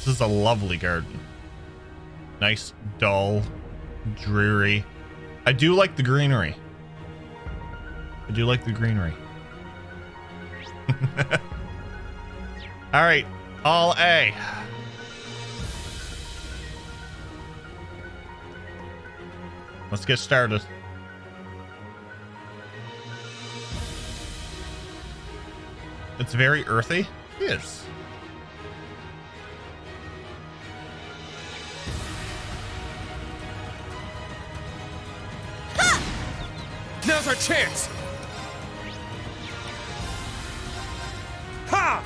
This is a lovely garden. Nice, dull, dreary. I do like the greenery. I do like the greenery. All right, all A. Let's get started. It's very earthy. It is. Ha! Now's our chance. Ha!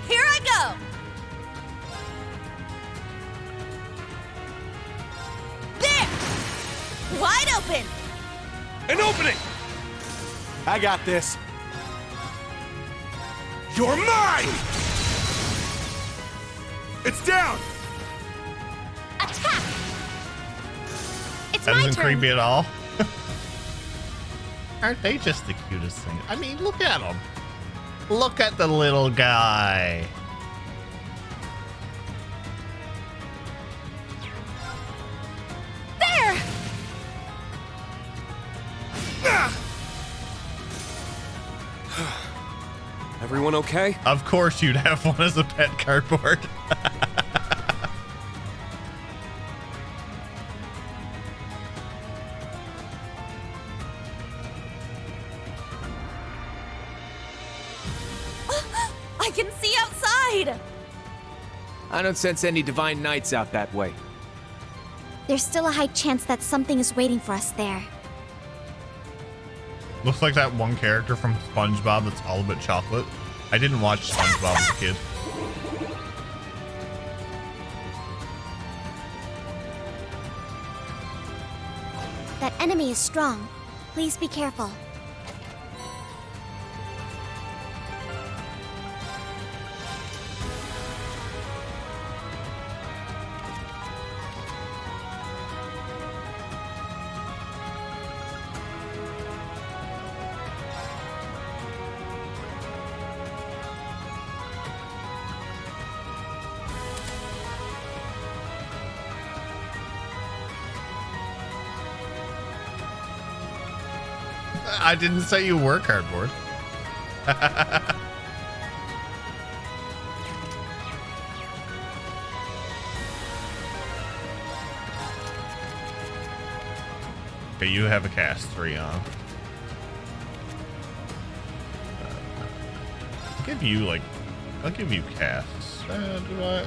Here I go. There! Wide open. An opening. I got this. You're mine. It's down. Attack. It's That my isn't turn. creepy at all. Aren't they just the cutest thing? I mean, look at them. Look at the little guy. There. Everyone okay? Of course you'd have one as a pet cardboard. I can see outside. I don't sense any divine knights out that way. There's still a high chance that something is waiting for us there. Looks like that one character from SpongeBob that's all about chocolate. I didn't watch SpongeBob as a kid. That enemy is strong. Please be careful. I didn't say you were cardboard. Okay, you have a cast 3 on. I'll give you casts. Do I?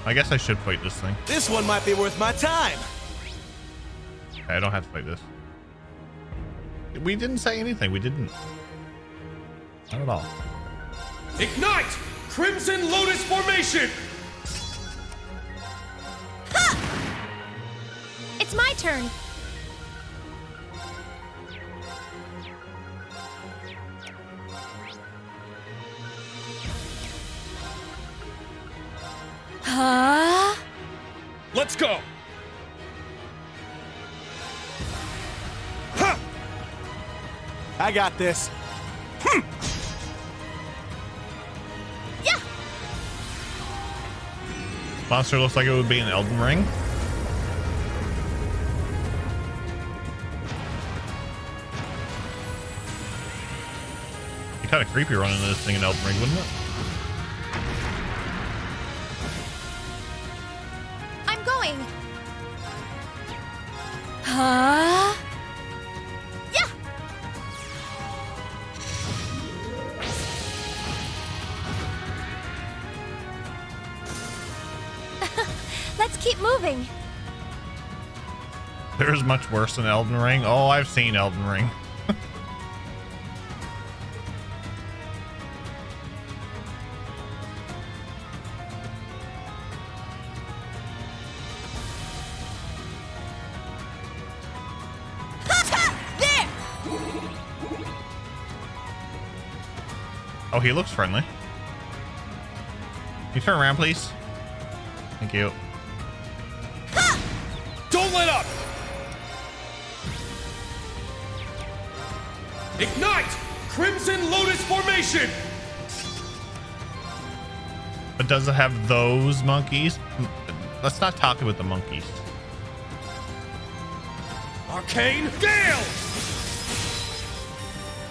I guess I should fight this thing. This one might be worth my time. I don't have to fight this. We didn't say anything. We didn't. Not at all. Ignite! Crimson Lotus Formation! Ha! It's my turn. Huh? Let's go! Ha! I got this. Yeah. Monster looks like it would be an Elden Ring. Be kind of creepy running this thing in Elden Ring, wouldn't it? I'm going. Huh? Yeah. Let's keep moving. There's much worse than Elden Ring. Oh, I've seen Elden Ring. he looks friendly. Can you turn around, please? Thank you. Don't let up! Ignite! Crimson Lotus Formation! But does it have those monkeys? Let's not talk about the monkeys. Arcane Gale!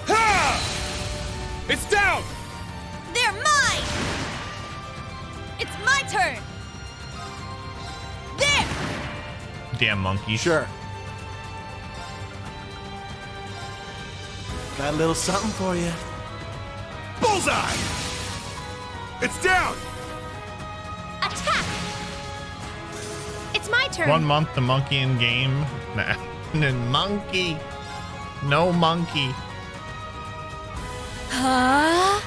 Ha! It's down! They're mine! It's my turn! There! Damn monkeys. Sure. Got a little something for you. Bullseye! It's down! Attack! It's my turn! 1 month the monkey in game. Nah. Monkey. No monkey. Huh?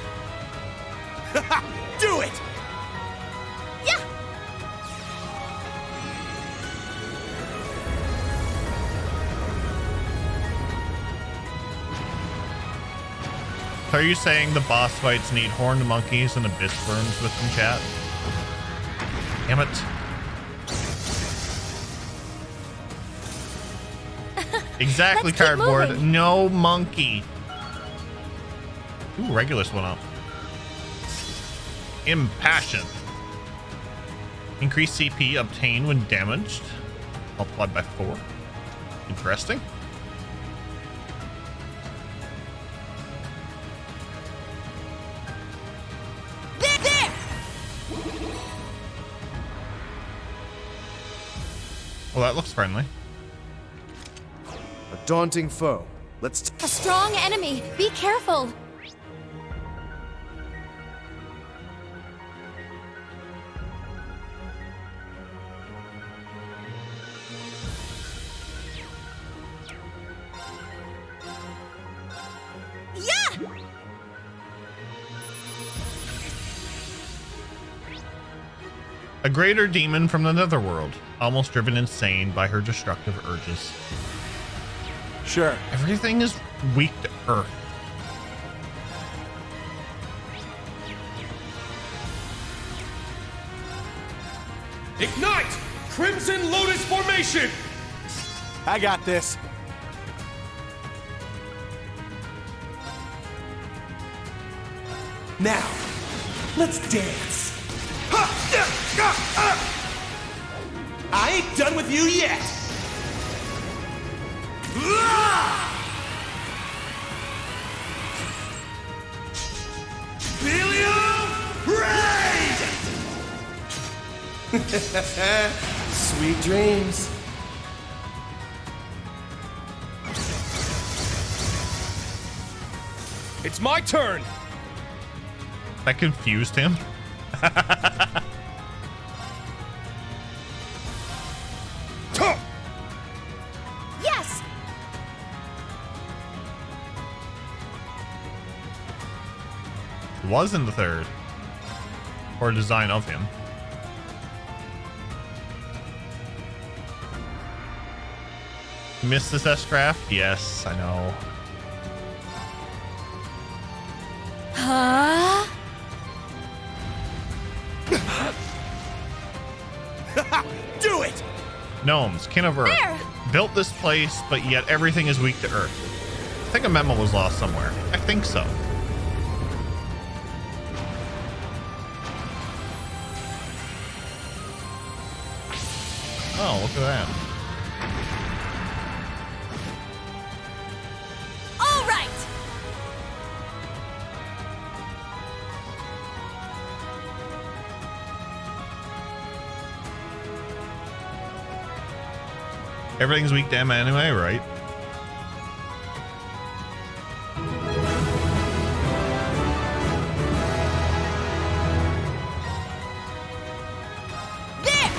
Do it! Yeah! So are you saying the boss fights need horned monkeys and abyss worms with them, chat? Damn it. Exactly, Let's keep cardboard. moving. No monkey. Ooh, Regulus went up. Impassioned. Increased CP obtained when damaged. Multiplied by 4. Interesting. There! Well, that looks friendly. A daunting foe. Let's A strong enemy! Be careful! Yeah! A greater demon from the netherworld, almost driven insane by her destructive urges. Sure. Everything is weak to earth. Ignite! Crimson Lotus Formation! I got this. now. Let's dance. I ain't done with you yet. Sweet dreams. It's my turn! That confused him. Tuh! Yes! Was in the third. Or a design of him. Missed this S-Craft? Yes, I know. Huh? Do it! Gnomes, kin of Earth. There! Built this place, but yet everything is weak to Earth. I think a memo was lost somewhere. I think so. Oh, look at that. All right! Everything's weak to Emma anyway, right? There!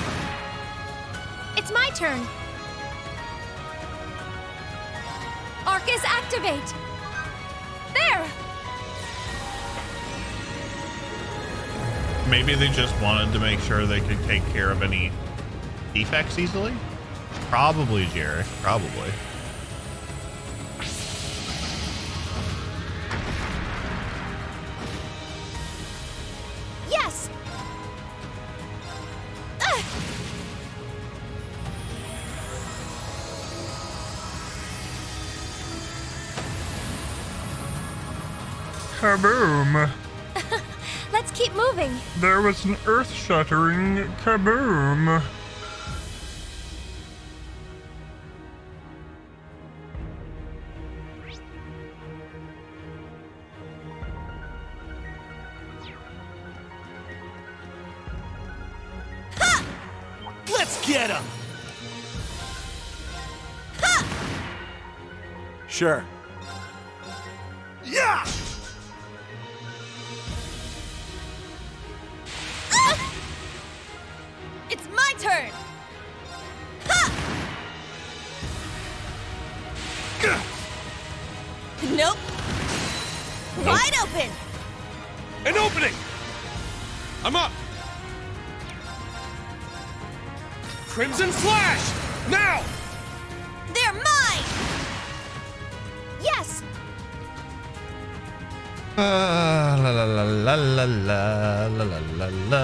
It's my turn. Arcus activate. There! Maybe they just wanted to make sure they could take care of any defects easily? Probably, Jared. Probably. Kaboom! Let's keep moving. There was an earth-shattering kaboom. Let's get him! Sure. Yeah! It's my turn. Ha! Nope. Wide open. An opening! I'm up! Crimson Slash! Now! They're mine. Yes. La la la la la la la la la.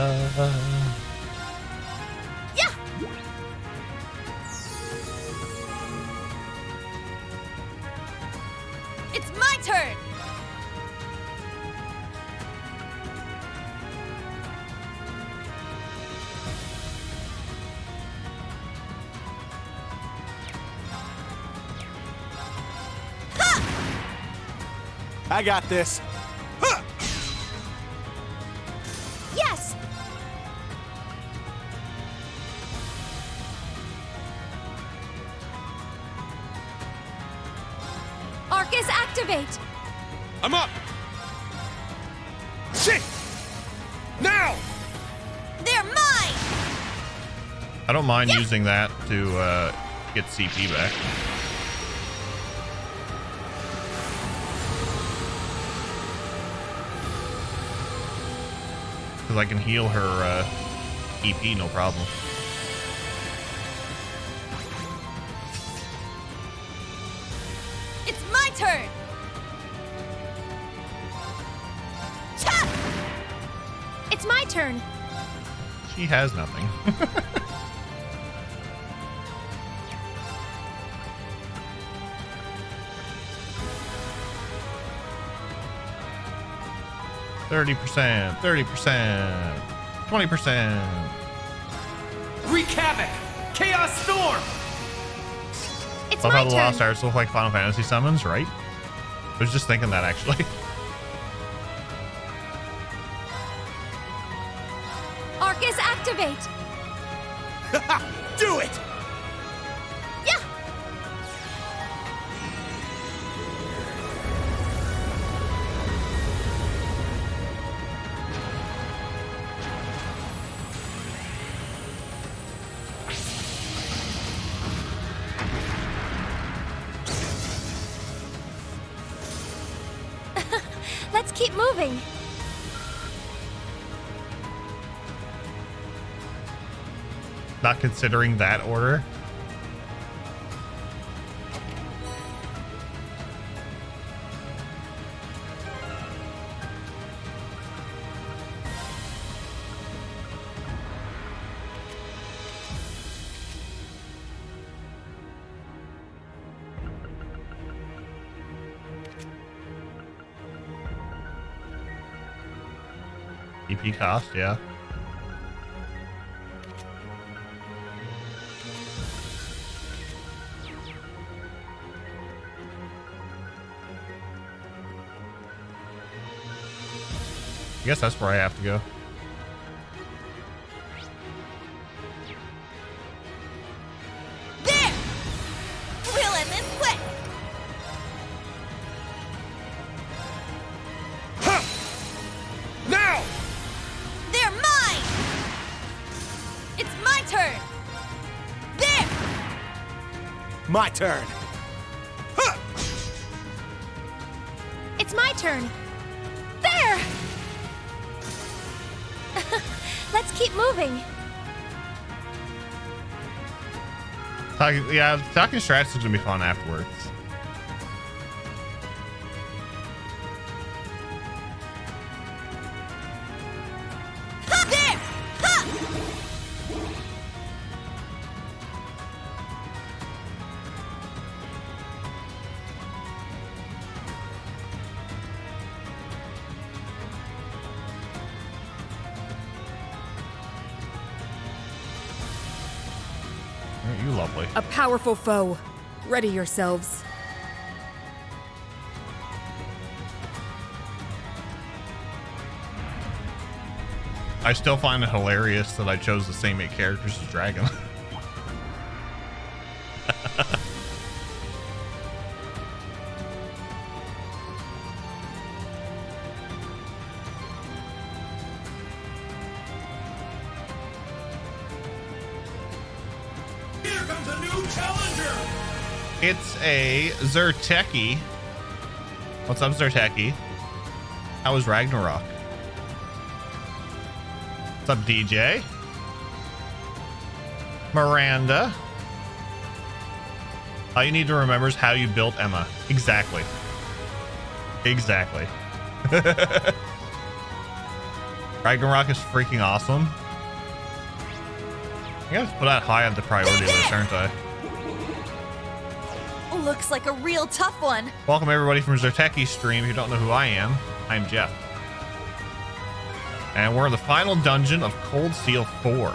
Yeah. It's my turn. I got this. Huh! Yes. Arcus activate. I'm up! Shit! Now! They're mine. I don't mind using that to get CP back. Because I can heal her EP, no problem. It's my turn. Cha! It's my turn. She has nothing. %, 30%, 20%. Wreak havoc! Chaos Storm! It's Love my how the turn. Lost Arts look like Final Fantasy summons, right? I was just thinking that actually. Arcus activate. Do it! Yeah. Let's keep moving. Not considering that order. EP cost, yeah. I guess that's where I have to go. There. We'll end this quick. Huh! Now! They're mine. It's my turn. There. My turn. Huh! It's my turn. There. Let's keep moving. Talking strats is gonna be fun afterwards. Ha! There. Ha! Aren't you lovely? A powerful foe. Ready yourselves. I still find it hilarious that I chose the same 8 characters as Dragon. Here comes a new challenger! It's a Zerteki. What's up, Zerteki? How is Ragnarok? What's up, DJ? Miranda. All you need to remember is how you built Emma. Exactly. Exactly. Ragnarok is freaking awesome. I gotta put that high on the priority list, aren't I? Looks like a real tough one. Welcome everybody from Zerteki's stream. If you don't know who I am, I'm Jeff. And we're in the final dungeon of Cold Steel 4.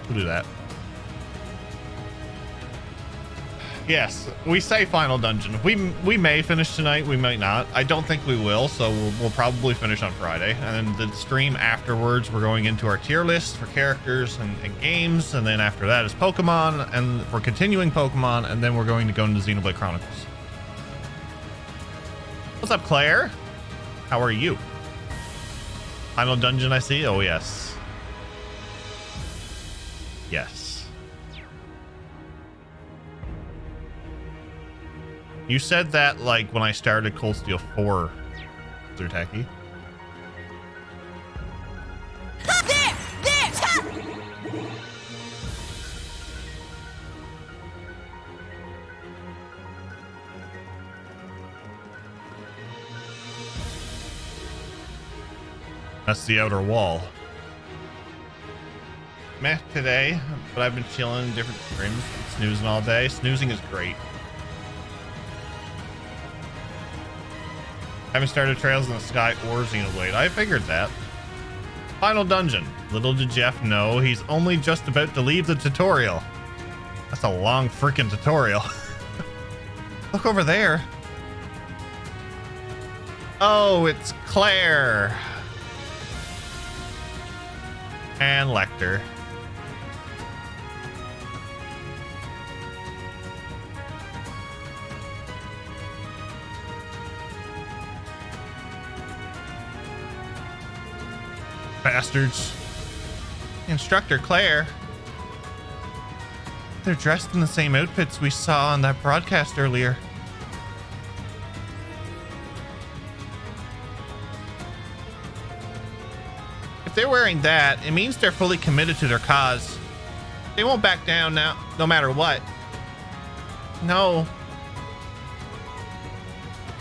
We'll do that. Yes, we say final dungeon. We may finish tonight, we might not. I don't think we will, so we'll probably finish on Friday. And then the stream afterwards, we're going into our tier list for characters and games, and then after that is Pokemon, and we're continuing Pokemon, and then we're going to go into Xenoblade Chronicles. What's up, Claire? How are you? Final dungeon, I see. Oh yes. Yes. You said that like when I started Cold Steel 4, Zerteki. That's the outer wall. Meh today, but I've been chilling different streams, snoozing all day. Snoozing is great. Haven't started Trails in the Sky or Xenoblade. I figured that. Final dungeon. Little did Jeff know, he's only just about to leave the tutorial. That's a long freaking tutorial. Look over there. Oh, it's Claire. And Lecter. Bastards. Instructor Claire. They're dressed in the same outfits we saw on that broadcast earlier. If they're wearing that, it means they're fully committed to their cause. They won't back down now, no matter what. No.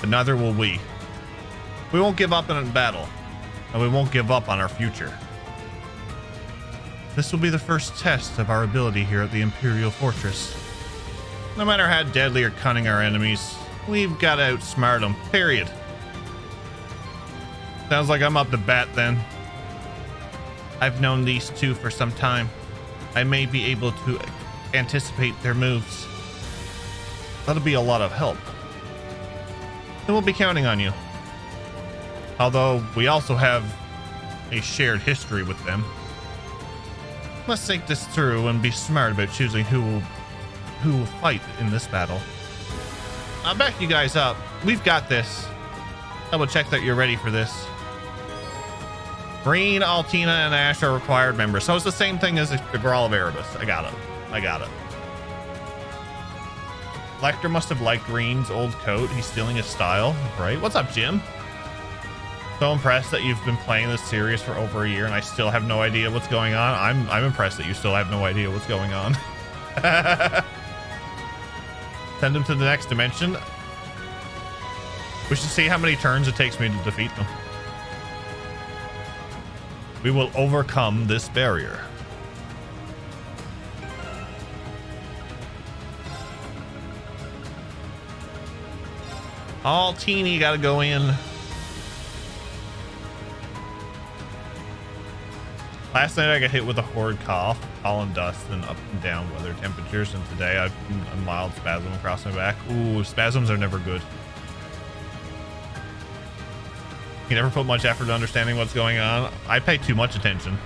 But neither will we. We won't give up in battle. And we won't give up on our future. This will be the first test of our ability here at the Imperial Fortress. No matter how deadly or cunning our enemies, we've got to outsmart them, period. Sounds like I'm up to bat then. I've known these two for some time. I may be able to anticipate their moves. That'll be a lot of help. And we'll be counting on you. Although we also have a shared history with them. Let's think this through and be smart about choosing who will fight in this battle. I'll back you guys up. We've got this. Double check that you're ready for this. Green, Altina, and Ash are required members. So it's the same thing as the Brawl of Erebus. I got it. I got it. Lecter must have liked Green's old coat. He's stealing his style, right? What's up, Jim? So impressed that you've been playing this series for over a year and I still have no idea what's going on. I'm impressed that you still have no idea what's going on. Send them to the next dimension. We should see how many turns it takes me to defeat them. We will overcome this barrier. All teeny gotta go in. Last night I got hit with a horrid cough, pollen dust, and up and down weather temperatures, and today I've a mild spasm across my back. Ooh, spasms are never good. You never put much effort into understanding what's going on. I pay too much attention.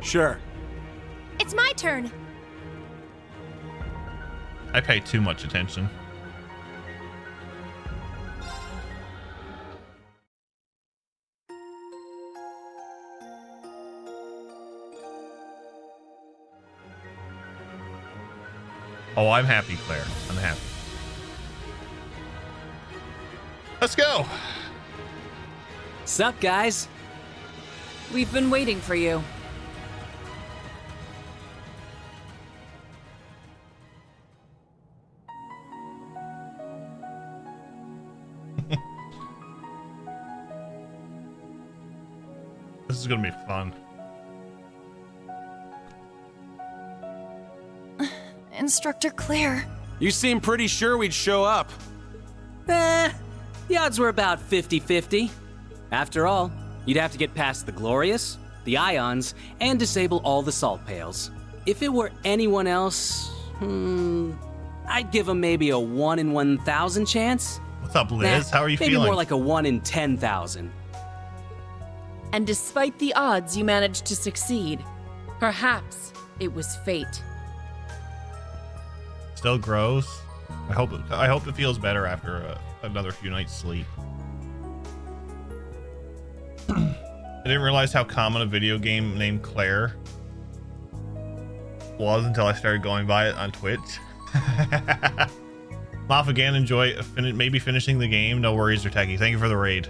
Sure. It's my turn. I pay too much attention. Oh, I'm happy, Claire. I'm happy. Let's go. Sup, guys? We've been waiting for you. This is gonna be fun. Instructor Claire. You seem pretty sure we'd show up. The odds were about 50-50. After all, you'd have to get past the Glorious, the Ions, and disable all the salt pails. If it were anyone else, I'd give them maybe a 1 in 1,000 chance. What's up, Liz? How are you maybe feeling? Maybe more like a 1 in 10,000. And despite the odds, you managed to succeed. Perhaps it was fate. Still gross. I hope it feels better after another few nights sleep. I didn't realize how common a video game named Claire was until I started going by it on Twitch. Moff again, maybe finishing the game. No worries, Techie. Thank you for the raid.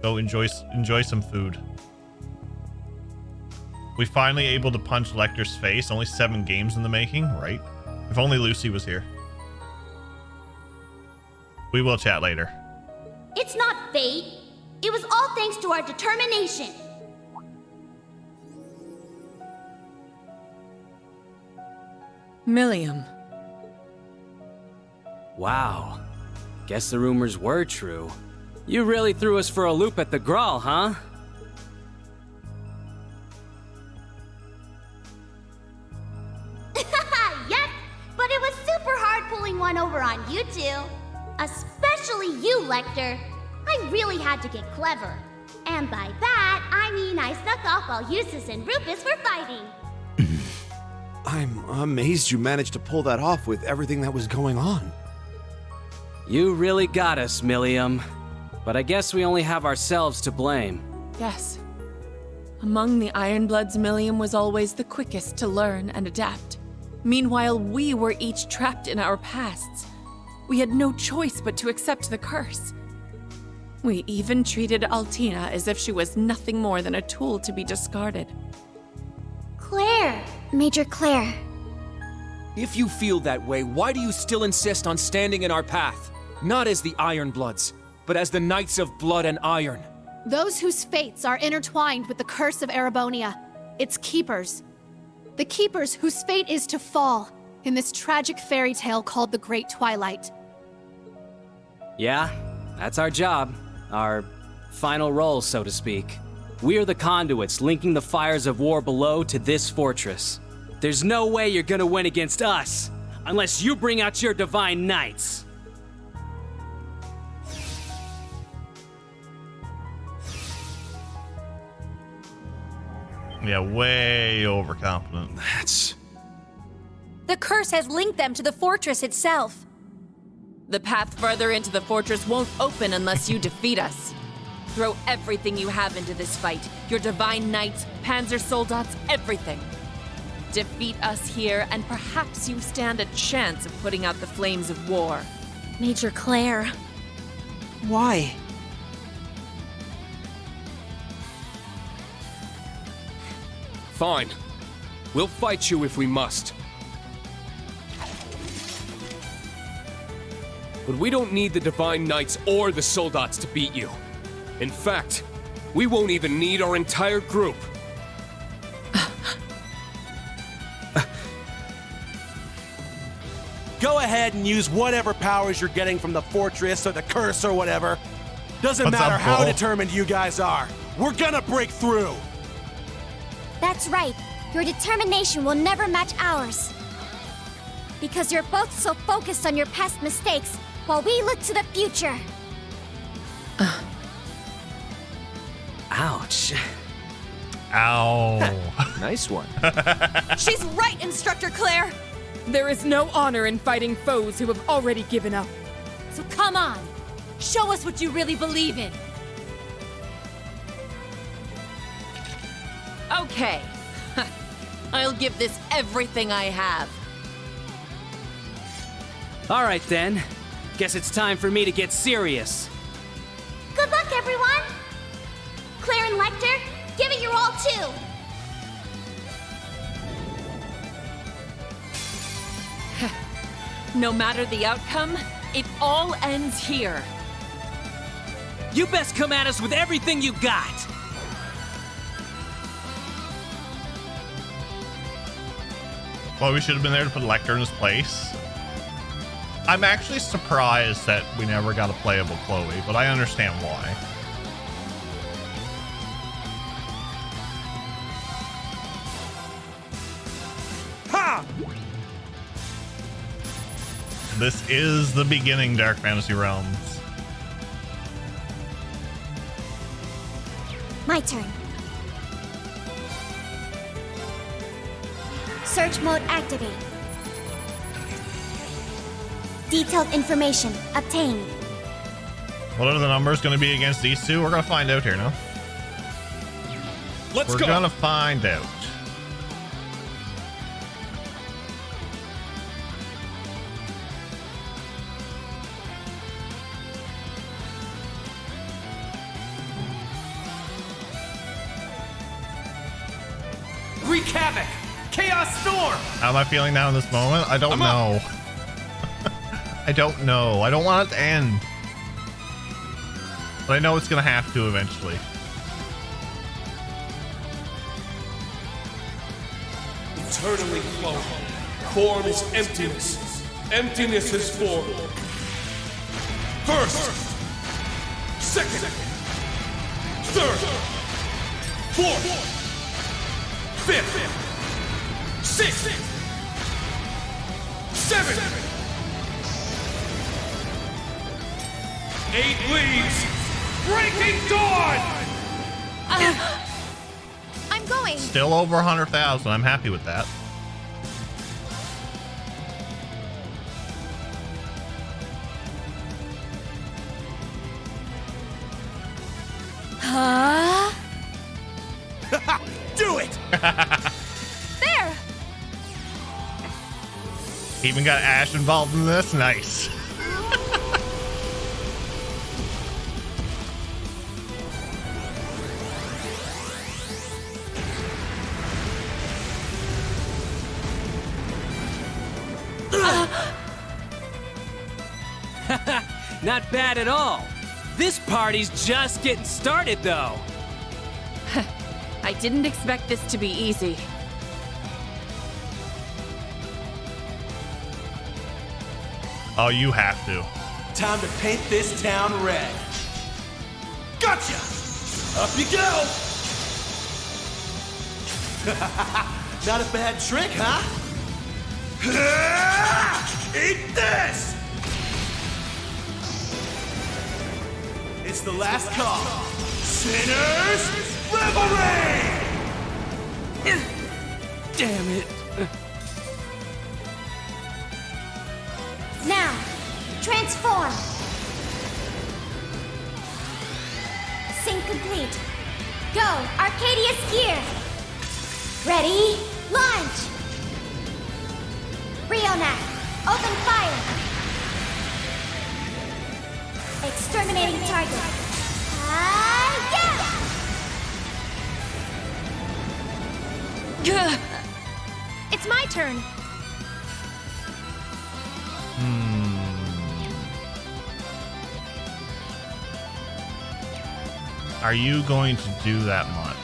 Go enjoy some food. We finally able to punch Lecter's face. Only 7 games in the making, right? If only Lucy was here. We will chat later. It's not fate. It was all thanks to our determination. Milliam. Wow. Guess the rumors were true. You really threw us for a loop at the Grawl, huh? Yep, but it was super hard pulling one over on you two. Especially you, Lecter. I really had to get clever. And by that, I mean I snuck off while Eustace and Rufus were fighting. I'm amazed you managed to pull that off with everything that was going on. You really got us, Milliam. But I guess we only have ourselves to blame. Yes. Among the Ironbloods, Milliam was always the quickest to learn and adapt. Meanwhile, we were each trapped in our pasts. We had no choice but to accept the curse. We even treated Altina as if she was nothing more than a tool to be discarded. Claire. Major Claire. If you feel that way, why do you still insist on standing in our path? Not as the Ironbloods, but as the Knights of Blood and Iron. Those whose fates are intertwined with the curse of Erebonia. Its keepers. The keepers whose fate is to fall in this tragic fairy tale called the Great Twilight. Yeah, that's our job. Our final role, so to speak. We're the conduits linking the fires of war below to this fortress. There's no way you're gonna win against us, unless you bring out your divine knights. Yeah, way overconfident. That's... The curse has linked them to the fortress itself. The path further into the fortress won't open unless you defeat us. Throw everything you have into this fight. Your divine knights, panzer soldats, everything. Defeat us here, and perhaps you stand a chance of putting out the flames of war. Major Claire. Why? Fine. We'll fight you if we must. But we don't need the Divine Knights or the Soldats to beat you. In fact, we won't even need our entire group. go ahead and use whatever powers you're getting from the fortress or the curse or whatever. Doesn't What's matter up, how Bull? determined you guys are. We're gonna break through. That's right. Your determination will never match ours. Because you're both so focused on your past mistakes, while we look to the future. Ouch. Ow. Nice one. She's right, Instructor Claire! There is no honor in fighting foes who have already given up. So come on, show us what you really believe in. Okay. I'll give this everything I have. All right then. Guess it's time for me to get serious. Good luck, everyone! Claire and Lecter, give it your all, too! No matter the outcome, it all ends here. You best come at us with everything you got. Well, we should have been there to put Lecter in his place. I'm actually surprised that we never got a playable Chloe, but I understand why. Ha! This is the beginning, Dark Fantasy Realms. My turn. Search mode activate. Detailed information obtained. What are the numbers going to be against these two? We're going to find out here, no? Let's We're go. going to find out. Wreak havoc! Chaos storm! How am I feeling now in this moment? I don't know. I don't know. I don't want it to end. But I know it's going to have to eventually. Eternally flowing. Form is emptiness. Emptiness is form. First. Second. Third. Fourth. Fifth. Sixth. Seventh. 8 leaves. Breaking dawn! I'm going. Still over 100,000. I'm happy with that. Huh? Do it! There! Even got Ash involved in this. Nice. Not bad at all. This party's just getting started, though. I didn't expect this to be easy. Oh, you have to. Time to paint this town red. Gotcha! Up you go! Not a bad trick, huh? Eat this! It's the last call. Sinners, Rivalry! Damn it. Now, transform. Sync complete. Go, Arcadius gear. Ready, launch. Rionac, open fire. Exterminating target. Yeah! It's my turn. Are you going to do that much?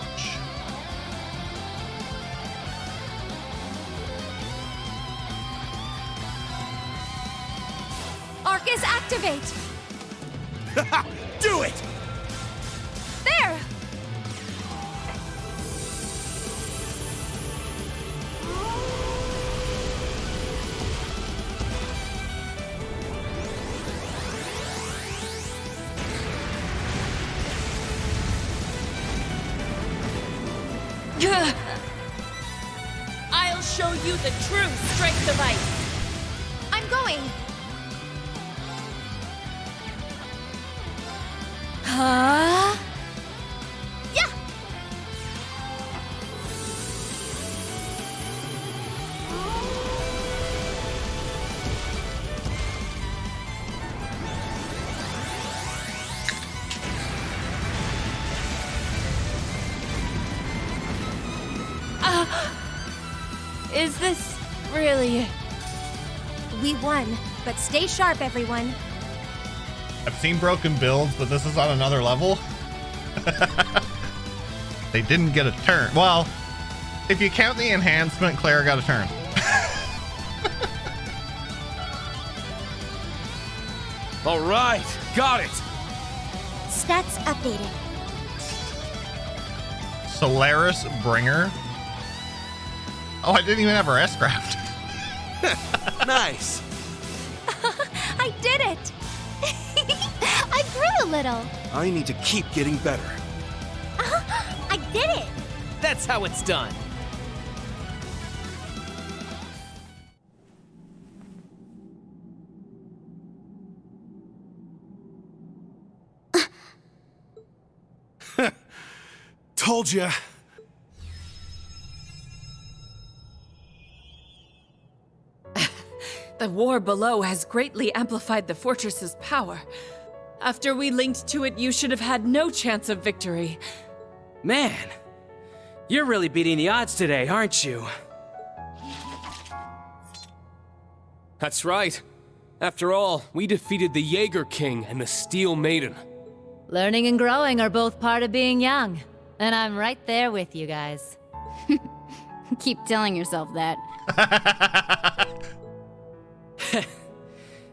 activate! Do it! There! I'll show you the true strength of ice. I'm going! Huh? Yeah! Is this really it? We won, but stay sharp, everyone. I've seen broken builds, but this is on another level. They didn't get a turn. Well, if you count the enhancement, Claire got a turn. All right, got it. Stats updated. Solaris Bringer. Oh, I didn't even have her S-craft. Nice. I did it! I grew a little. I need to keep getting better. I did it. That's how it's done. Told ya. The war below has greatly amplified the fortress's power. After we linked to it, you should have had no chance of victory. Man, you're really beating the odds today, aren't you? That's right. After all, we defeated the Jaeger King and the Steel Maiden. Learning and growing are both part of being young. And I'm right there with you guys. Keep telling yourself that.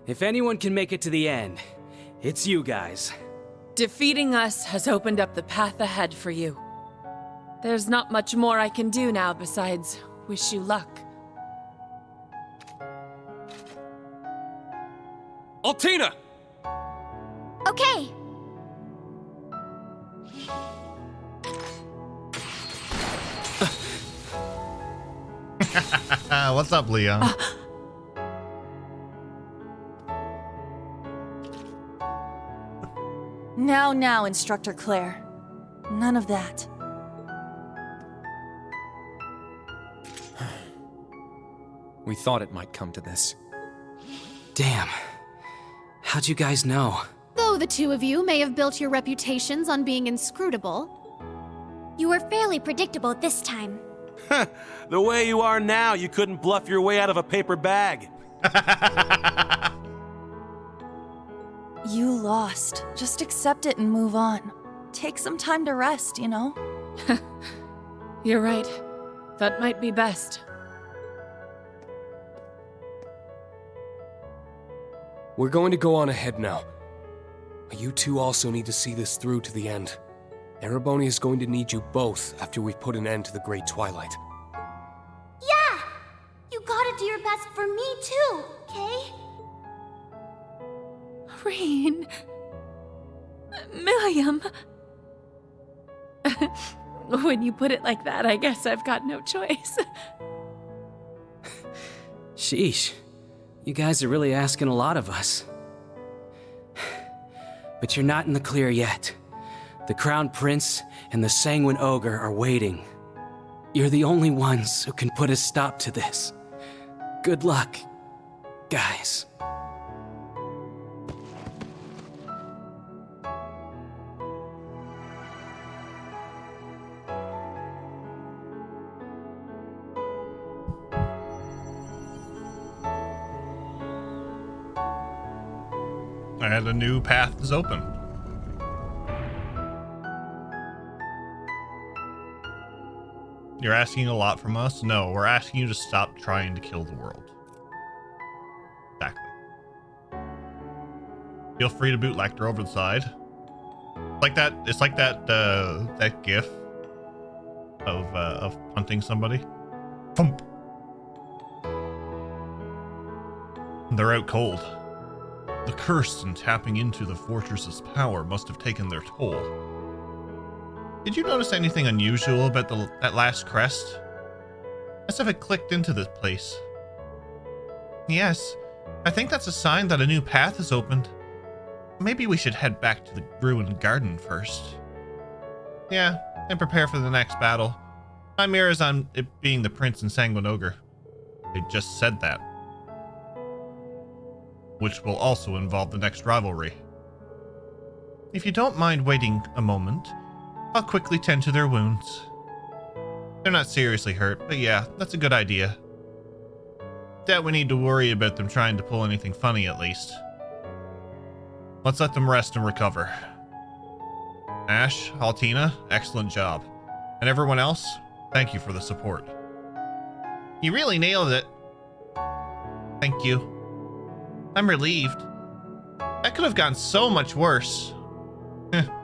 If anyone can make it to the end, it's you guys. Defeating us has opened up the path ahead for you. There's not much more I can do now besides wish you luck. Altina! Okay. What's up, Leon? Now, Instructor Claire. None of that. We thought it might come to this. Damn. How'd you guys know? Though the two of you may have built your reputations on being inscrutable, You were fairly predictable this time. The way you are now, you couldn't bluff your way out of a paper bag. You lost. Just accept it and move on. Take some time to rest, you know? You're right. That might be best. We're going to go on ahead now. But you two also need to see this through to the end. Erebonia is going to need you both after we've put an end to the Great Twilight. Yeah! You gotta do your best for me too, okay? Rain. Milliam. When you put it like that, I guess I've got no choice. Sheesh. You guys are really asking a lot of us. But you're not in the clear yet. The Crown Prince and the Sanguine Ogre are waiting. You're the only ones who can put a stop to this. Good luck, guys. And a new path is open. You're asking a lot from us? No, we're asking you to stop trying to kill the world. Exactly. Feel free to boot Lecter over the side. Like that. It's like that that gif of punting somebody. Thump. They're out cold. The curse and tapping into the fortress's power must have taken their toll. Did you notice anything unusual about that last crest? As if it clicked into this place. Yes, I think that's a sign that a new path has opened. Maybe we should head back to the ruined garden first. Yeah, and prepare for the next battle. My mirrors on it being the Prince and Sanguine Ogre. They just said that. Which will also involve the next rivalry. If you don't mind waiting a moment, I'll quickly tend to their wounds. They're not seriously hurt, but yeah, that's a good idea. Doubt we need to worry about them trying to pull anything funny at least. Let's let them rest and recover. Ash, Altina, excellent job. And everyone else, thank you for the support. You really nailed it. Thank you. I'm relieved. That could have gone so much worse.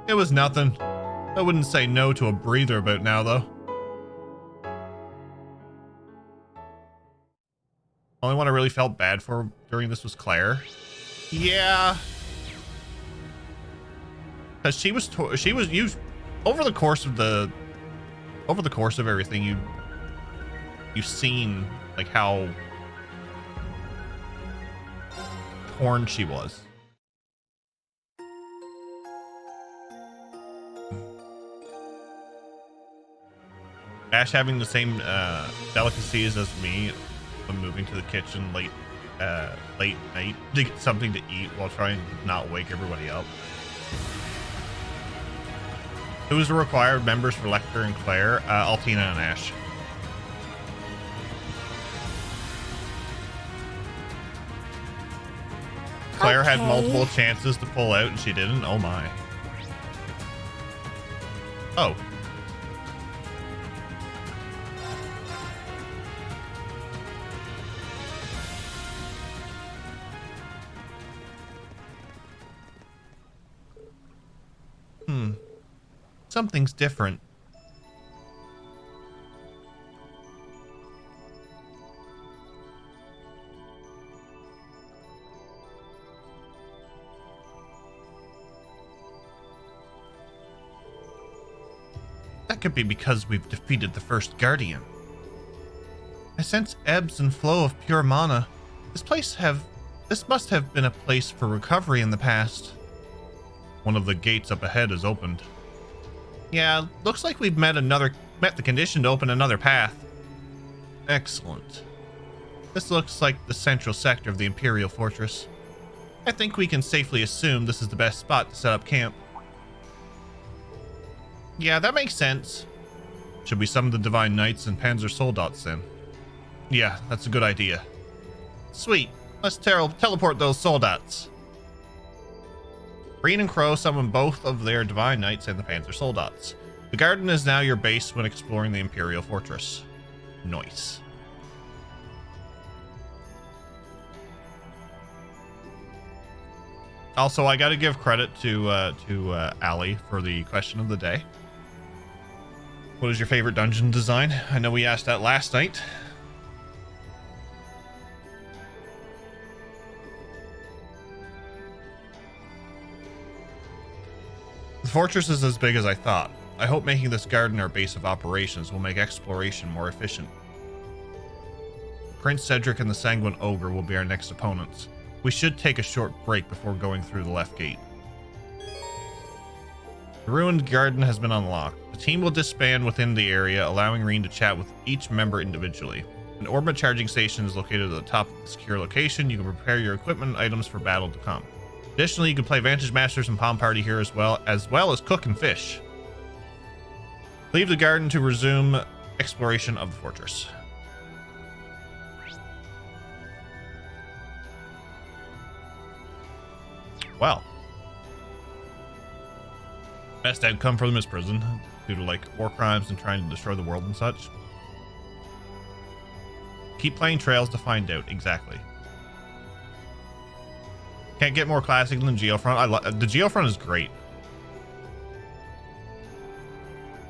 It was nothing. I wouldn't say no to a breather about now, though. Only one I really felt bad for during this was Claire. Yeah. Because she was used over the course of everything. You've seen like how torn she was. Ash having the same delicacies as me, when moving to the kitchen late night to get something to eat while trying to not wake everybody up. Who's the required members for Lecter and Claire? Altina and Ash. Claire had multiple chances to pull out and she didn't. Oh my. Oh. Something's different. That could be because we've defeated the first Guardian. I sense ebbs and flow of pure mana. This must have been a place for recovery in the past. One of the gates up ahead is opened. Yeah, looks like we've met the condition to open another path. Excellent. This looks like the central sector of the Imperial Fortress. I think we can safely assume this is the best spot to set up camp. Yeah, that makes sense. Should we summon the Divine Knights and Panzer Soldaten then? Yeah, that's a good idea. Sweet. Let's teleport those Soldats. Breen and Crow summon both of their Divine Knights and the Panzer Soldats. The garden is now your base when exploring the Imperial Fortress. Nice. Also, I gotta give credit to Ali for the question of the day. What is your favorite dungeon design? I know we asked that last night. The fortress is as big as I thought. I hope making this garden our base of operations will make exploration more efficient. Prince Cedric and the Sanguine Ogre will be our next opponents. We should take a short break before going through the left gate. The ruined garden has been unlocked. The team will disband within the area, allowing Reen to chat with each member individually. An orbit charging station is located at the top of the secure location. You can prepare your equipment and items for battle to come. Additionally, you can play Vantage Masters and Palm Party here as well as cook and fish. Leave the garden to resume exploration of the fortress. Well, best outcome for them is prison due to like war crimes and trying to destroy the world and such. Keep playing Trails to find out exactly. Can't get more classic than Geofront. The Geofront is great.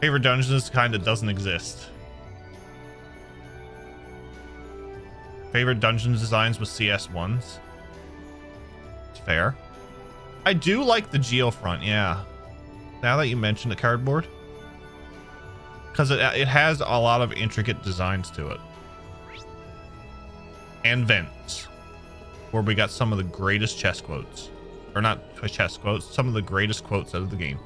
Favorite dungeons kind of doesn't exist. Favorite dungeons designs with CS1s. It's fair. I do like the Geofront, yeah. Now that you mention the cardboard. Because it has a lot of intricate designs to it. And vents. Where we got some of the greatest chess quotes. Or not chess quotes, some of the greatest quotes out of the game.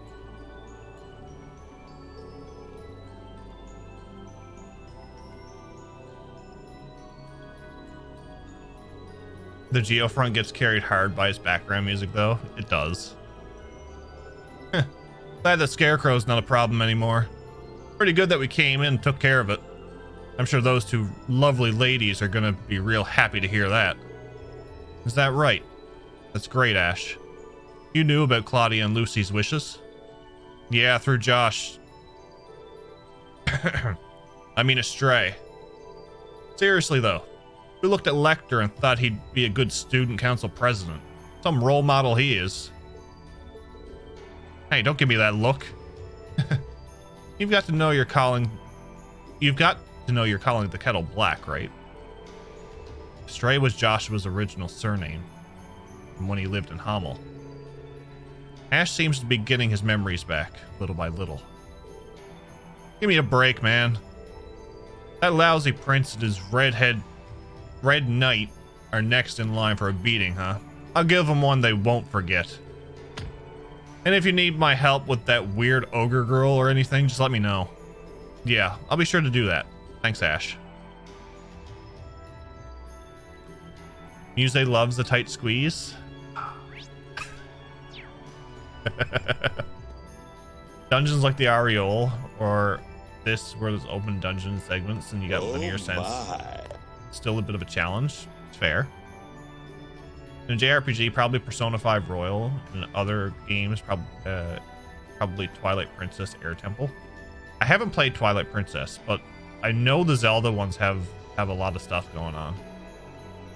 The Geofront gets carried hard by its background music, though. It does. Glad the Scarecrow's not a problem anymore. Pretty good that we came in and took care of it. I'm sure those two lovely ladies are gonna be real happy to hear that. Is that right? That's great, Ash. You knew about Claudia and Lucy's wishes? Yeah, through Josh. I mean, Astray. Seriously, though. We looked at Lecter and thought he'd be a good student council president. Some role model he is. Hey, don't give me that look. You've got to know you're calling the kettle black, right? Stray was Joshua's original surname from when he lived in Hamel. Ash seems to be getting his memories back, little by little. Give me a break, man. That lousy prince and his Red Knight are next in line for a beating, huh? I'll give them one they won't forget. And if you need my help with that weird ogre girl or anything, just let me know. Yeah, I'll be sure to do that. Thanks, Ash. Muse loves the tight squeeze. Dungeons like the Ariole or this, where there's open dungeon segments and you got linear sense. Still a bit of a challenge. It's fair. In a JRPG, probably Persona 5 Royal. In other games, probably Twilight Princess Air Temple. I haven't played Twilight Princess, but I know the Zelda ones have a lot of stuff going on.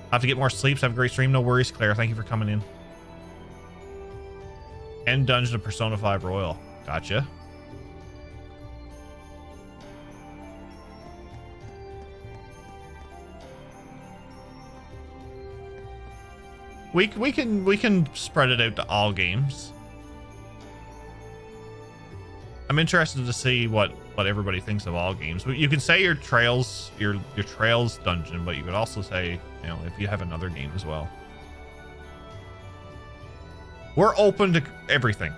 I'll have to get more sleep, so have a great stream. No worries, Claire. Thank you for coming in. End dungeon of Persona 5 Royal. Gotcha. We can spread it out to all games. I'm interested to see what everybody thinks of all games. You can say your Trails dungeon, but you could also say, you know, if you have another game as well. We're open to everything.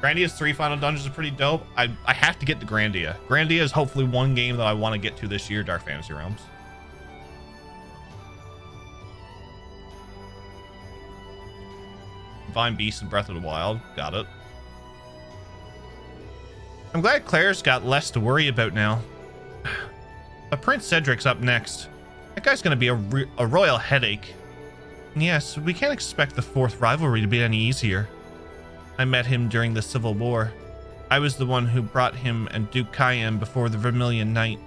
Grandia's 3 final dungeons are pretty dope. I have to get to Grandia. Grandia is hopefully one game that I want to get to this year, Dark Fantasy Realms. Divine Beast and Breath of the Wild. Got it. I'm glad Claire's got less to worry about now. But Prince Cedric's up next. That guy's gonna be a royal headache. Yes, we can't expect the 4th rivalry to be any easier. I met him during the Civil War. I was the one who brought him and Duke Cayenne before the Vermilion Knight.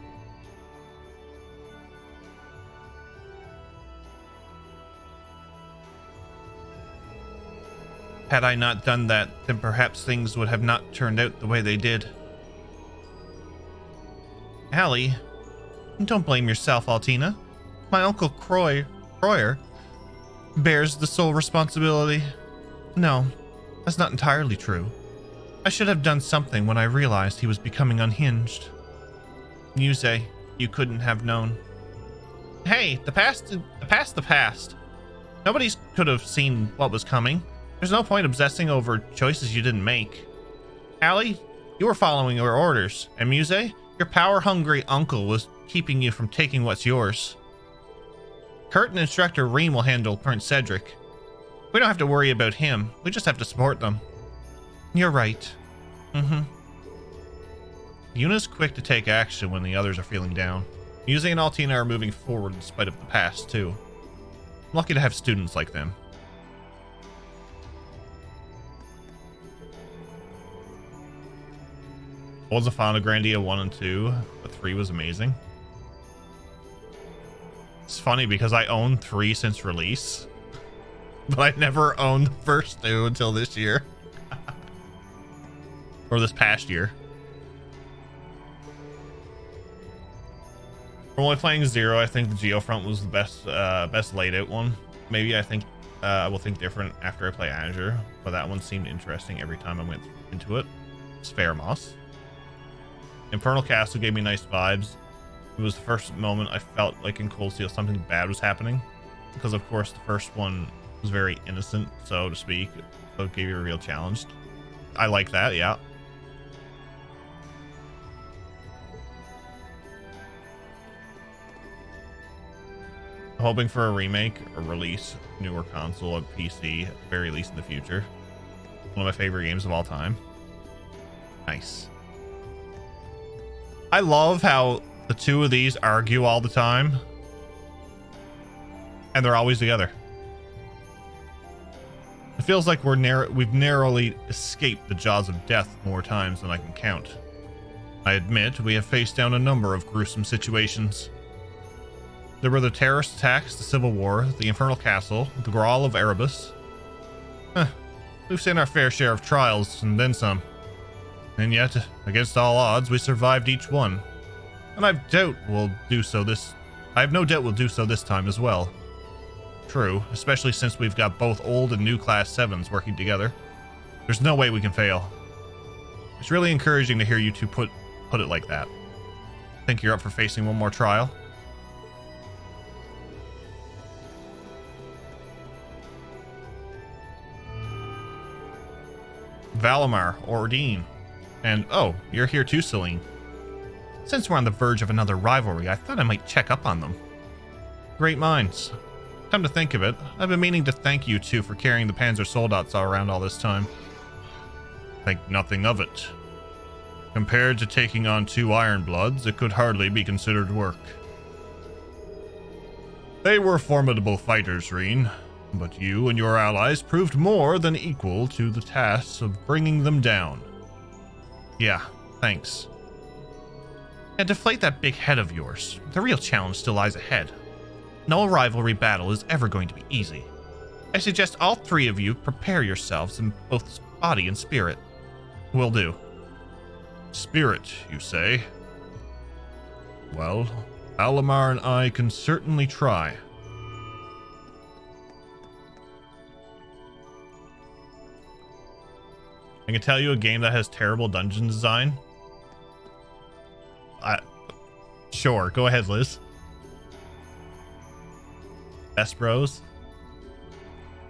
Had I not done that, then perhaps things would have not turned out the way they did. Allie, don't blame yourself, Altina. My Uncle Croyer bears the sole responsibility. No, that's not entirely true. I should have done something when I realized he was becoming unhinged. Muse, you couldn't have known. Hey, the past. Nobody could have seen what was coming. There's no point obsessing over choices you didn't make. Allie, you were following your orders, and Muse, your power-hungry uncle was keeping you from taking what's yours. Kurt and Instructor Reem will handle Prince Cedric. We don't have to worry about him. We just have to support them. You're right. Yuna's quick to take action when the others are feeling down. Muse and Altina are moving forward in spite of the past, too. I'm lucky to have students like them. I was a fan of Grandia 1 and 2, but 3 was amazing. It's funny because I own 3 since release, but I never owned the first 2 until this year. Or this past year. From only playing 0, I think the Geofront was the best laid out one. Maybe I think I will think different after I play Azure, but that one seemed interesting every time I went into it. Spare Moss. Infernal Castle gave me nice vibes. It was the first moment I felt like in Cold Steel something bad was happening, because of course the first one was very innocent, so to speak, so it gave you a real challenge. I like that, yeah. Hoping for a remake or release, newer console or PC, at the very least in the future. One of my favorite games of all time. Nice. I love how the 2 of these argue all the time, and they're always together. It feels like we've narrowly escaped the jaws of death more times than I can count. I admit we have faced down a number of gruesome situations. There were the terrorist attacks, the Civil War, the Infernal Castle, the Grawl of Erebus. We've seen our fair share of trials, and then some. And yet, against all odds, we survived each one. And I have no doubt we'll do so this time as well. True, especially since we've got both old and new Class 7s working together. There's no way we can fail. It's really encouraging to hear you two put it like that. Think you're up for facing one more trial? Valimar, Ordine. And, oh, you're here too, Celine. Since we're on the verge of another rivalry, I thought I might check up on them. Great minds. Come to think of it, I've been meaning to thank you two for carrying the Panzer Soldats all around all this time. Think nothing of it. Compared to taking on 2 Ironbloods, it could hardly be considered work. They were formidable fighters, Reen, but you and your allies proved more than equal to the task of bringing them down. Yeah, thanks. And deflate that big head of yours. The real challenge still lies ahead. No rivalry battle is ever going to be easy. I suggest all 3 of you prepare yourselves in both body and spirit. Will do. Spirit, you say? Well, Alamar and I can certainly try. I can tell you a game that has terrible dungeon design. Sure, go ahead, Liz. Best Bros.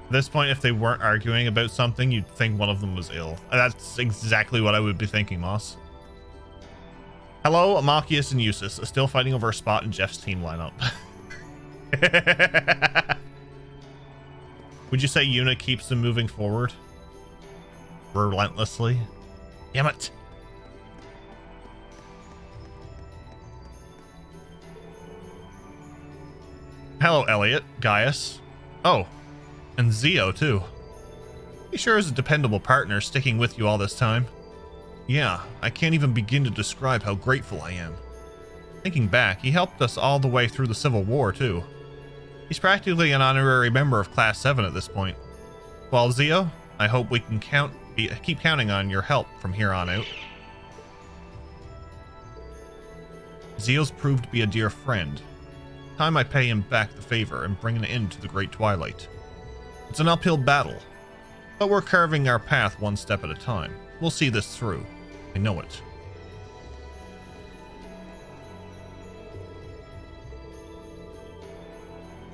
At this point, if they weren't arguing about something, you'd think one of them was ill. That's exactly what I would be thinking, Moss. Hello, Amachius and Eustace, still fighting over a spot in Jeff's team lineup. Would you say Yuna keeps them moving forward? Relentlessly? Damn it. Hello, Elliot, Gaius. Oh, and Zio, too. He sure is a dependable partner sticking with you all this time. Yeah, I can't even begin to describe how grateful I am. Thinking back, he helped us all the way through the Civil War, too. He's practically an honorary member of Class 7 at this point. Well, Zio, I hope we can keep counting on your help from here on out. Zio's proved to be a dear friend. Time I pay him back the favor and bring an end to the Great Twilight. It's an uphill battle, but we're carving our path one step at a time. We'll see this through. I know it.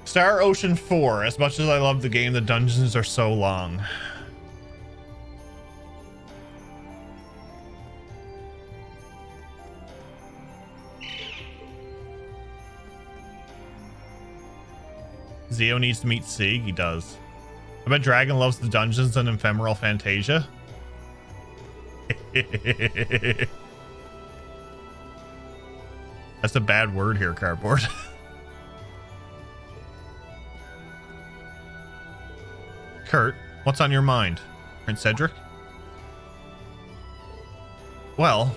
Star Ocean 4. As much as I love the game, the dungeons are so long. Zio needs to meet Sig. He does. I bet Dragon loves the dungeons and Ephemeral Fantasia. That's a bad word here, Cardboard. Kurt, what's on your mind? Prince Cedric? Well,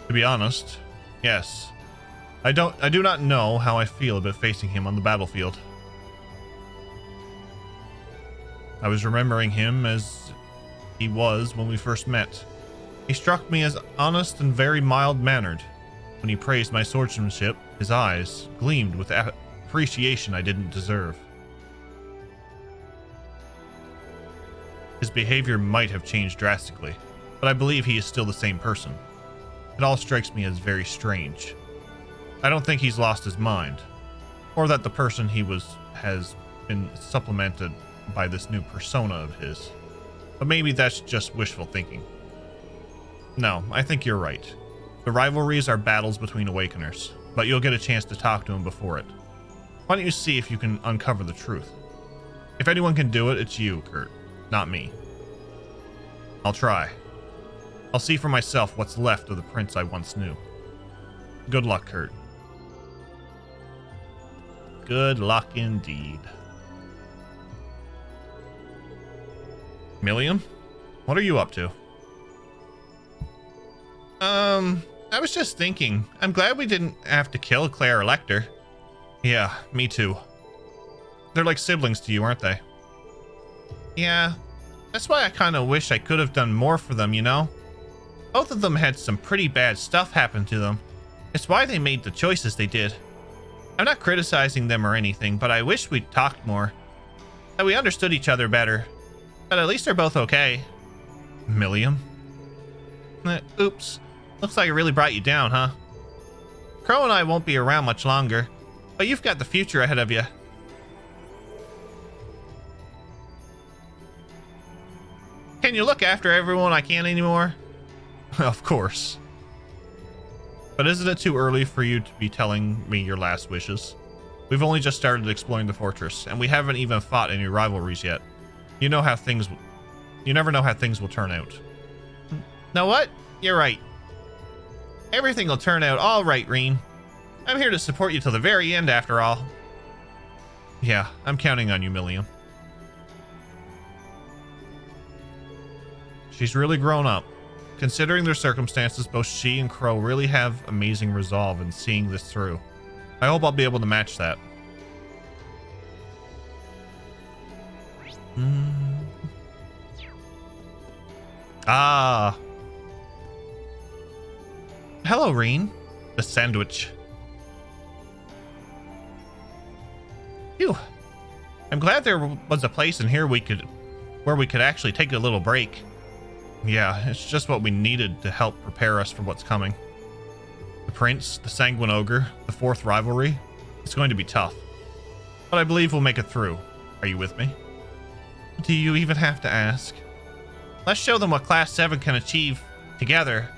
to be honest, yes. I do not know how I feel about facing him on the battlefield. I was remembering him as he was when we first met. He struck me as honest and very mild-mannered. When he praised my swordsmanship, his eyes gleamed with appreciation I didn't deserve. His behavior might have changed drastically, but I believe he is still the same person. It all strikes me as very strange. I don't think he's lost his mind, or that the person he was has been supplemented by this new persona of his. But maybe that's just wishful thinking. No, I think you're right. The rivalries are battles between awakeners, but you'll get a chance to talk to him before it. Why don't you see if you can uncover the truth? If anyone can do it, it's you, Kurt, not me. I'll try. I'll see for myself what's left of the prince I once knew. Good luck, Kurt. Good luck indeed. Milliam, what are you up to? I was just thinking. I'm glad we didn't have to kill Claire or Lecter. Yeah, me too. They're like siblings to you, aren't they? Yeah, that's why I kind of wish I could have done more for them, you know? Both of them had some pretty bad stuff happen to them. It's why they made the choices they did. I'm not criticizing them or anything, but I wish we'd talked more. That we understood each other better. But at least they're both okay. Milliam? Oops. Looks like it really brought you down, huh? Crow and I won't be around much longer, but you've got the future ahead of you. Can you look after everyone I can anymore? Of course. But isn't it too early for you to be telling me your last wishes? We've only just started exploring the fortress, and we haven't even fought any rivalries yet. You never know how things will turn out. Know what? You're right. Everything will turn out all right, Reen. I'm here to support you till the very end, after all. Yeah, I'm counting on you, Milliam. She's really grown up. Considering their circumstances, both she and Crow really have amazing resolve in seeing this through. I hope I'll be able to match that. Ah. Hello, Reen. The sandwich. Phew. I'm glad there was a place in here where we could actually take a little break. Yeah, it's just what we needed to help prepare us for what's coming. The Prince, the Sanguine Ogre, the fourth rivalry. It's going to be tough. But I believe we'll make it through. Are you with me? Do you even have to ask? Let's show them what Class 7 can achieve together.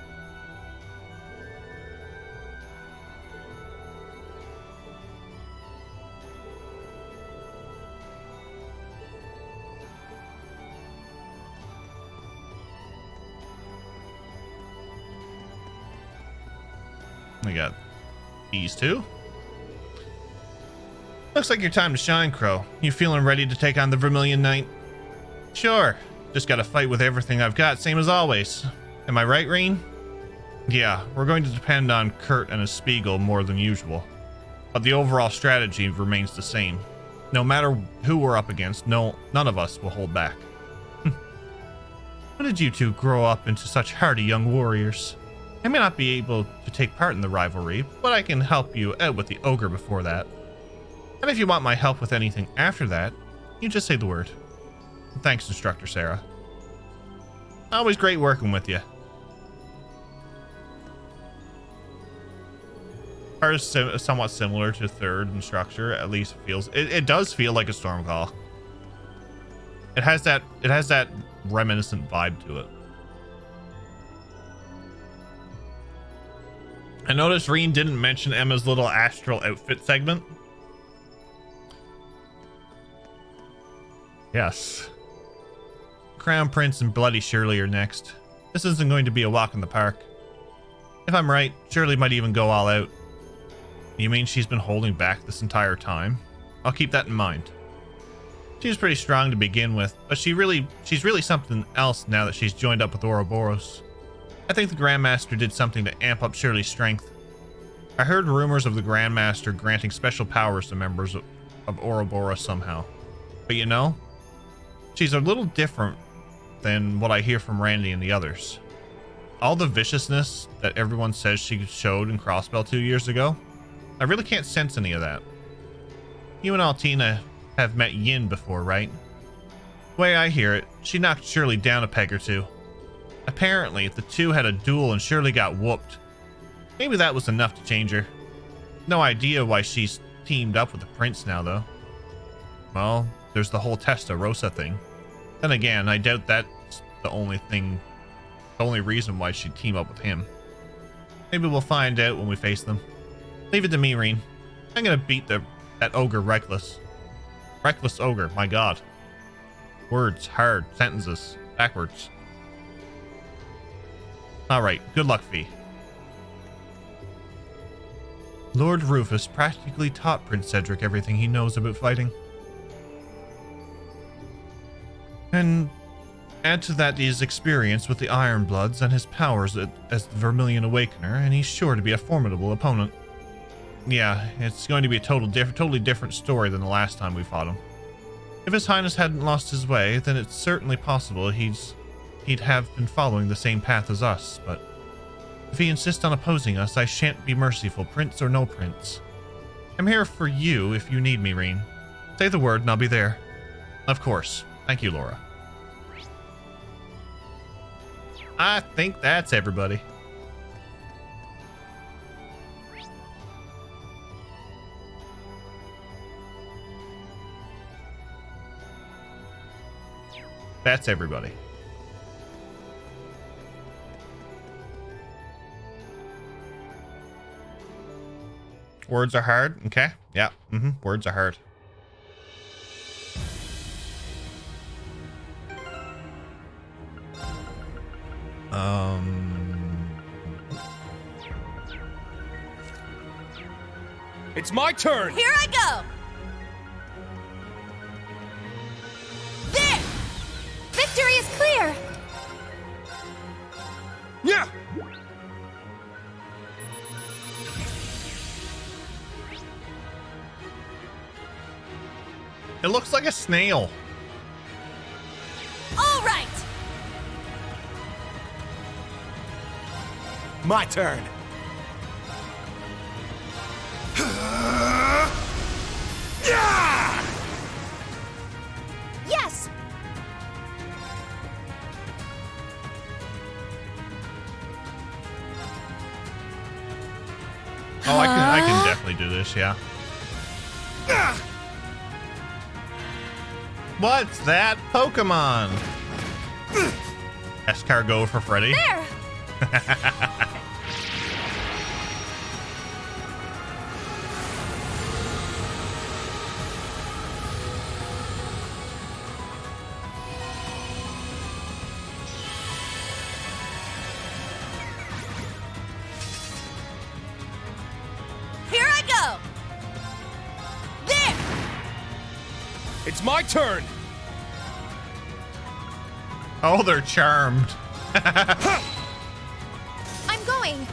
We got these two. Looks like your time to shine, Crow. You feeling ready to take on the Vermilion Knight? Sure. Just gotta fight with everything I've got, same as always. Am I right, Reen? Yeah, we're going to depend on Kurt and his Spiegel more than usual. But the overall strategy remains the same. No matter who we're up against, none of us will hold back. How did you two grow up into such hardy young warriors? I may not be able to take part in the rivalry, but I can help you out with the ogre before that. And if you want my help with anything after that, you just say the word. Thanks, Instructor Sarah. Always great working with you. Ours is somewhat similar to third in structure, at least it does feel like a Stormcall. It has that reminiscent vibe to it. I noticed Reen didn't mention Emma's little astral outfit segment. Yes. Crown Prince and Bloody Shirley are next. This isn't going to be a walk in the park. If I'm right, Shirley might even go all out. You mean she's been holding back this entire time? I'll keep that in mind. She was pretty strong to begin with, but she's really something else now that she's joined up with Ouroboros. I think the Grandmaster did something to amp up Shirley's strength. I heard rumors of the Grandmaster granting special powers to members of Ouroboros somehow. But you know, she's a little different than what I hear from Randy and the others. All the viciousness that everyone says she showed in Crossbell 2 years ago, I really can't sense any of that. You and Altina have met Yin before, right? The way I hear it, she knocked Shirley down a peg or two. Apparently, the two had a duel and Shirley got whooped. Maybe that was enough to change her. No idea why she's teamed up with the prince now, though. Well, there's the whole Testarossa thing. Then again, I doubt that's the only reason why she'd team up with him. Maybe we'll find out when we face them. Leave it to me, Reen. I'm gonna beat that ogre Reckless. Reckless ogre, my god. Words, hard, sentences, backwards. Alright, good luck, Fee. Lord Rufus practically taught Prince Cedric everything he knows about fighting. And add to that his experience with the Iron Bloods and his powers as the Vermilion Awakener, and he's sure to be a formidable opponent. Yeah, it's going to be a totally different story than the last time we fought him. If His Highness hadn't lost his way, then it's certainly possible he'd have been following the same path as us, but if he insists on opposing us, I shan't be merciful, prince or no prince. I'm here for you if you need me, Reen. Say the word and I'll be there. Of course. Thank you, Laura. I think that's everybody. That's everybody. Words are hard. Okay. Yeah. Words are hard. It's my turn! Here I go! There! Victory is clear! Yeah! It looks like a snail. All right! My turn. Yes! Oh, I can definitely do this, yeah. What's that Pokemon? Escargot for Freddy. There! Here I go! There! It's my turn! Oh, they're charmed. I'm going!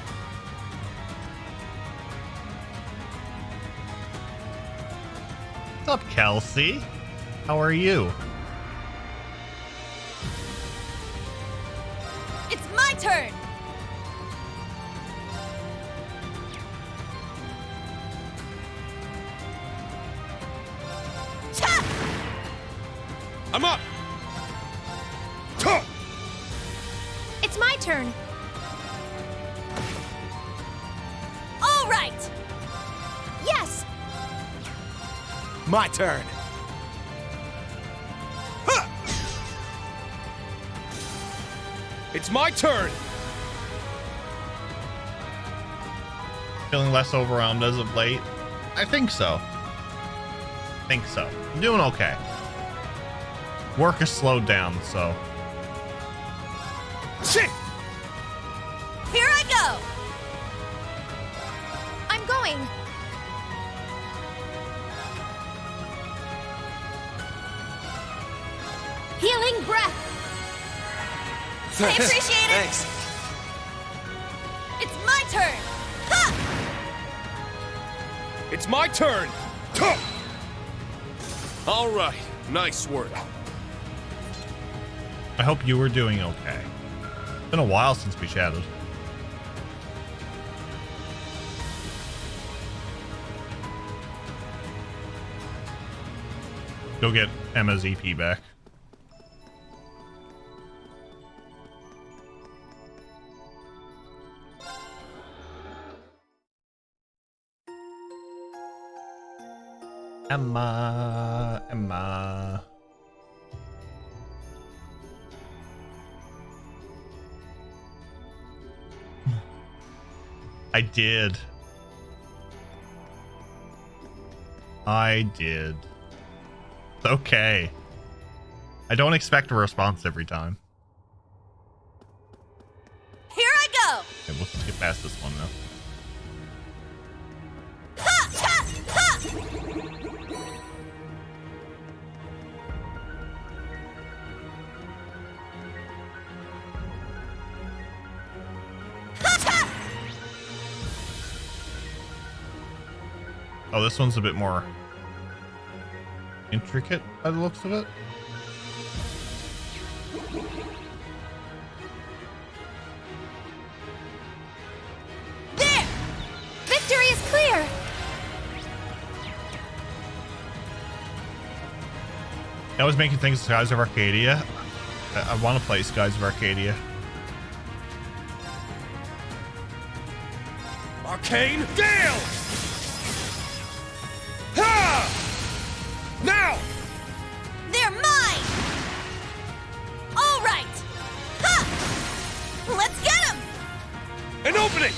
What's up, Kelsey? How are you? It's my turn! Cha! I'm up! It's my turn! All right! Yes! My turn. It's my turn! Feeling less overwhelmed as of late? I think so. I'm doing okay. Work has slowed down, so. Shit! Here I go! I'm going! Healing breath! I appreciate it! Thanks. It's my turn! Ha! It's my turn! All right, nice work. I hope you were doing okay. It's been a while since we chatted. Go get Emma's EP back. Emma. I did. It's okay. I don't expect a response every time. Here I go! Okay, let's get past this one now. Ha! Ha! Ha! Oh, this one's a bit more intricate by the looks of it. There! Victory is clear! I was making things Skies of Arcadia. I want to play Skies of Arcadia. Arcane Gale! Ha! Now! They're mine! All right! Ha! Let's get them! An opening!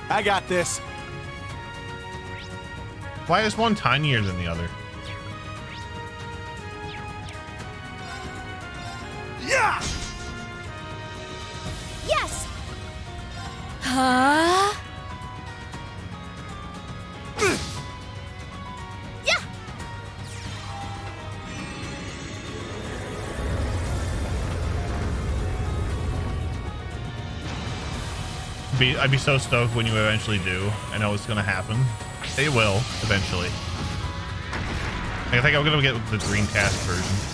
I got this. Why is one tinier than the other? Yeah! Yes! Huh? Yeah! I'd be so stoked when you eventually do. I know it's gonna happen. It will eventually. I think I'm gonna get the Dreamcast version.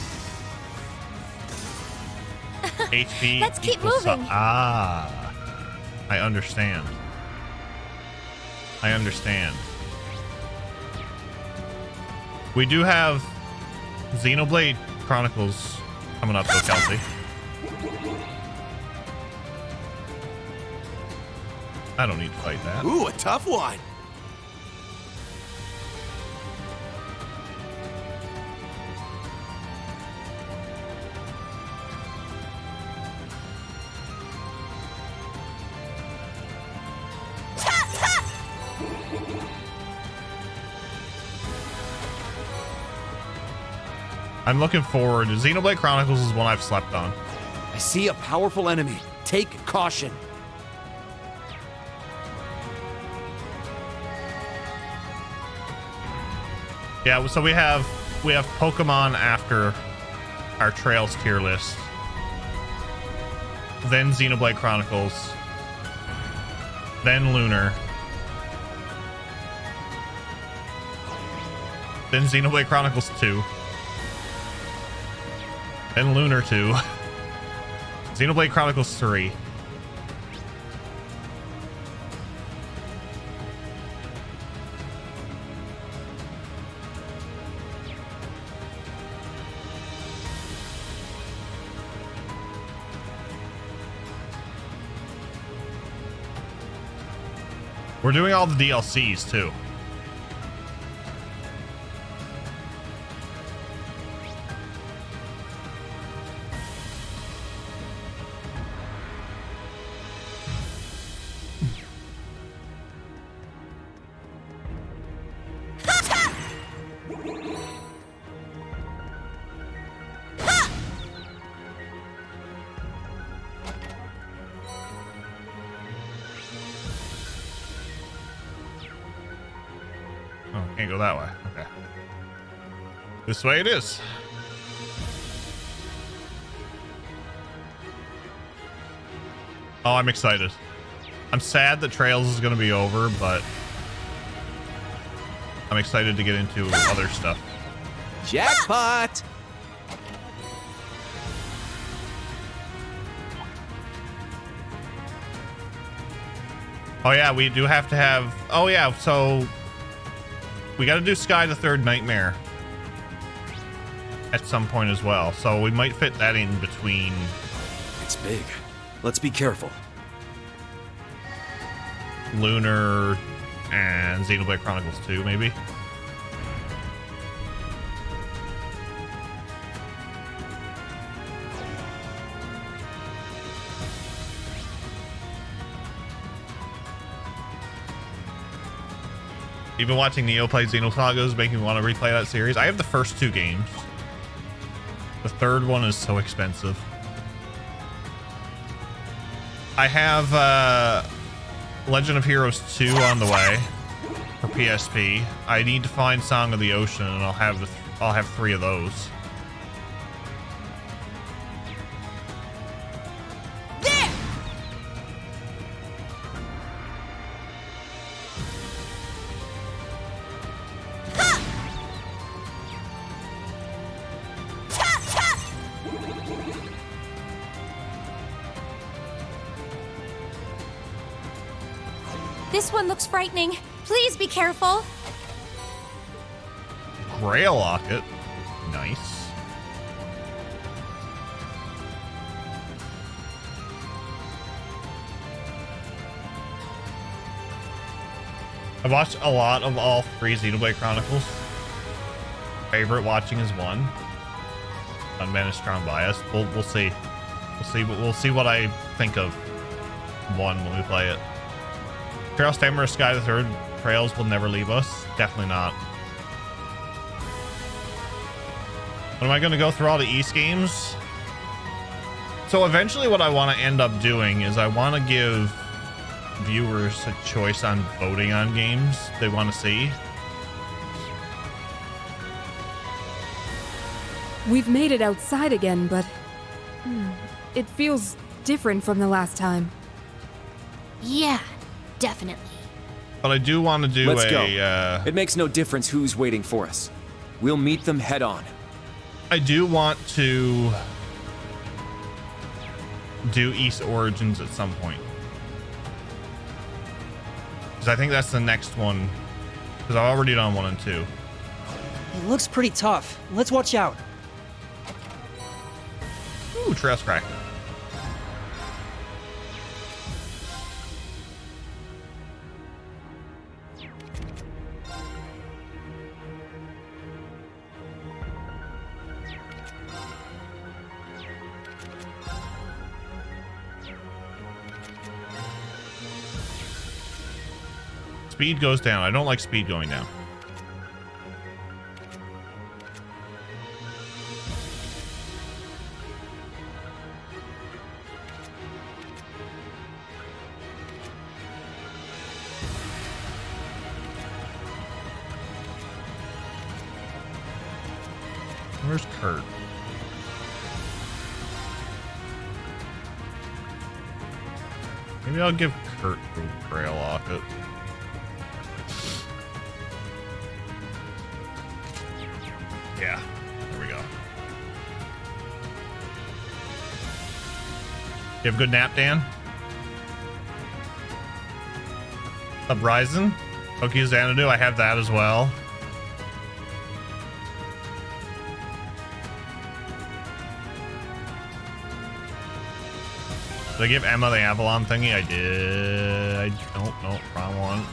HP. Let's keep equals moving. I understand. I understand. We do have Xenoblade Chronicles coming up though, Kelsey. I don't need to fight that. Ooh, a tough one. I'm looking forward. Xenoblade Chronicles is one I've slept on. I see a powerful enemy. Take caution. Yeah, so we have Pokemon after our Trails tier list. Then Xenoblade Chronicles. Then Lunar. Then Xenoblade Chronicles 2. Then Lunar 2. Xenoblade Chronicles 3. We're doing all the DLCs too. Oh, can't go that way. Okay. This way it is. Oh, I'm excited. I'm sad that Trails is going to be over, but I'm excited to get into other stuff. Jackpot! Oh yeah, we do have to have. Oh yeah, so we got to do Sky the Third Nightmare at some point as well. So we might fit that in between. It's big. Let's be careful. Lunar and Xenoblade Chronicles 2, maybe. Even watching Neo play Xenosaga is making me want to replay that series. I have the first 2 games. The third one is so expensive. I have Legend of Heroes 2 on the way for PSP. I need to find Song of the Ocean, and I'll have 3 of those. This one looks frightening. Please be careful. Grail Locket. Nice. I watched a lot of all 3 Xenoblade Chronicles. Favorite watching is 1. Unman is strong bias. We'll see. We'll see what I think of 1 when we play it. Trail Stammer Sky the Third Trails will never leave us. Definitely not. But am I going to go through all the East games? So eventually what I want to end up doing is I want to give viewers a choice on voting on games they want to see. We've made it outside again, but it feels different from the last time. Yeah, definitely. But I do want to do Let's go. It makes no difference who's waiting for us. We'll meet them head on. I do want to do East Origins at some point. Because I think that's the next one. Because I've already done 1 and 2. It looks pretty tough. Let's watch out. Ooh, Trails Crack. Speed goes down. I don't like speed going down. Where's Kurt? Maybe I'll give Kurt the Grail Locket. Yeah, there we go. You have a good nap, Dan? Uprising? Tokyo Xanadu, I have that as well. Did I give Emma the Avalon thingy? I did. I don't know. Wrong one.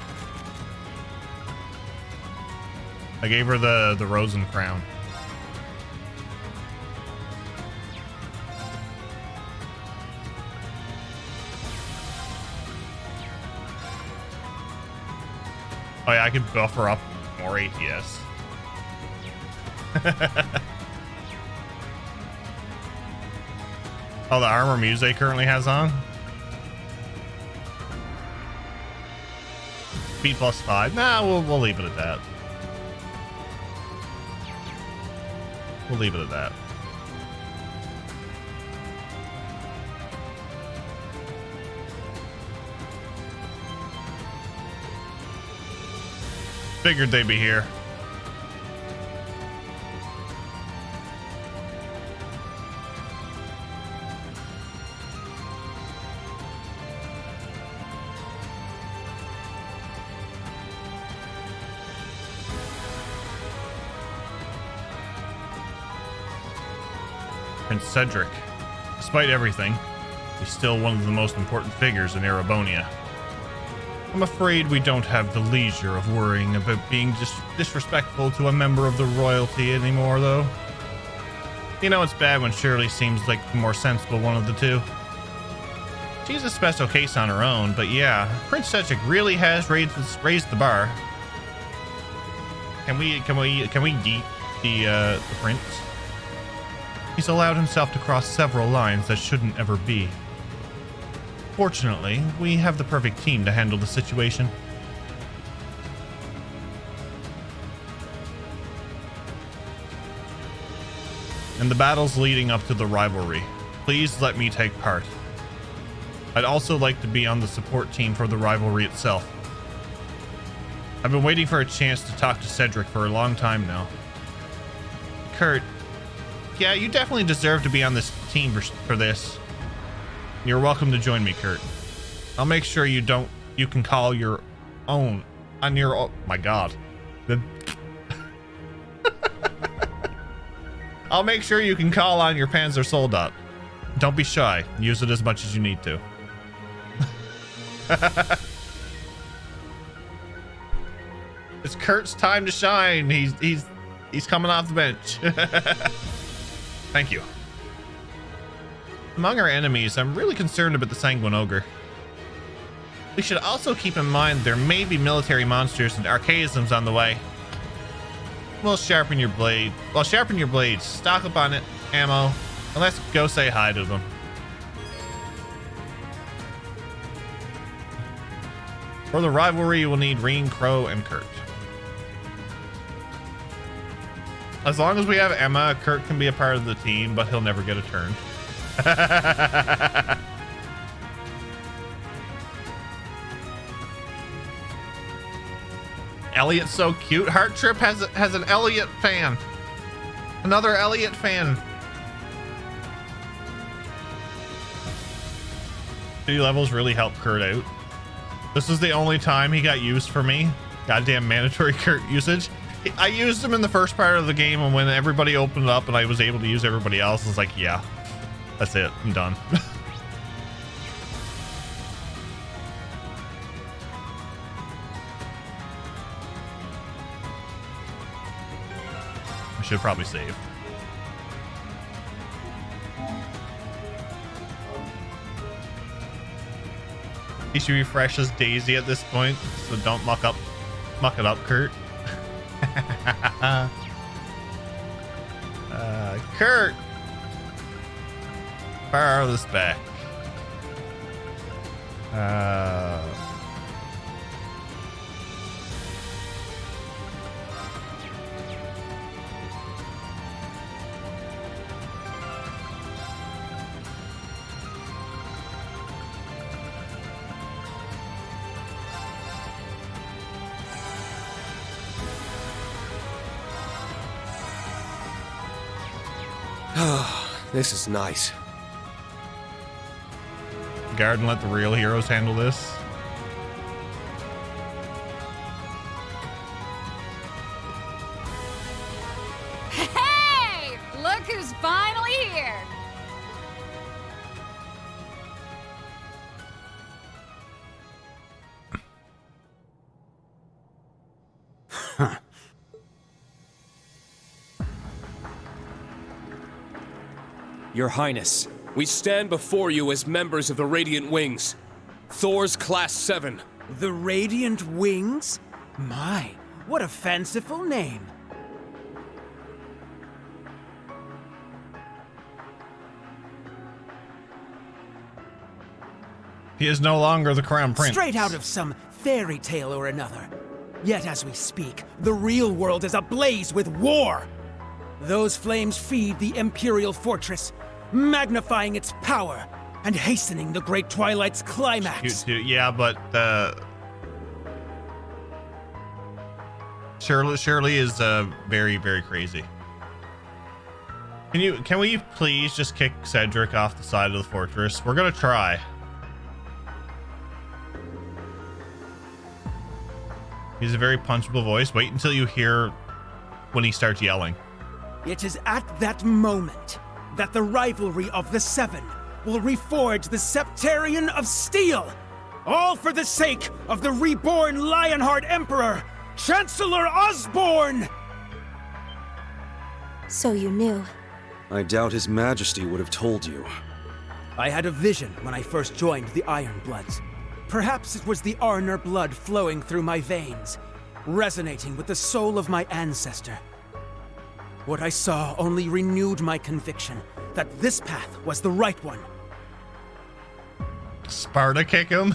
I gave her the Rosen Crown. Oh yeah, I could buff her up more ATS. Oh, the armor Muse currently has on? Speed +5. Nah, we'll leave it at that. We'll leave it at that. Figured they'd be here. Prince Cedric. Despite everything, he's still one of the most important figures in Erebonia. I'm afraid we don't have the leisure of worrying about being disrespectful to a member of the royalty anymore, though. You know, it's bad when Shirley seems like the more sensible one of the two. She's a special case on her own, but yeah, Prince Cedric really has raised the bar. Can we geek the prince? He's allowed himself to cross several lines that shouldn't ever be. Fortunately, we have the perfect team to handle the situation. In the battles leading up to the rivalry, please let me take part. I'd also like to be on the support team for the rivalry itself. I've been waiting for a chance to talk to Cedric for a long time now. Kurt, yeah, you definitely deserve to be on this team for this. You're welcome to join me, Kurt. I'll make sure you can call your own on your own. My God. I'll make sure you can call on your Panzer Soldat. Don't be shy. Use it as much as you need to. It's Kurt's time to shine. He's coming off the bench. Thank you. Among our enemies, I'm really concerned about the Sanguine Ogre. We should also keep in mind there may be military monsters and archaisms on the way. Well, sharpen your blade. Well, sharpen your blades. Stock up on it, ammo, and let's go say hi to them. For the rivalry, you will need Reen, Crow, and Kurt. As long as we have Emma, Kurt can be a part of the team, but he'll never get a turn. Elliot's so cute. Heart Trip has an Elliot fan. Another Elliot fan. 2 levels really helped Kurt out. This is the only time he got used for me. Goddamn mandatory Kurt usage. I used him in the first part of the game, and when everybody opened up and I was able to use everybody else, I was like, yeah, that's it. I'm done. I should probably save. He should refresh as Daisy at this point, so don't muck it up, Kurt. Kurt, fire this back. This is nice. Guard and let the real heroes handle this. Hey! Look who's finally here! Your Highness, we stand before you as members of the Radiant Wings. Thor's Class 7. The Radiant Wings? My, what a fanciful name. He is no longer the Crown Prince. Straight out of some fairy tale or another. Yet as we speak, the real world is ablaze with war. Those flames feed the Imperial Fortress, magnifying its power and hastening the Great Twilight's climax. Yeah, but Shirley is very, very crazy. Can we please just kick Cedric off the side of the fortress? We're gonna try. He's a very punchable voice. Wait until you hear when he starts yelling. It is at that moment that the rivalry of the Seven will reforge the Septarian of Steel, all for the sake of the reborn Lionheart Emperor, Chancellor Osborne! So you knew. I doubt His Majesty would have told you. I had a vision when I first joined the Ironbloods. Perhaps it was the Arner blood flowing through my veins, resonating with the soul of my ancestor. What I saw only renewed my conviction that this path was the right one. Sparta kick him?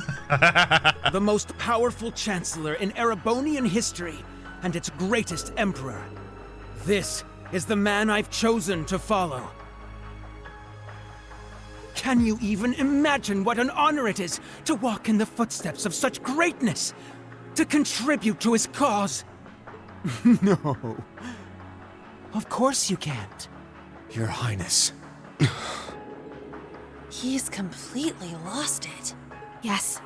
The most powerful chancellor in Erebonian history and its greatest emperor. This is the man I've chosen to follow. Can you even imagine what an honor it is to walk in the footsteps of such greatness? To contribute to his cause? No. Of course you can't. Your Highness. He's completely lost it. Yes.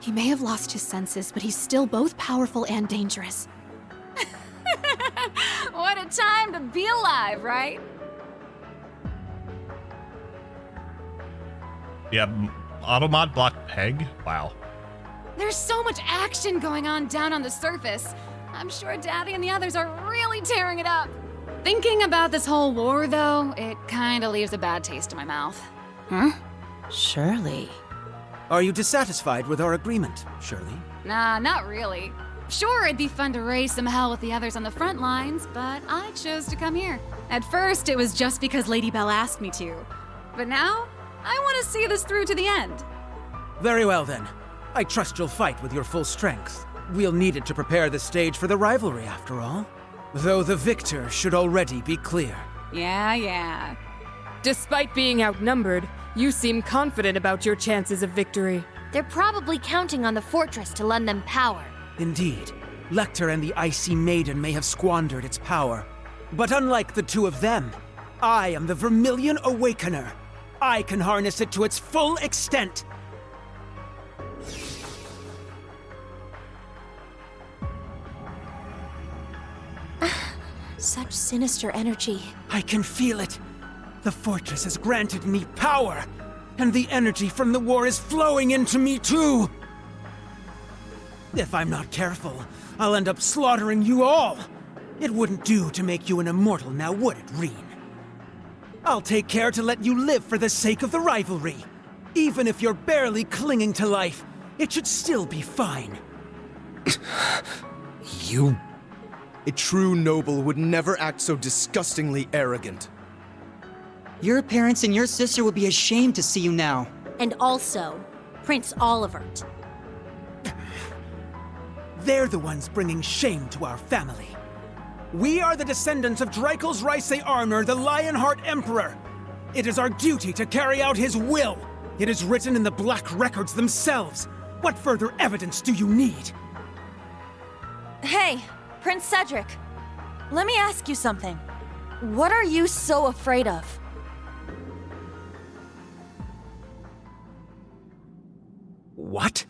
He may have lost his senses, but he's still both powerful and dangerous. What a time to be alive, right? Yeah, automod block peg? Wow. There's so much action going on down on the surface. I'm sure Daddy and the others are really tearing it up. Thinking about this whole war, though, it kinda leaves a bad taste in my mouth. Huh? Shirley. Are you dissatisfied with our agreement, Shirley? Nah, not really. Sure, it'd be fun to raise some hell with the others on the front lines, but I chose to come here. At first, it was just because Lady Belle asked me to. But now, I want to see this through to the end. Very well, then. I trust you'll fight with your full strength. We'll need it to prepare the stage for the rivalry, after all. Though the victor should already be clear. Yeah. Despite being outnumbered, you seem confident about your chances of victory. They're probably counting on the fortress to lend them power. Indeed. Lecter and the Icy Maiden may have squandered its power. But unlike the two of them, I am the Vermilion Awakener. I can harness it to its full extent. Such sinister energy. I can feel it. The fortress has granted me power, and the energy from the war is flowing into me too. If I'm not careful, I'll end up slaughtering you all. It wouldn't do to make you an immortal now, would it, Reen? I'll take care to let you live for the sake of the rivalry. Even if you're barely clinging to life, it should still be fine. You... A true noble would never act so disgustingly arrogant. Your parents and your sister would be ashamed to see you now. And also, Prince Olivert. They're the ones bringing shame to our family. We are the descendants of Dreikel's Reise Arner, the Lionheart Emperor. It is our duty to carry out his will. It is written in the Black Records themselves. What further evidence do you need? Hey, Prince Cedric. Let me ask you something. What are you so afraid of? What?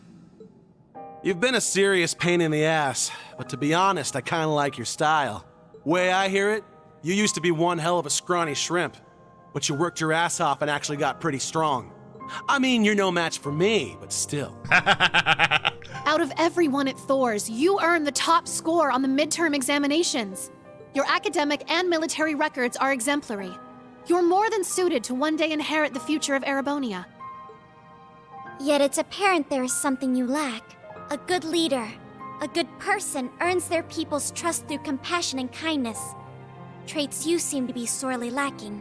You've been a serious pain in the ass, but to be honest, I kinda like your style. Way I hear it, you used to be one hell of a scrawny shrimp, but you worked your ass off and actually got pretty strong. I mean, you're no match for me, but still. Out of everyone at Thor's, you earned the top score on the midterm examinations. Your academic and military records are exemplary. You're more than suited to one day inherit the future of Erebonia. Yet it's apparent there is something you lack. A good leader, a good person earns their people's trust through compassion and kindness. Traits you seem to be sorely lacking.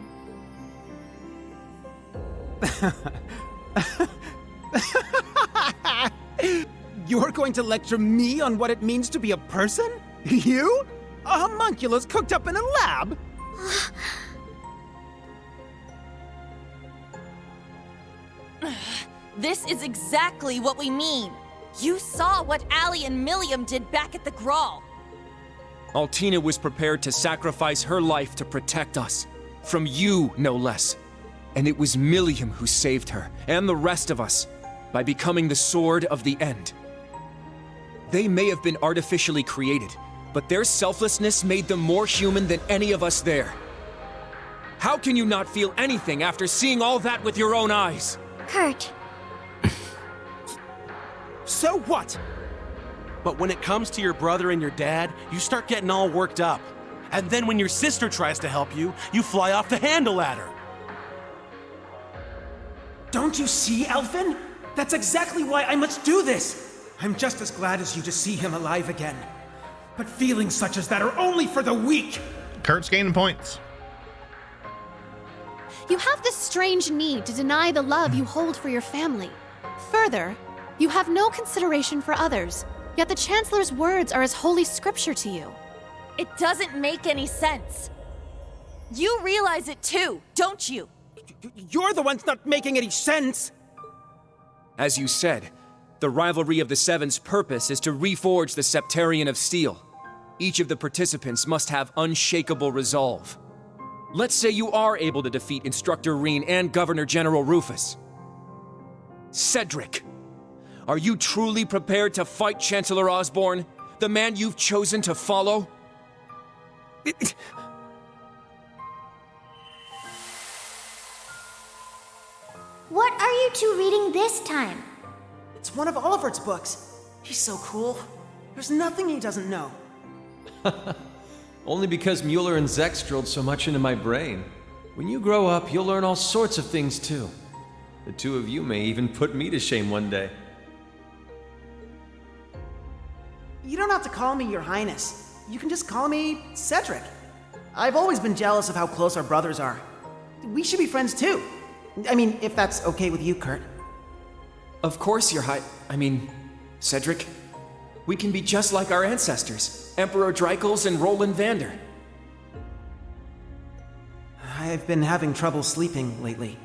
You're going to lecture me on what it means to be a person? You? A homunculus cooked up in a lab? This is exactly what we mean. You saw what Allie and Milliam did back at the Grawl. Altina was prepared to sacrifice her life to protect us. From you, no less. And it was Milliam who saved her, and the rest of us, by becoming the Sword of the End. They may have been artificially created, but their selflessness made them more human than any of us there. How can you not feel anything after seeing all that with your own eyes? Kurt. So what? But when it comes to your brother and your dad, you start getting all worked up. And then when your sister tries to help you, you fly off the handle at her. Don't you see, Elfin? That's exactly why I must do this. I'm just as glad as you to see him alive again. But feelings such as that are only for the weak. Kurt's gaining points. You have this strange need to deny the love you hold for your family. Further, you have no consideration for others, yet the Chancellor's words are as holy scripture to you. It doesn't make any sense. You realize it too, don't you? You're the ones not making any sense! As you said, the Rivalry of the Seven's purpose is to reforge the Septarian of Steel. Each of the participants must have unshakable resolve. Let's say you are able to defeat Instructor Reen and Governor General Rufus. Cedric, are you truly prepared to fight Chancellor Osborne, the man you've chosen to follow? What are you two reading this time? It's one of Oliver's books. He's so cool. There's nothing he doesn't know. Only because Mueller and Zex drilled so much into my brain. When you grow up, you'll learn all sorts of things too. The two of you may even put me to shame one day. You don't have to call me Your Highness. You can just call me Cedric. I've always been jealous of how close our brothers are. We should be friends too. I mean, if that's okay with you, Kurt. Of course, Cedric. We can be just like our ancestors, Emperor Dreikels and Roland Vander. I've been having trouble sleeping lately.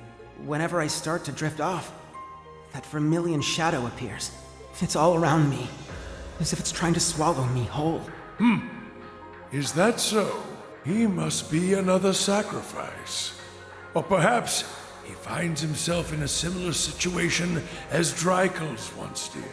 Whenever I start to drift off, that vermilion shadow appears. It's all around me, as if it's trying to swallow me whole. Is that so? He must be another sacrifice. Or perhaps he finds himself in a similar situation as Dreikels once did.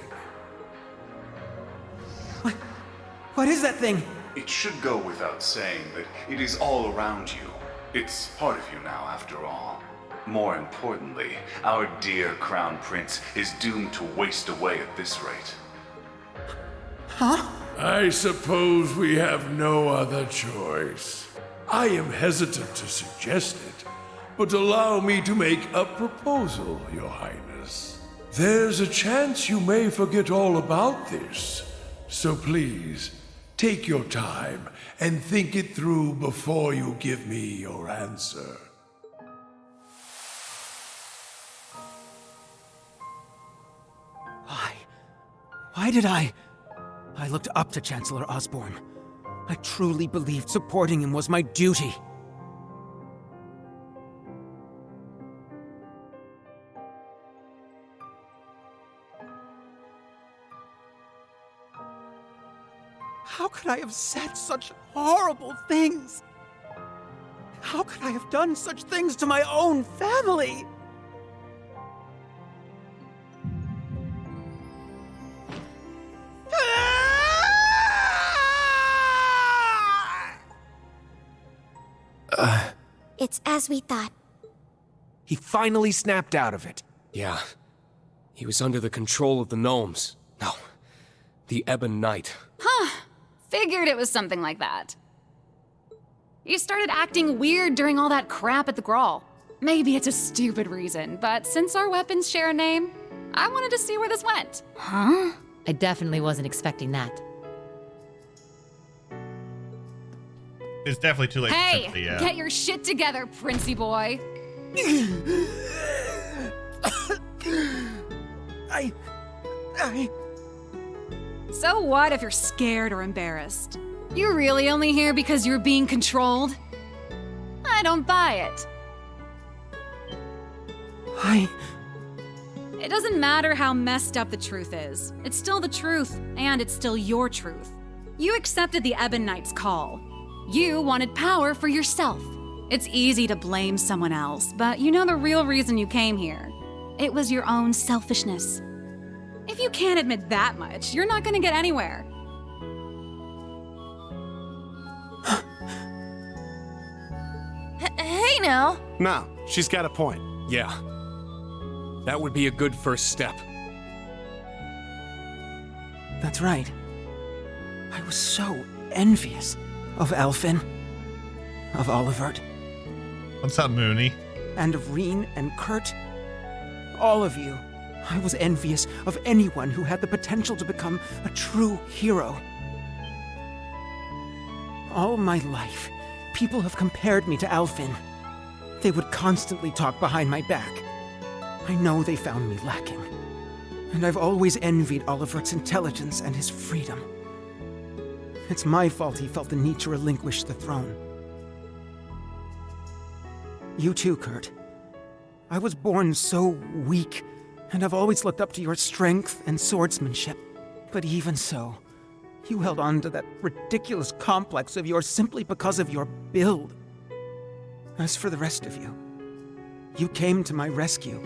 What is that thing? It should go without saying that it is all around you. It's part of you now, after all. More importantly, our dear Crown Prince is doomed to waste away at this rate. Huh? I suppose we have no other choice. I am hesitant to suggest it, but allow me to make a proposal, Your Highness. There's a chance you may forget all about this, so please, take your time and think it through before you give me your answer. Why did I looked up to Chancellor Osborne. I truly believed supporting him was my duty. How could I have said such horrible things? How could I have done such things to my own family? It's as we thought. He finally snapped out of it. Yeah. He was under the control of the gnomes. No. The Ebon Knight. Huh. Figured it was something like that. You started acting weird during all that crap at the Grawl. Maybe it's a stupid reason, but since our weapons share a name, I wanted to see where this went. Huh? I definitely wasn't expecting that. It's definitely too late. Hey, to get your shit together, Princey boy. So what if you're scared or embarrassed? You're really only here because you're being controlled? I don't buy it. It doesn't matter how messed up the truth is. It's still the truth, and it's still your truth. You accepted the Ebon Knight's call. You wanted power for yourself. It's easy to blame someone else, but you know the real reason you came here. It was your own selfishness. If you can't admit that much, you're not gonna get anywhere. Hey now. No, she's got a point. Yeah. That would be a good first step. That's right. I was so envious of Elfin, of Olivert, What's up, Mooney? and of Reen and Kurt. All of you. I was envious of anyone who had the potential to become a true hero. All my life, people have compared me to Alfin. They would constantly talk behind my back. I know they found me lacking. And I've always envied Olivert's intelligence and his freedom. It's my fault he felt the need to relinquish the throne. You too, Kurt. I was born so weak, and I've always looked up to your strength and swordsmanship. But even so, you held on to that ridiculous complex of yours simply because of your build. As for the rest of you, you came to my rescue.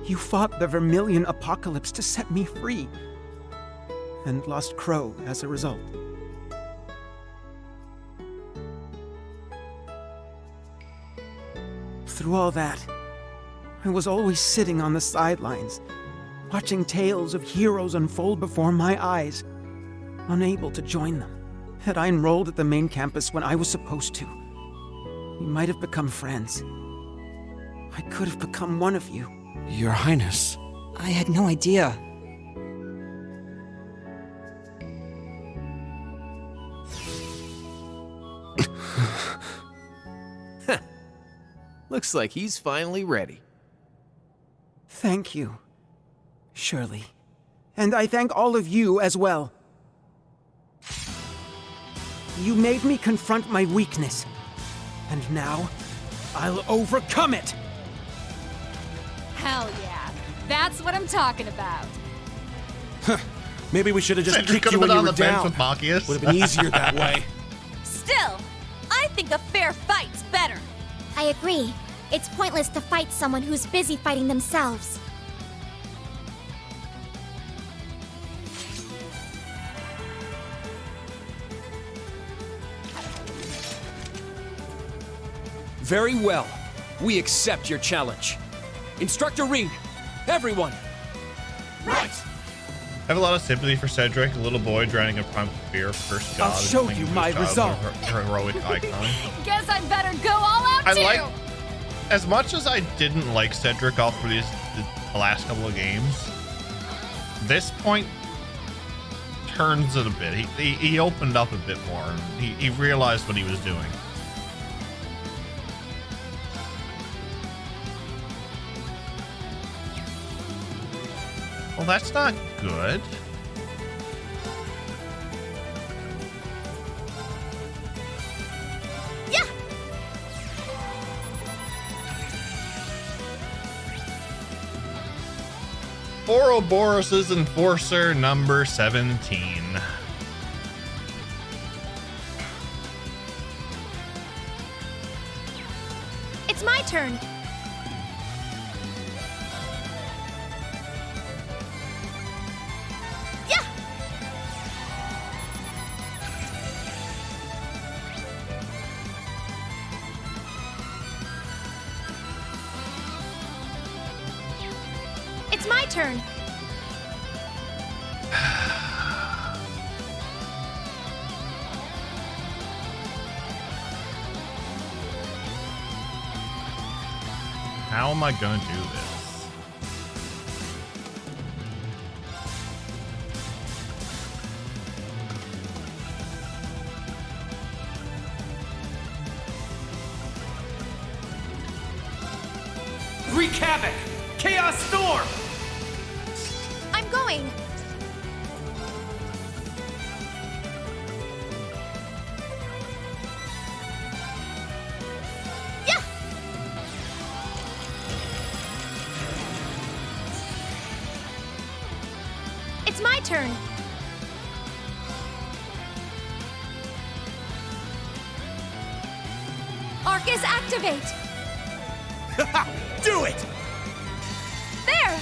You fought the Vermilion apocalypse to set me free, and lost Crow as a result. Through all that, I was always sitting on the sidelines, watching tales of heroes unfold before my eyes, unable to join them. Had I enrolled at the main campus when I was supposed to, we might have become friends. I could have become one of you. Your Highness. I had no idea. Looks like he's finally ready. Thank you, Shirley. And I thank all of you as well. You made me confront my weakness, and now I'll overcome it! Hell yeah. That's what I'm talking about. Maybe we should have just Cedric kicked you could've when been you on were the bench down. with Machias. Would have been easier that way. Still, I think a fair fight's better. I agree. It's pointless to fight someone who's busy fighting themselves. Very well. We accept your challenge. Instructor Reen, everyone! Right! I have a lot of sympathy for Cedric, a little boy drowning in primal fear, first god. I'll show you my resolve. Heroic icon. Guess I'd better go all out too! As much as I didn't like Cedric all for the last couple of games, this point turns it a bit. He opened up a bit more. And he realized what he was doing. Well, that's not good. Yeah! Ouroboros' Enforcer number 17. It's my turn. It's my turn. How am I gonna do this? Wreak havoc! Chaos Storm! I'm going. Yeah! It's my turn. Arcus, activate! Do it! There!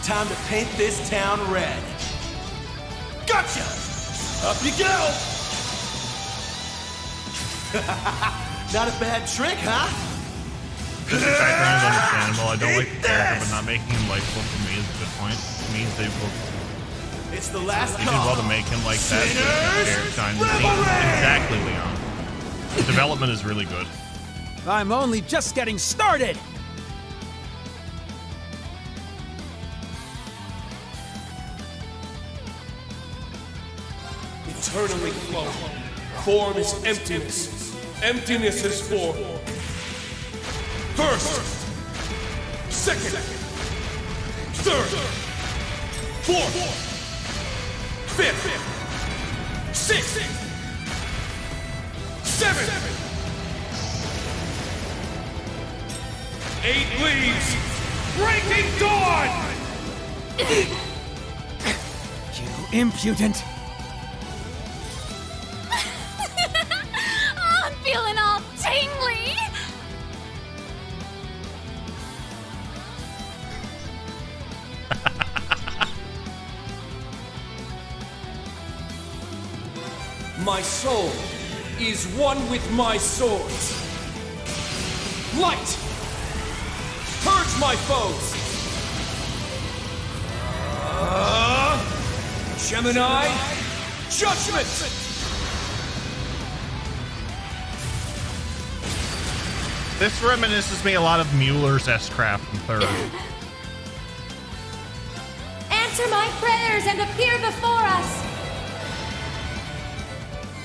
Time to paint this town red. Gotcha! Up you go! Not a bad trick, huh? This background is understandable. I don't like the character, but not making him likable for me is a good point. It means they will. It's the last They did well to make him like that. Exactly, Leon. The development is really good. I'm only just getting started! Eternally flow. Form is emptiness. Emptiness is form. First, second, third, fourth, fifth, sixth, seventh, 8 leaves, breaking dawn! You impudent! Oh, I'm feeling all tingly! My soul is one with my swords. Light! Purge my foes! Gemini, judgment! This reminisces me a lot of Mueller's S-Craft in third. Answer my prayers and appear before us!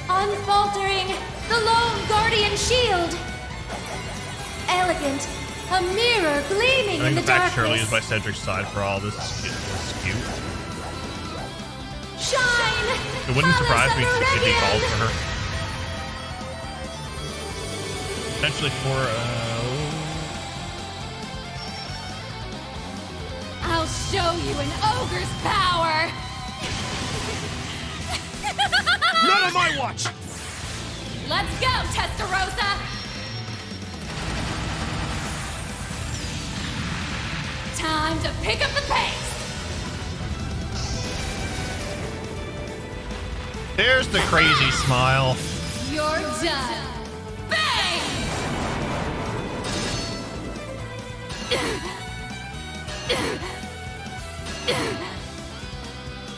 Unfaltering, the lone guardian shield! Elegant, a mirror gleaming I in think the the fact darkness. Shirley is by Cedric's side for all this is cute. Shine! It wouldn't surprise me Palace of if he Meridian! called for her. Potentially for, I'll show you an ogre's power! Not on my watch! Let's go, Testarossa! Time to pick up the pace! There's the crazy smile. You're done! Bang!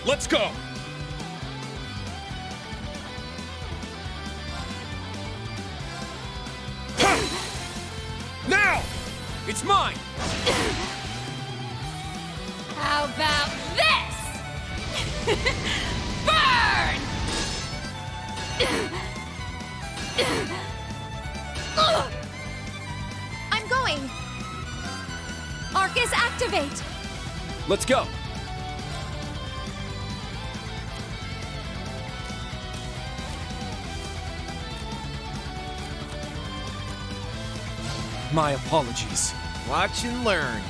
Let's go! Now! It's mine! How about this? Burn! I'm going! Arcus, activate! Let's go! My apologies. Watch and learn.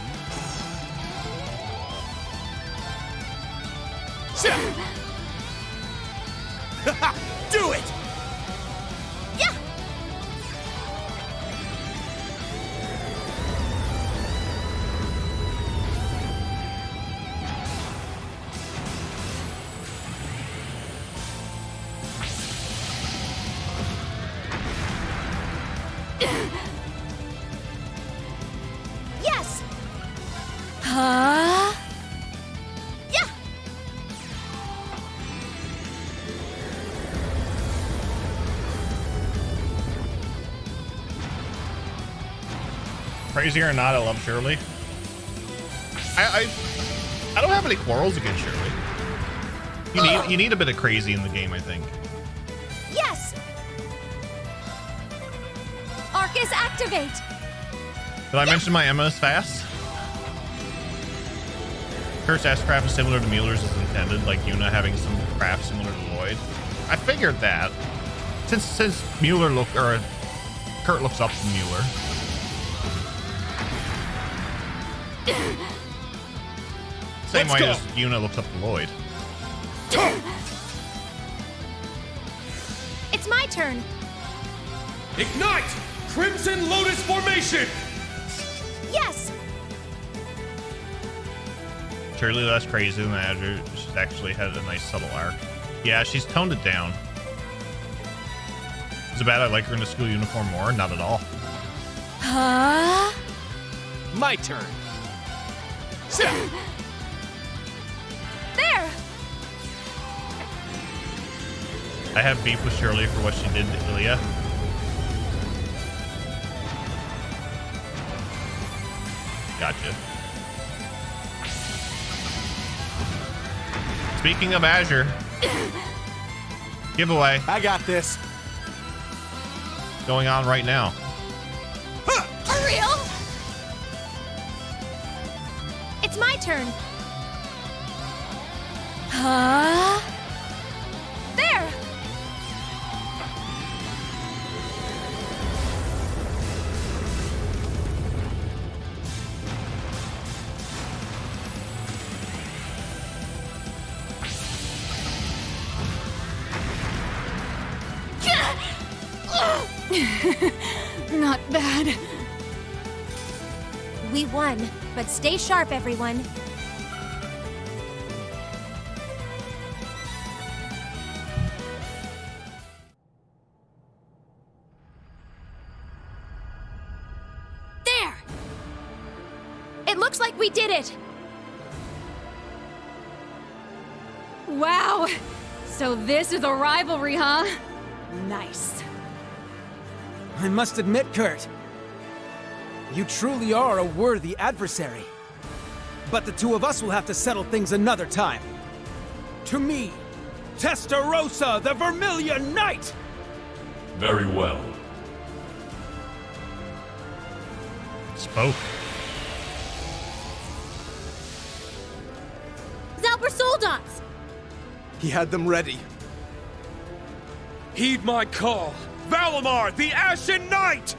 Do it! Yeah! Yes! Huh? Yeah! Crazy or not, I love Shirley. I don't have any quarrels against Shirley. You need a bit of crazy in the game, I think. Yes! Marcus, activate! Did I mention my ammo is fast? Kurt's S-craft is similar to Mueller's as intended, like Yuna having some craft similar to Lloyd. I figured that. Since Mueller Kurt looks up to Mueller. Same way as Yuna looks up to Lloyd. It's my turn. Ignite! Crimson Lotus Formation! Yes! Surely less crazy than Azure. She's actually had a nice subtle arc. Yeah, she's toned it down. Is it bad I like her in a school uniform more? Not at all. Huh? My turn. There! I have beef with Shirley for what she did to Ilya. Gotcha. Speaking of Azure, giveaway. I got this. Going on right now. For real? It's my turn. Huh? There! Not bad. We won, but stay sharp, everyone. There! It looks like we did it! Wow. So this is a rivalry, huh? Nice. I must admit, Kurt, you truly are a worthy adversary. But the two of us will have to settle things another time. To me, Testarossa, the Vermilion Knight! Very well. Spoke. Zalber Soldats! He had them ready. Heed my call! Valimar, the Ashen Knight!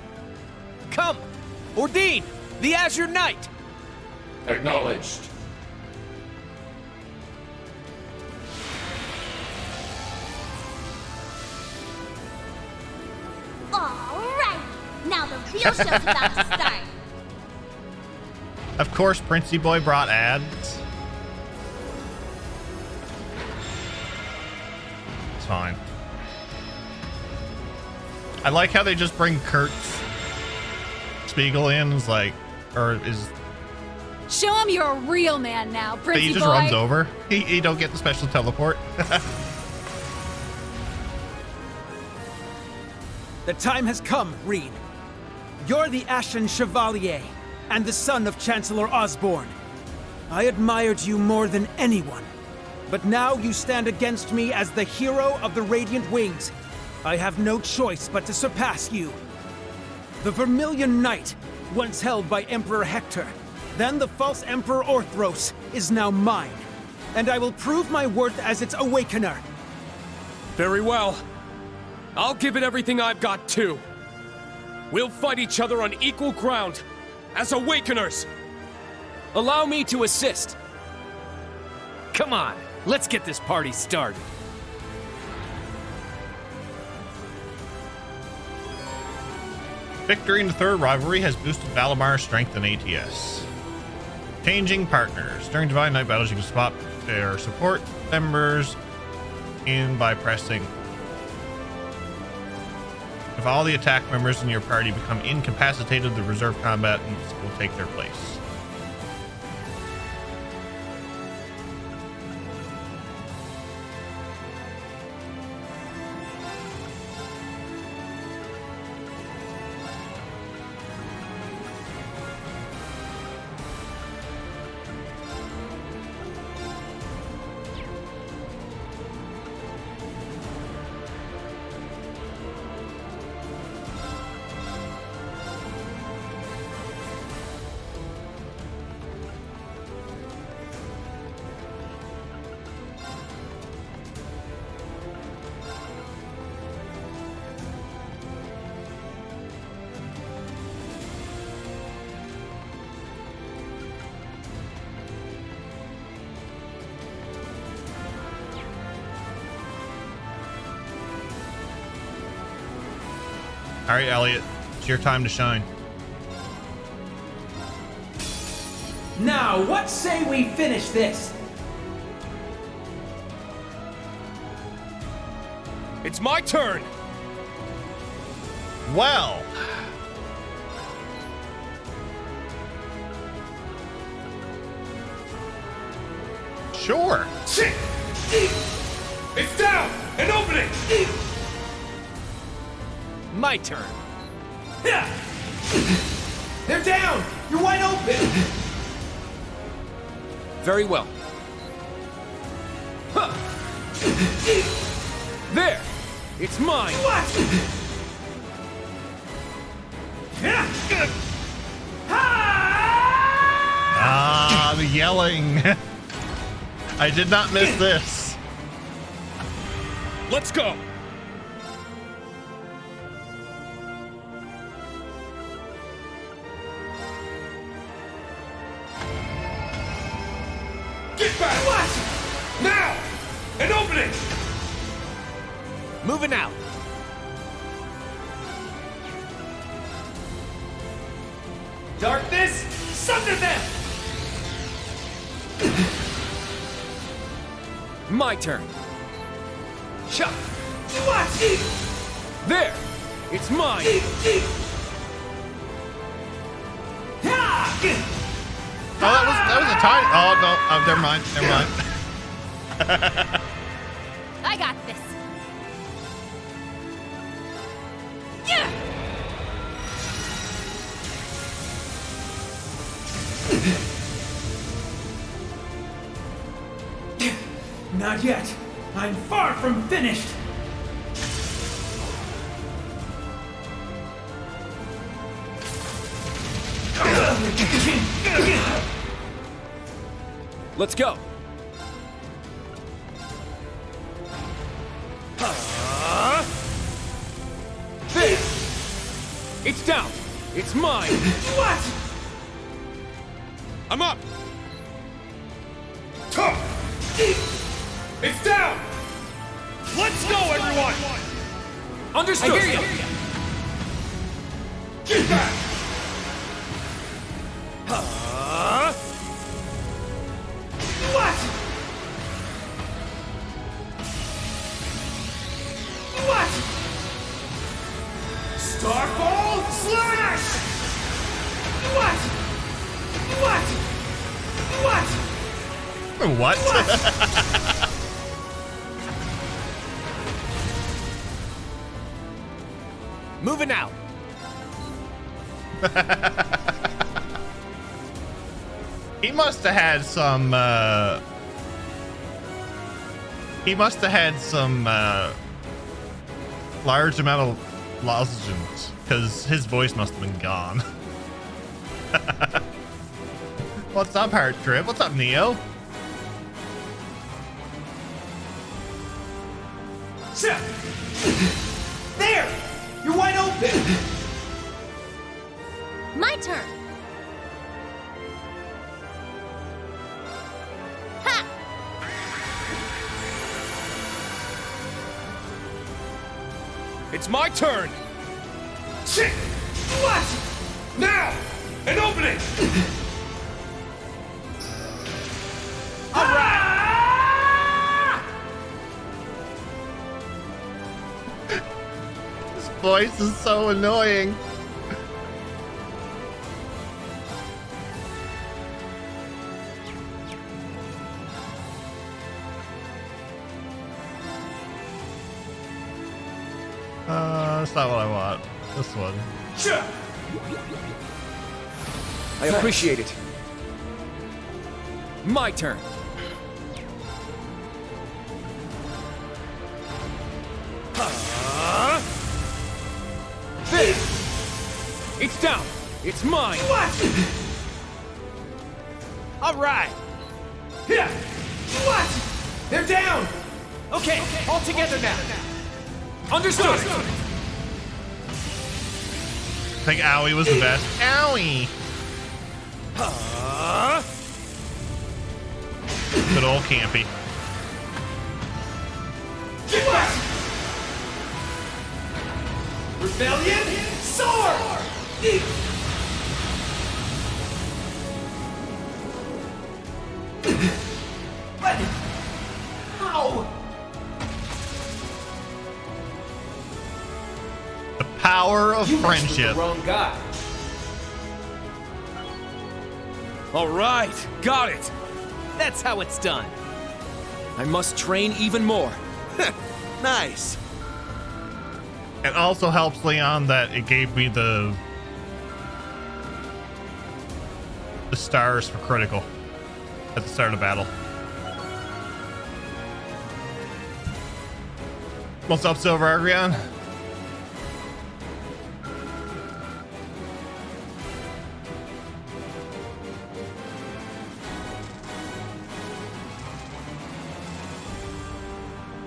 Come! Ordine, the Azure Knight! Acknowledged. Alright! Now the real show's about to start. Of course, Princey Boy brought ads. It's fine. I like how they just bring Kurt Spiegel in as like, or is... Show him you're a real man now, But Princey he just boy. runs over. He don't get the special teleport. The time has come, Reed. You're the Ashen Chevalier, and the son of Chancellor Osborne. I admired you more than anyone. But now you stand against me as the hero of the Radiant Wings. I have no choice but to surpass you. The Vermilion Knight, once held by Emperor Hector, then the false Emperor Orthros, is now mine. And I will prove my worth as its awakener. Very well. I'll give it everything I've got, too. We'll fight each other on equal ground, as awakeners. Allow me to assist. Come on, let's get this party started. Victory in the third rivalry has boosted Valamar's strength in ATS. Changing partners. During Divine Knight battles, you can swap their support members in by pressing. If all the attack members in your party become incapacitated, the reserve combatants will take their place. All right, Elliot, it's your time to shine. Now, what say we finish this? It's my turn. Well. Sure. It's down and opening. My turn. They're down! You're wide open! Very well. There! It's mine! What? Ah, the yelling. I did not miss this. Let's go! Get back! What? Now! An opening! Moving out. Darkness, sunder them! My turn. Chuck! What? There! It's mine! Oh, that was a tiny. Oh no! Oh, never mind. Never mind. I got this. Yeah. Not yet. I'm far from finished. Let's go. There! It's down! It's mine! What? I'm up! It's down! Let's go, everyone! Understood. I hear you! Get back! What? What? Starfall Slash! What? What? What? Moving out. He must have had some. He must have had some large amount of lozenges, because his voice must have been gone. What's up, Heart Trip? What's up, Neo? There! You're wide open! My turn. Ha! It's my turn! What? Now! An opening! His voice is so annoying. That's not what I want. This one. I appreciate it. My turn. This! It's down! It's mine! What? All right. What? They're down! Okay, all together now. Understood! I think Owie was the best. Owie! Good old Campy. Rebellion, sword! What? How? The power of You messed with friendship. the wrong guy. All right, got it. That's how it's done. I must train even more. Nice. It also helps Leon that it gave me the stars for critical at the start of battle. What's up, Silver Argon?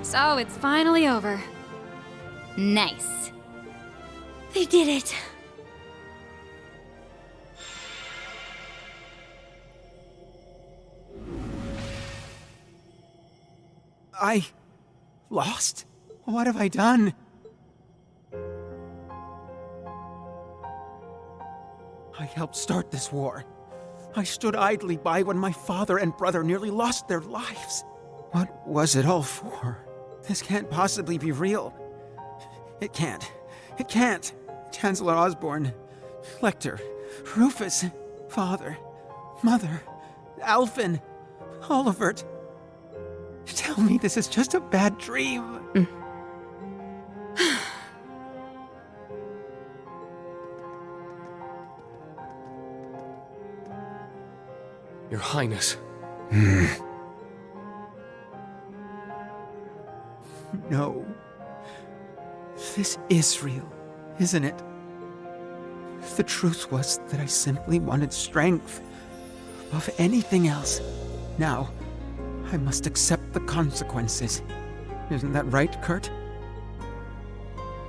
So it's finally over. Nice. They did it. I... lost? What have I done? I helped start this war. I stood idly by when my father and brother nearly lost their lives. What was it all for? This can't possibly be real. It can't. It can't. Chancellor Osborne, Lecter, Rufus, Father, Mother, Alphen, Olivert. Tell me this is just a bad dream. Your Highness. No. This is real, isn't it? The truth was that I simply wanted strength above anything else. Now, I must accept the consequences. Isn't that right, Kurt?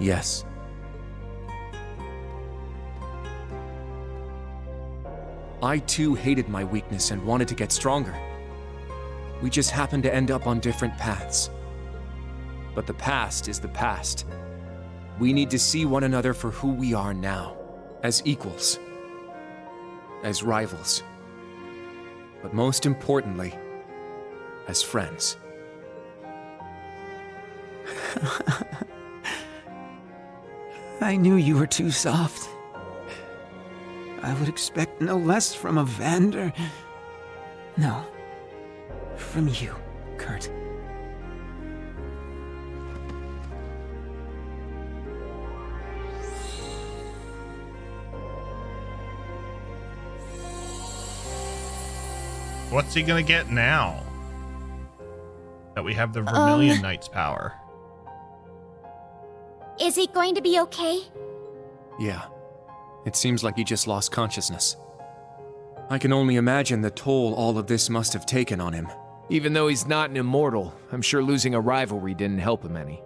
Yes. I too hated my weakness and wanted to get stronger. We just happened to end up on different paths. But the past is the past. We need to see one another for who we are now, as equals, as rivals, but most importantly, as friends. I knew you were too soft. I would expect no less from a Vander. No, from you, Kurt. What's he gonna get now that we have the Vermilion Knight's power? Is he going to be okay? Yeah. It seems like he just lost consciousness. I can only imagine the toll all of this must have taken on him. Even though he's not an immortal, I'm sure losing a rivalry didn't help him any.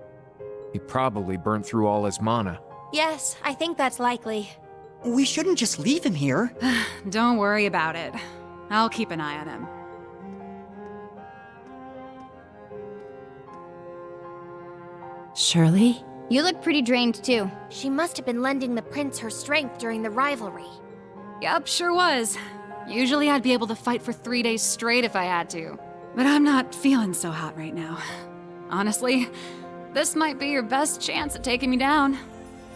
He probably burnt through all his mana. Yes, I think that's likely. We shouldn't just leave him here. Don't worry about it. I'll keep an eye on him. Shirley? You look pretty drained too. She must have been lending the prince her strength during the rivalry. Yup, sure was. Usually I'd be able to fight for 3 days straight if I had to. But I'm not feeling so hot right now. Honestly, this might be your best chance at taking me down.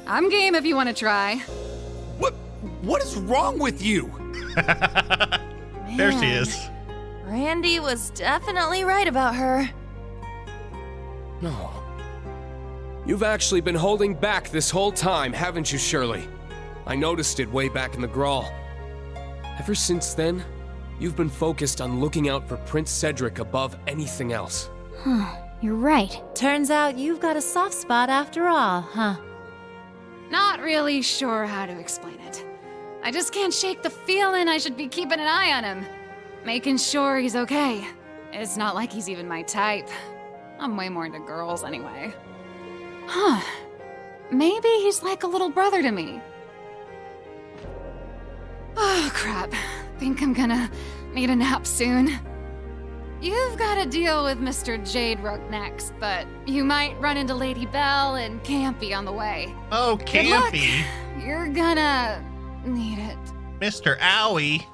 I'm game if you want to try. What is wrong with you? There she is. Randy was definitely right about her. No. You've actually been holding back this whole time, haven't you, Shirley? I noticed it way back in the Grawl. Ever since then, you've been focused on looking out for Prince Cedric above anything else. You're right. Turns out you've got a soft spot after all, huh? Not really sure how to explain it. I just can't shake the feeling I should be keeping an eye on him. Making sure he's okay. It's not like he's even my type. I'm way more into girls anyway. Huh. Maybe he's like a little brother to me. Oh, crap. Think I'm gonna need a nap soon. You've got to deal with Mr. Jade Rook next, but you might run into Lady Belle and Campy on the way. Oh, Good luck. Campy. You're gonna need it. Mr. Owie.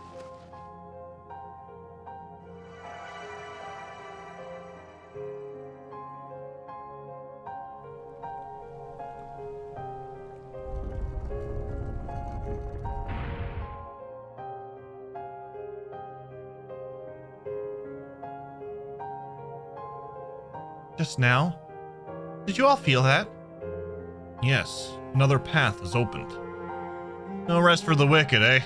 Just now? Did you all feel that? Yes, another path is opened. No rest for the wicked, eh?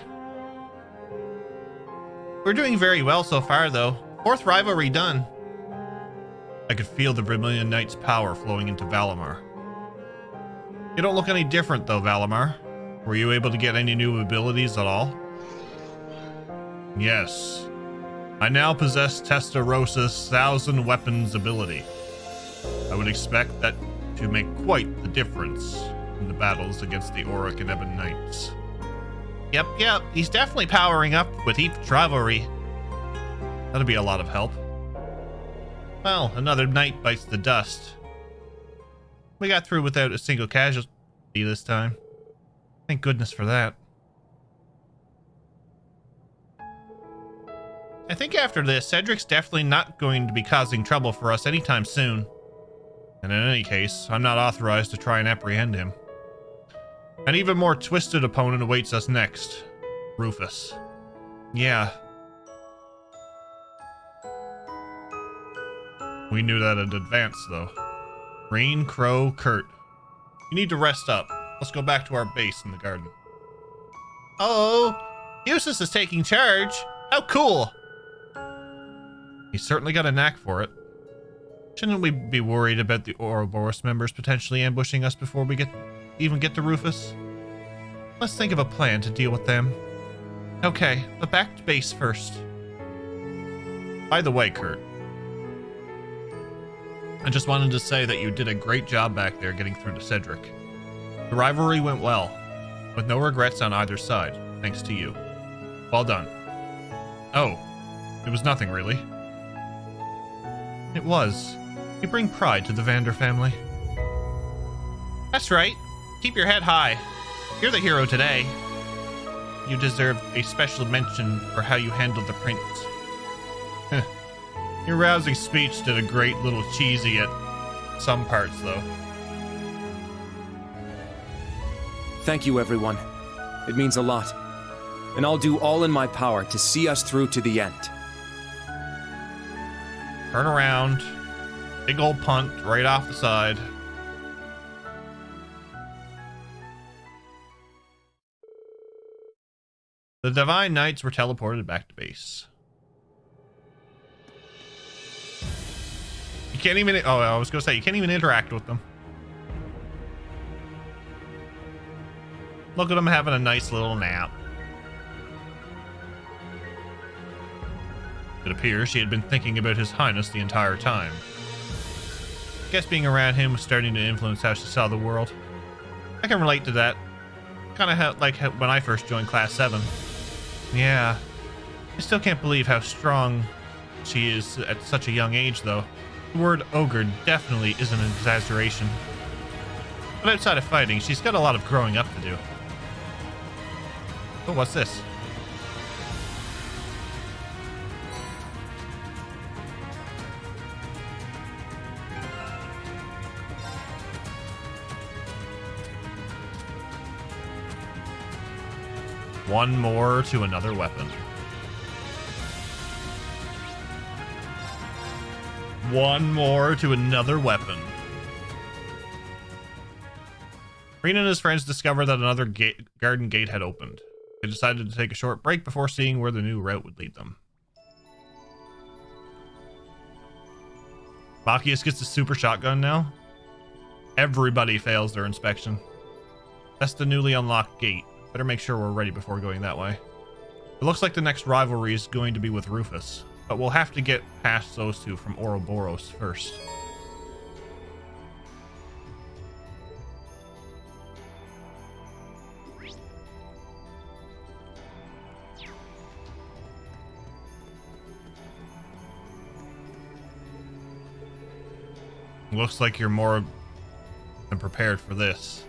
We're doing very well so far, though. 4th rivalry done. I could feel the Vermilion Knight's power flowing into Valimar. You don't look any different, though, Valimar. Were you able to get any new abilities at all? Yes. I now possess Testarosa's 1,000 weapons ability. I would expect that to make quite the difference in the battles against the Auric and Ebon Knights. Yep, he's definitely powering up with each rivalry. That'll be a lot of help. Well, another night bites the dust. We got through without a single casualty this time. Thank goodness for that. I think after this, Cedric's definitely not going to be causing trouble for us anytime soon. And in any case, I'm not authorized to try and apprehend him. An even more twisted opponent awaits us next. Rufus. Yeah. We knew that in advance, though. Rain, Crow, Kurt. You need to rest up. Let's go back to our base in the garden. Oh, Eustace is taking charge. How cool. He's certainly got a knack for it. Shouldn't we be worried about the Ouroboros members potentially ambushing us before we even get to Rufus? Let's think of a plan to deal with them. Okay, but back to base first. By the way, Kurt, I just wanted to say that you did a great job back there getting through to Cedric. The rivalry went well, with no regrets on either side, thanks to you. Well done. Oh, it was nothing really. It was. You bring pride to the Vander family. That's right. Keep your head high. You're the hero today. You deserve a special mention for how you handled the prince. Your rousing speech did a great little cheesy at some parts, though. Thank you, everyone. It means a lot. And I'll do all in my power to see us through to the end. Turn around. Big old punt right off the side. The Divine Knights were teleported back to base. You can't even... Oh, I was going to say, you can't even interact with them. Look at them having a nice little nap. It appears she had been thinking about His Highness the entire time. I guess being around him was starting to influence how she saw the world. I can relate to that. Kind of like when I first joined Class 7. Yeah. I still can't believe how strong she is at such a young age, though. The word ogre definitely isn't an exaggeration. But outside of fighting, she's got a lot of growing up to do. Oh, what's this? One more to another weapon. One more to another weapon. Reen and his friends discovered that another garden gate had opened. They decided to take a short break before seeing where the new route would lead them. Machias gets a super shotgun now. Everybody fails their inspection. That's the newly unlocked gate. Better make sure we're ready before going that way. It looks like the next rivalry is going to be with Rufus, but we'll have to get past those two from Ouroboros first. Looks like you're more than prepared for this.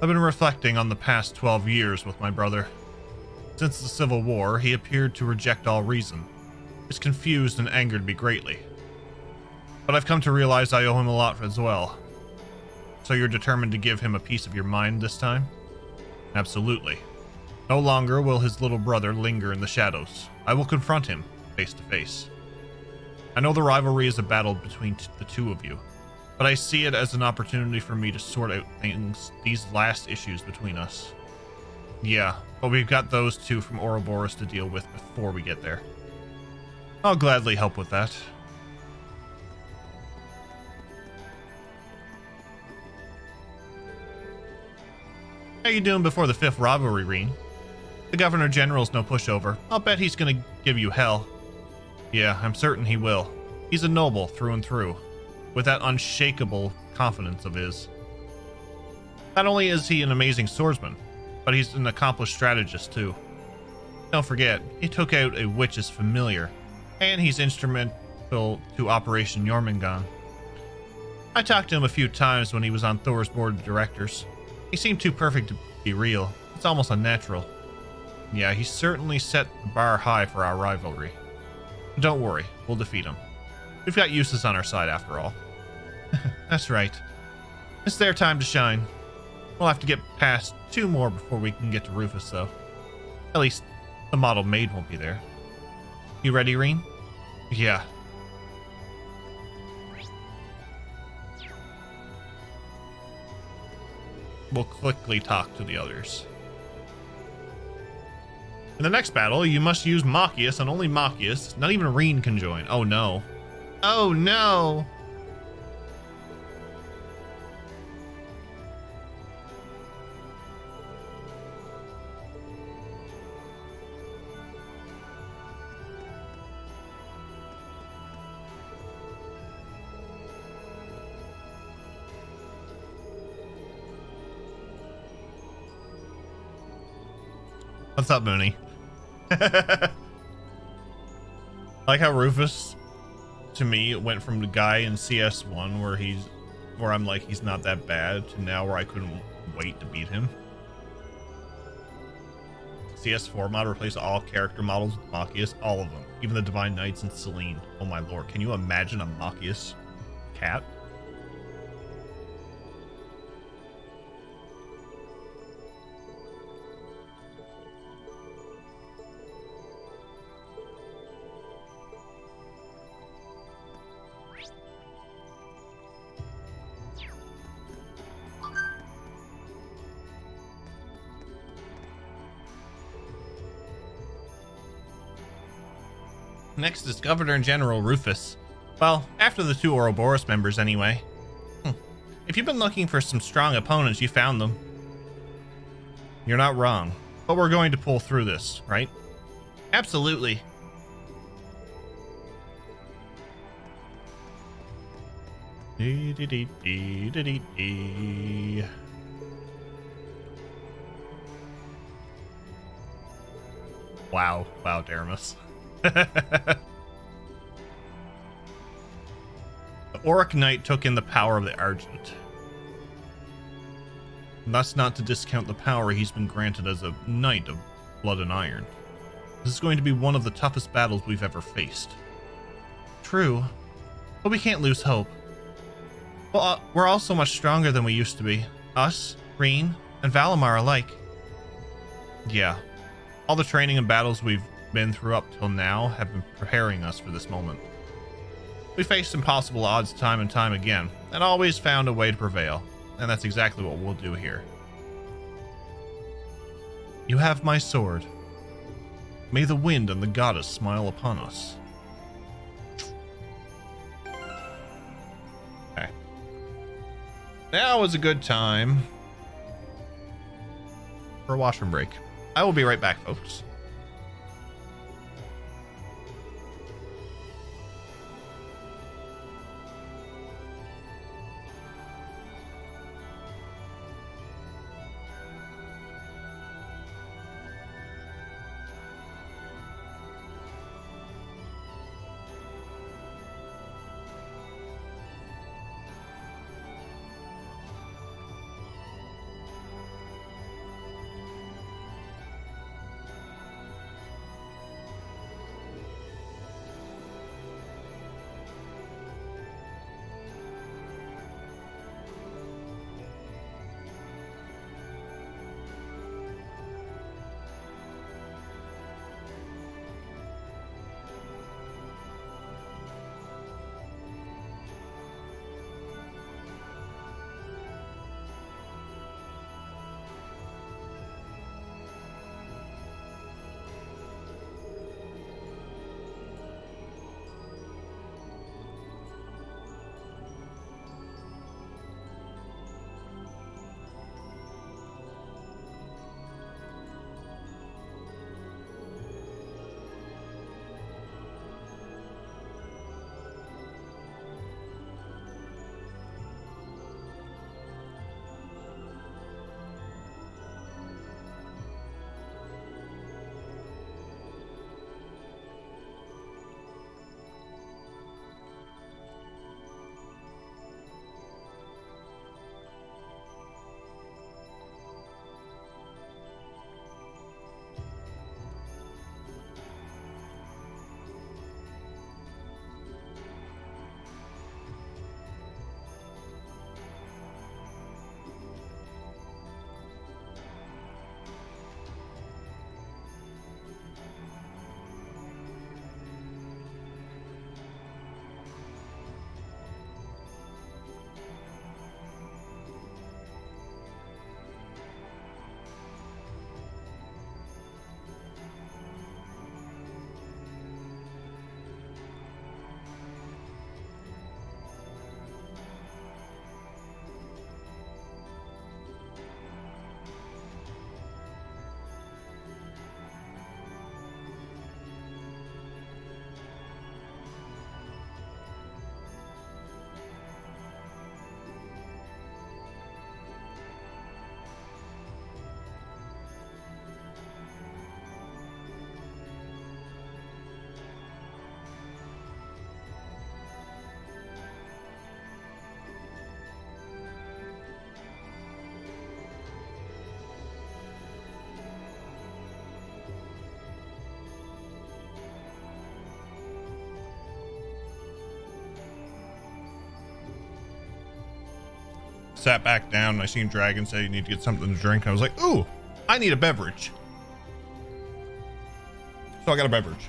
I've been reflecting on the past 12 years with my brother. Since the Civil War, he appeared to reject all reason. It's confused and angered me greatly. But I've come to realize I owe him a lot as well. So you're determined to give him a piece of your mind this time? Absolutely. No longer will his little brother linger in the shadows. I will confront him face to face. I know the rivalry is a battle between the two of you, but I see it as an opportunity for me to sort out these last issues between us. Yeah, but we've got those two from Ouroboros to deal with before we get there. I'll gladly help with that. How you doing before the 5th rivalry, Reen? The Governor General's no pushover. I'll bet he's gonna give you hell. Yeah, I'm certain he will. He's a noble through and through, with that unshakable confidence of his. Not only is he an amazing swordsman, but he's an accomplished strategist too. Don't forget, he took out a witch's familiar, and he's instrumental to Operation Jormungand. I talked to him a few times when he was on Thor's board of directors. He seemed too perfect to be real. It's almost unnatural. Yeah, he certainly set the bar high for our rivalry. Don't worry, we'll defeat him. We've got Eustace on our side after all. That's right. It's their time to shine. We'll have to get past 2 more before we can get to Rufus, though. At least, the model maid won't be there. You ready, Reen? Yeah. We'll quickly talk to the others. In the next battle, you must use Machias, and only Machias. Not even Reen can join. Oh no. Oh no! What's up, Mooney? Like how Rufus, to me, went from the guy in CS1 where I'm like, he's not that bad, to now where I couldn't wait to beat him. CS4 mod replaced all character models with Machias, all of them, even the Divine Knights and Celine. Oh my lord, can you imagine a Machias cat? Next is Governor General Rufus. Well, after the 2 Ouroboros members anyway. If you've been looking for some strong opponents, you found them. You're not wrong, but we're going to pull through this, right? Absolutely. Wow, Daramus. The Auric Knight took in the power of the Argent. And that's not to discount the power he's been granted as a Knight of Blood and Iron. This is going to be one of the toughest battles we've ever faced. True, but we can't lose hope. Well, we're all so much stronger than we used to be. Us, Reen, and Valimar alike. Yeah, all the training and battles we've been through up till now have been preparing us for this moment. We faced impossible odds time and time again, and always found a way to prevail, and that's exactly what we'll do here. You have my sword. May the wind and the goddess smile upon us. Okay. Now is a good time for a washroom break. I will be right back, folks. sat back down and I seen Dragon say you need to get something to drink. I was like, ooh, I need a beverage. So I got a beverage.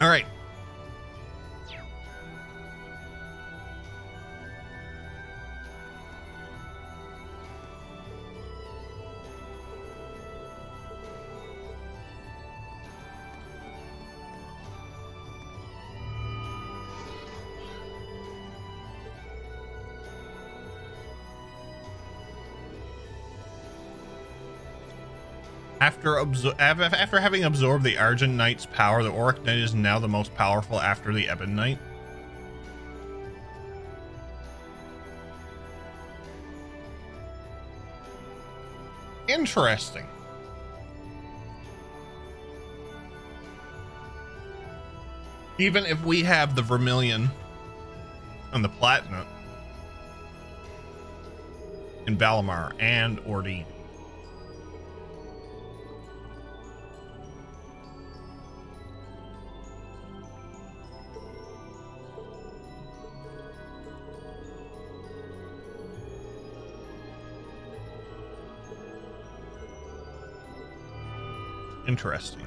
All right. After having absorbed the Argent Knight's power, the Auric Knight is now the most powerful after the Ebon Knight. Interesting. Even if we have the Vermilion and the Platinum in Valimar and Ordine. Interesting.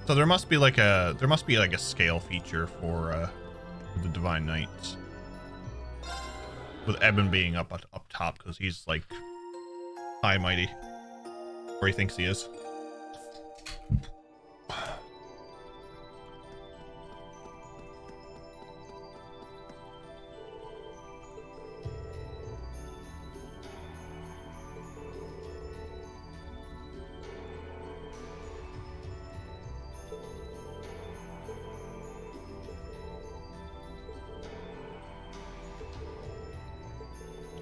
So there must be like a scale feature for the Divine Knights, with Ebon being up top because he's like high mighty, where he thinks he is.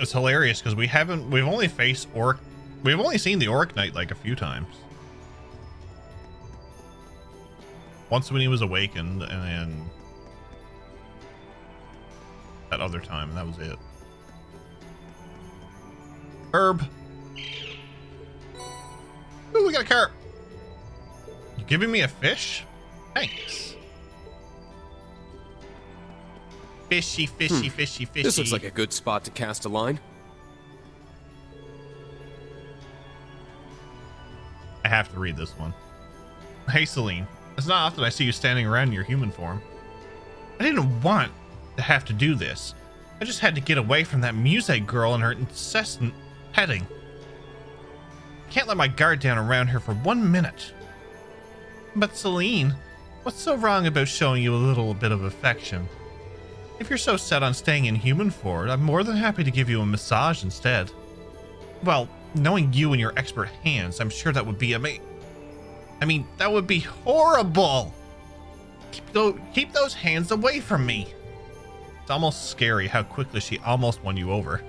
It's hilarious because we've only seen the Auric Knight like a few times. Once when he was awakened, and then that other time, and that was it. Herb. Ooh, we got a carp. You giving me a fish? Thanks. Fishy, fishy, fishy, fishy. This looks like a good spot to cast a line. I have to read this one. Hey, Celine. It's not often I see you standing around in your human form. I didn't want to have to do this. I just had to get away from that Muse girl and her incessant petting. I can't let my guard down around her for 1 minute. But Celine, what's so wrong about showing you a little bit of affection? If you're so set on staying in human form, I'm more than happy to give you a massage instead. Well, knowing you and your expert hands, I'm sure that would be that would be horrible. Keep those hands away from me. It's almost scary how quickly she almost won you over.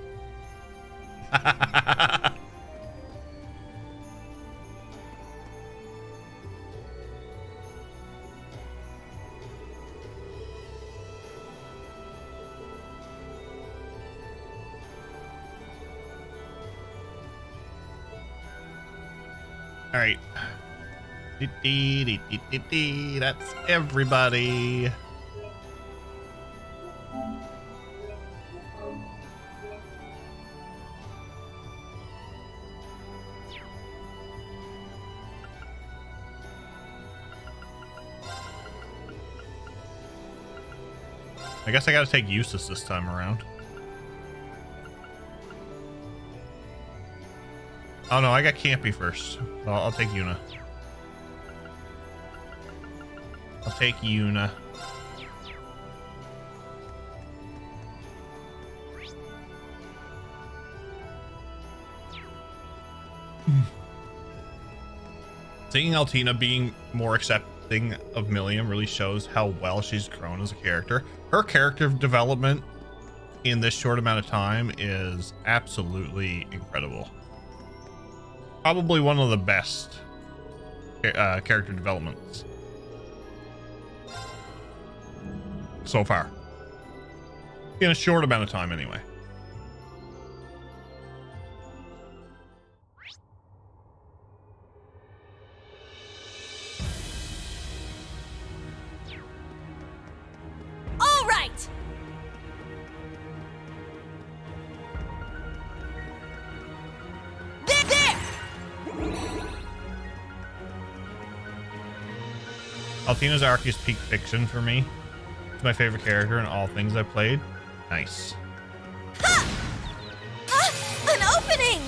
All right. That's everybody. I guess I gotta take Eustace this time around. Oh no, I got Campy first. So I'll take Yuna. I'll take Yuna. Seeing Altina being more accepting of Milliam really shows how well she's grown as a character. Her character development in this short amount of time is absolutely incredible. Probably one of the best character developments so far. In a short amount of time, anyway. Altina's arc is peak fiction for me. It's my favorite character in all things I've played. Nice. Ha! Ah, an opening!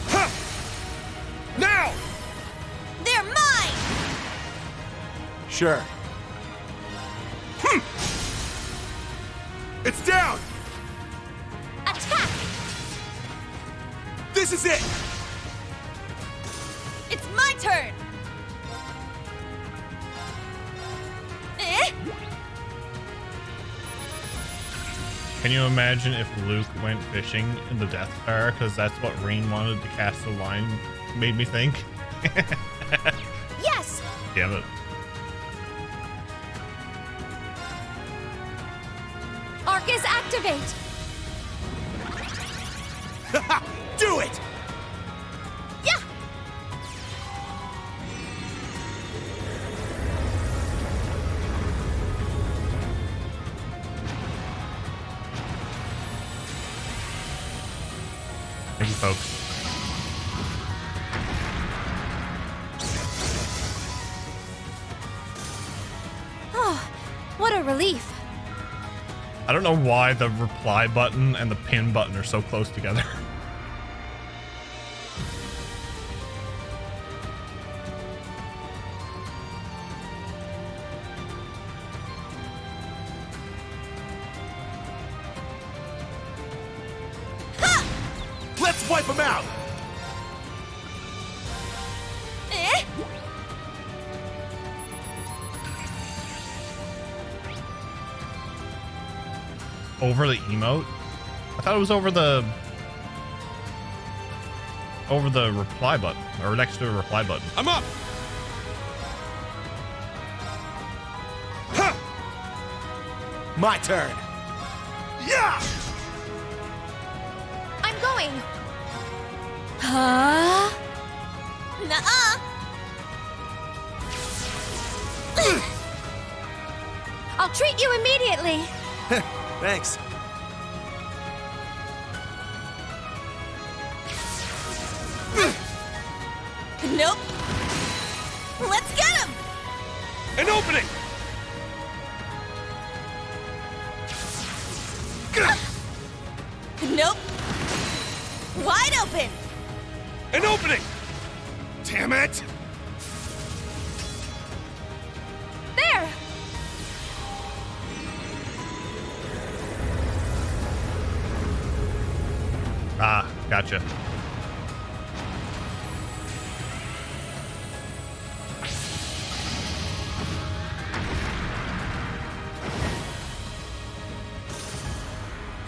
Ha! Now! They're mine! Sure. It's down! Attack! This is it! It's my turn! Eh? Can you imagine if Luke went fishing in the Death Star? Because that's what Rain wanted to cast the line, made me think. Yes! Damn it. Arcus activate! Do it! Yeah! Thank you, folks. Oh, what a relief. I don't know why the reply button and the pin button are so close together. Let's wipe them out! Eh? Over the emote? I thought it was over the reply button, or next to the reply button. I'm up! Ha! My turn. Yeah! I'm going. Huh? Nuh-uh. I'll treat you immediately. Thanks. Nope. Let's get him. An opening! Nope. Wide open. An opening! Damn it! There. Ah, gotcha.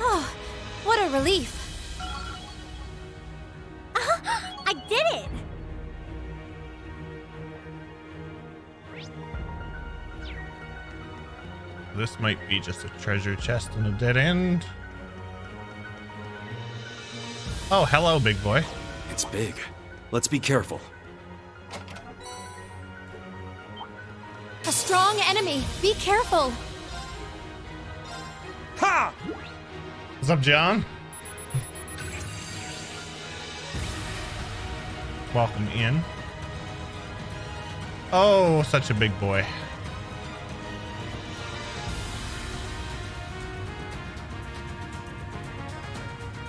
Oh, what a relief. I did it. This might be just a treasure chest and a dead end. Oh, hello, big boy. It's big. Let's be careful. A strong enemy. Be careful. Ha! What's up, John? Welcome in. Oh, such a big boy.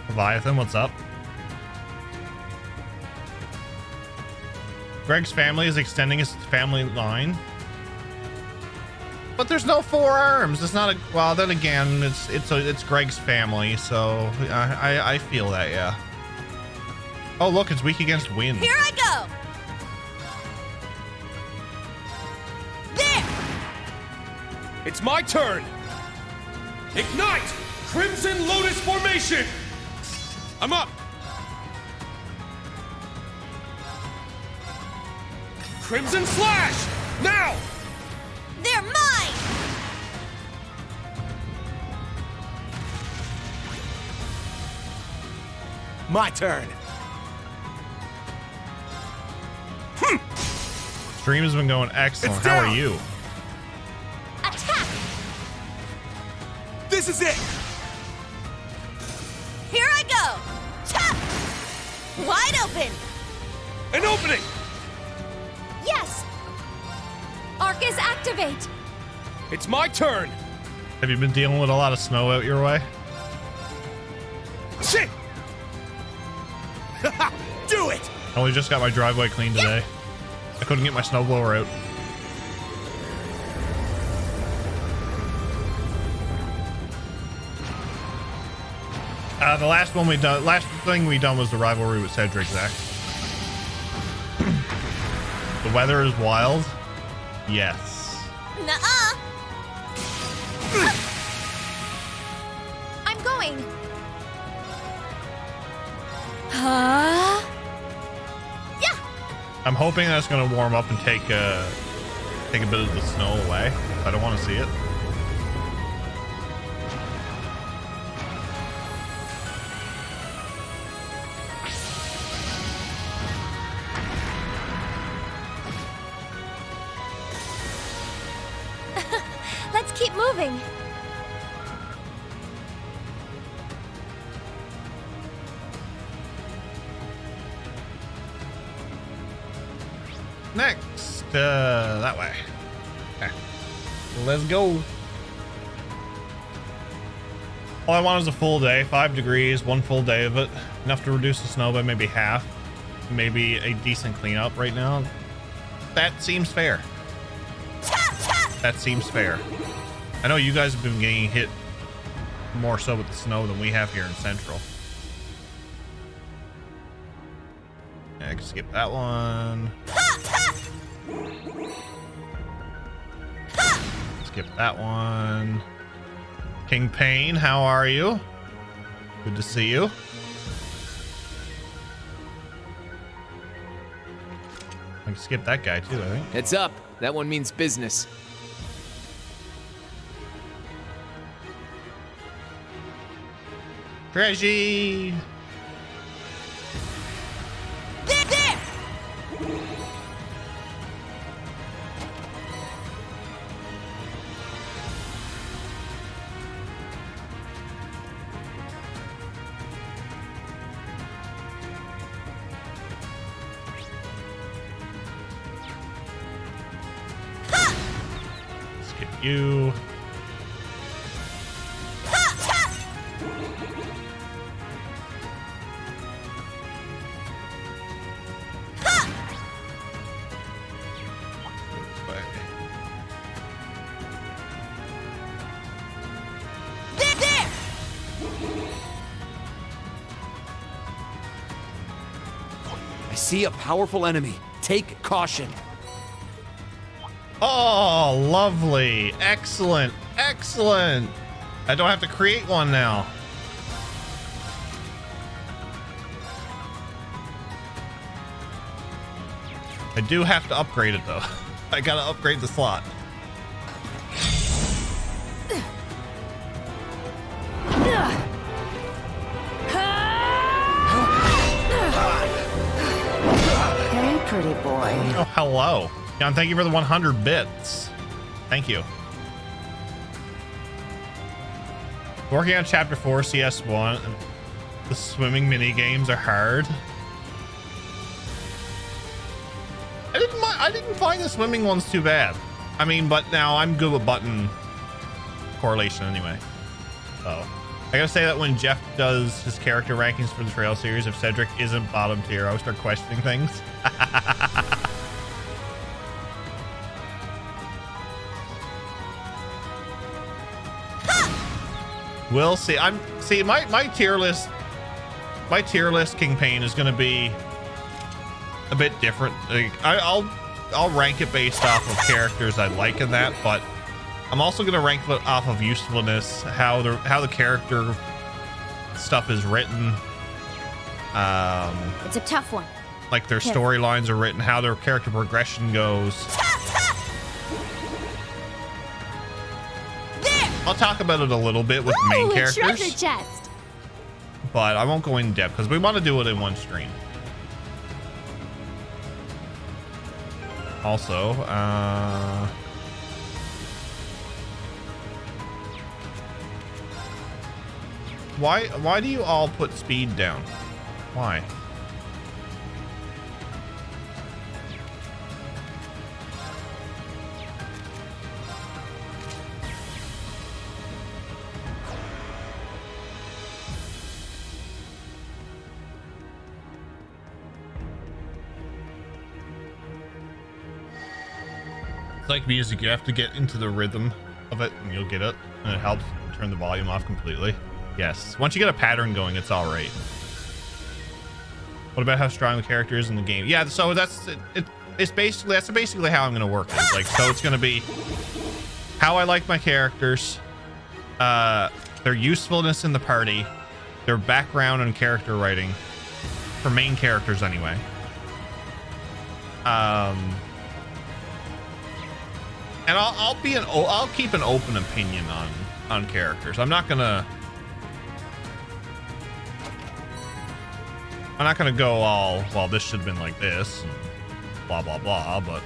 Leviathan, what's up? Greg's family is extending his family line. But there's no forearms. It's not a, well, then again, it's Greg's family, so I feel that, yeah. Oh, look, it's weak against wind. Here I go. There. It's my turn! Ignite! Crimson Lotus Formation! I'm up! Crimson Slash! Now! They're mine! My turn. Stream has been going excellent. It's How down. are you? Attack! This is it! Here I go! Tap! Wide open! An opening! Yes! Arcus, activate! It's my turn! Have you been dealing with a lot of snow out your way? Shit! Do it! I only just got my driveway cleaned today. I couldn't get my snowblower out. The last thing we done was the rivalry with Cedric, Zach. The weather is wild. Yes. Nuh-uh! I'm going. Huh? Yeah. I'm hoping that's gonna warm up and take a bit of the snow away. I don't want to see it. Let's keep moving. Next, that way. Okay. Let's go. All I want is a full day, 5 degrees, 1 full day of it. Enough to reduce the snow by maybe half. Maybe a decent cleanup right now. That seems fair. That seems fair. I know you guys have been getting hit more so with the snow than we have here in Central. I can skip that one. Skip that one. King Payne, how are you? Good to see you. I can skip that guy too, I think. Heads up. That one means business. Reggie! There! Skip you. I see a powerful enemy. Take caution. Oh, lovely. Excellent. Excellent. I don't have to create one now. I do have to upgrade it though. I gotta upgrade the slot. Hey, pretty boy. Oh, hello. John, thank you for the 100 bits. Thank you. Working on Chapter 4, CS1. The swimming mini games are hard. I didn't find the swimming ones too bad. I mean, but now I'm good with button correlation anyway. So I gotta say that when Jeff does his character rankings for the Trail series, if Cedric isn't bottom tier, I would start questioning things. We'll see. My tier list. My tier list King Payne is gonna be a bit different. Like, I'll rank it based off of characters I like in that, but I'm also gonna rank it off of usefulness, how the character stuff is written. It's a tough one. Like their storylines are written, how their character progression goes. I'll talk about it a little bit with main characters, Treasure chest. but I won't go in depth because we want to do it in one stream. Also, why do you all put speed down? Why? like music, you have to get into the rhythm of it and you'll get it, and it helps turn the volume off completely. Yes, once you get a pattern going, it's all right. What about how strong the character is in the game? Yeah, so that's basically how I'm gonna work it. Like, so it's gonna be how I like my characters, their usefulness in the party, their background and character writing for main characters anyway. And I'll keep an open opinion on characters. I'm not gonna go all, well, this should have been like this and blah blah blah, but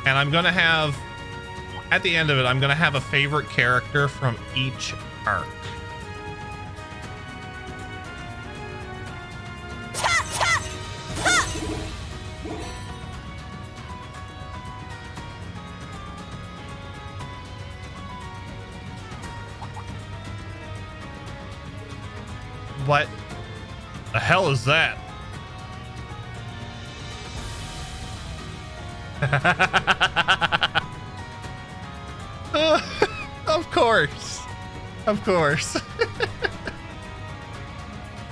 and I'm gonna have, at the end of it, I'm gonna have a favorite character from each arc. What the hell is that? Of course. Of course.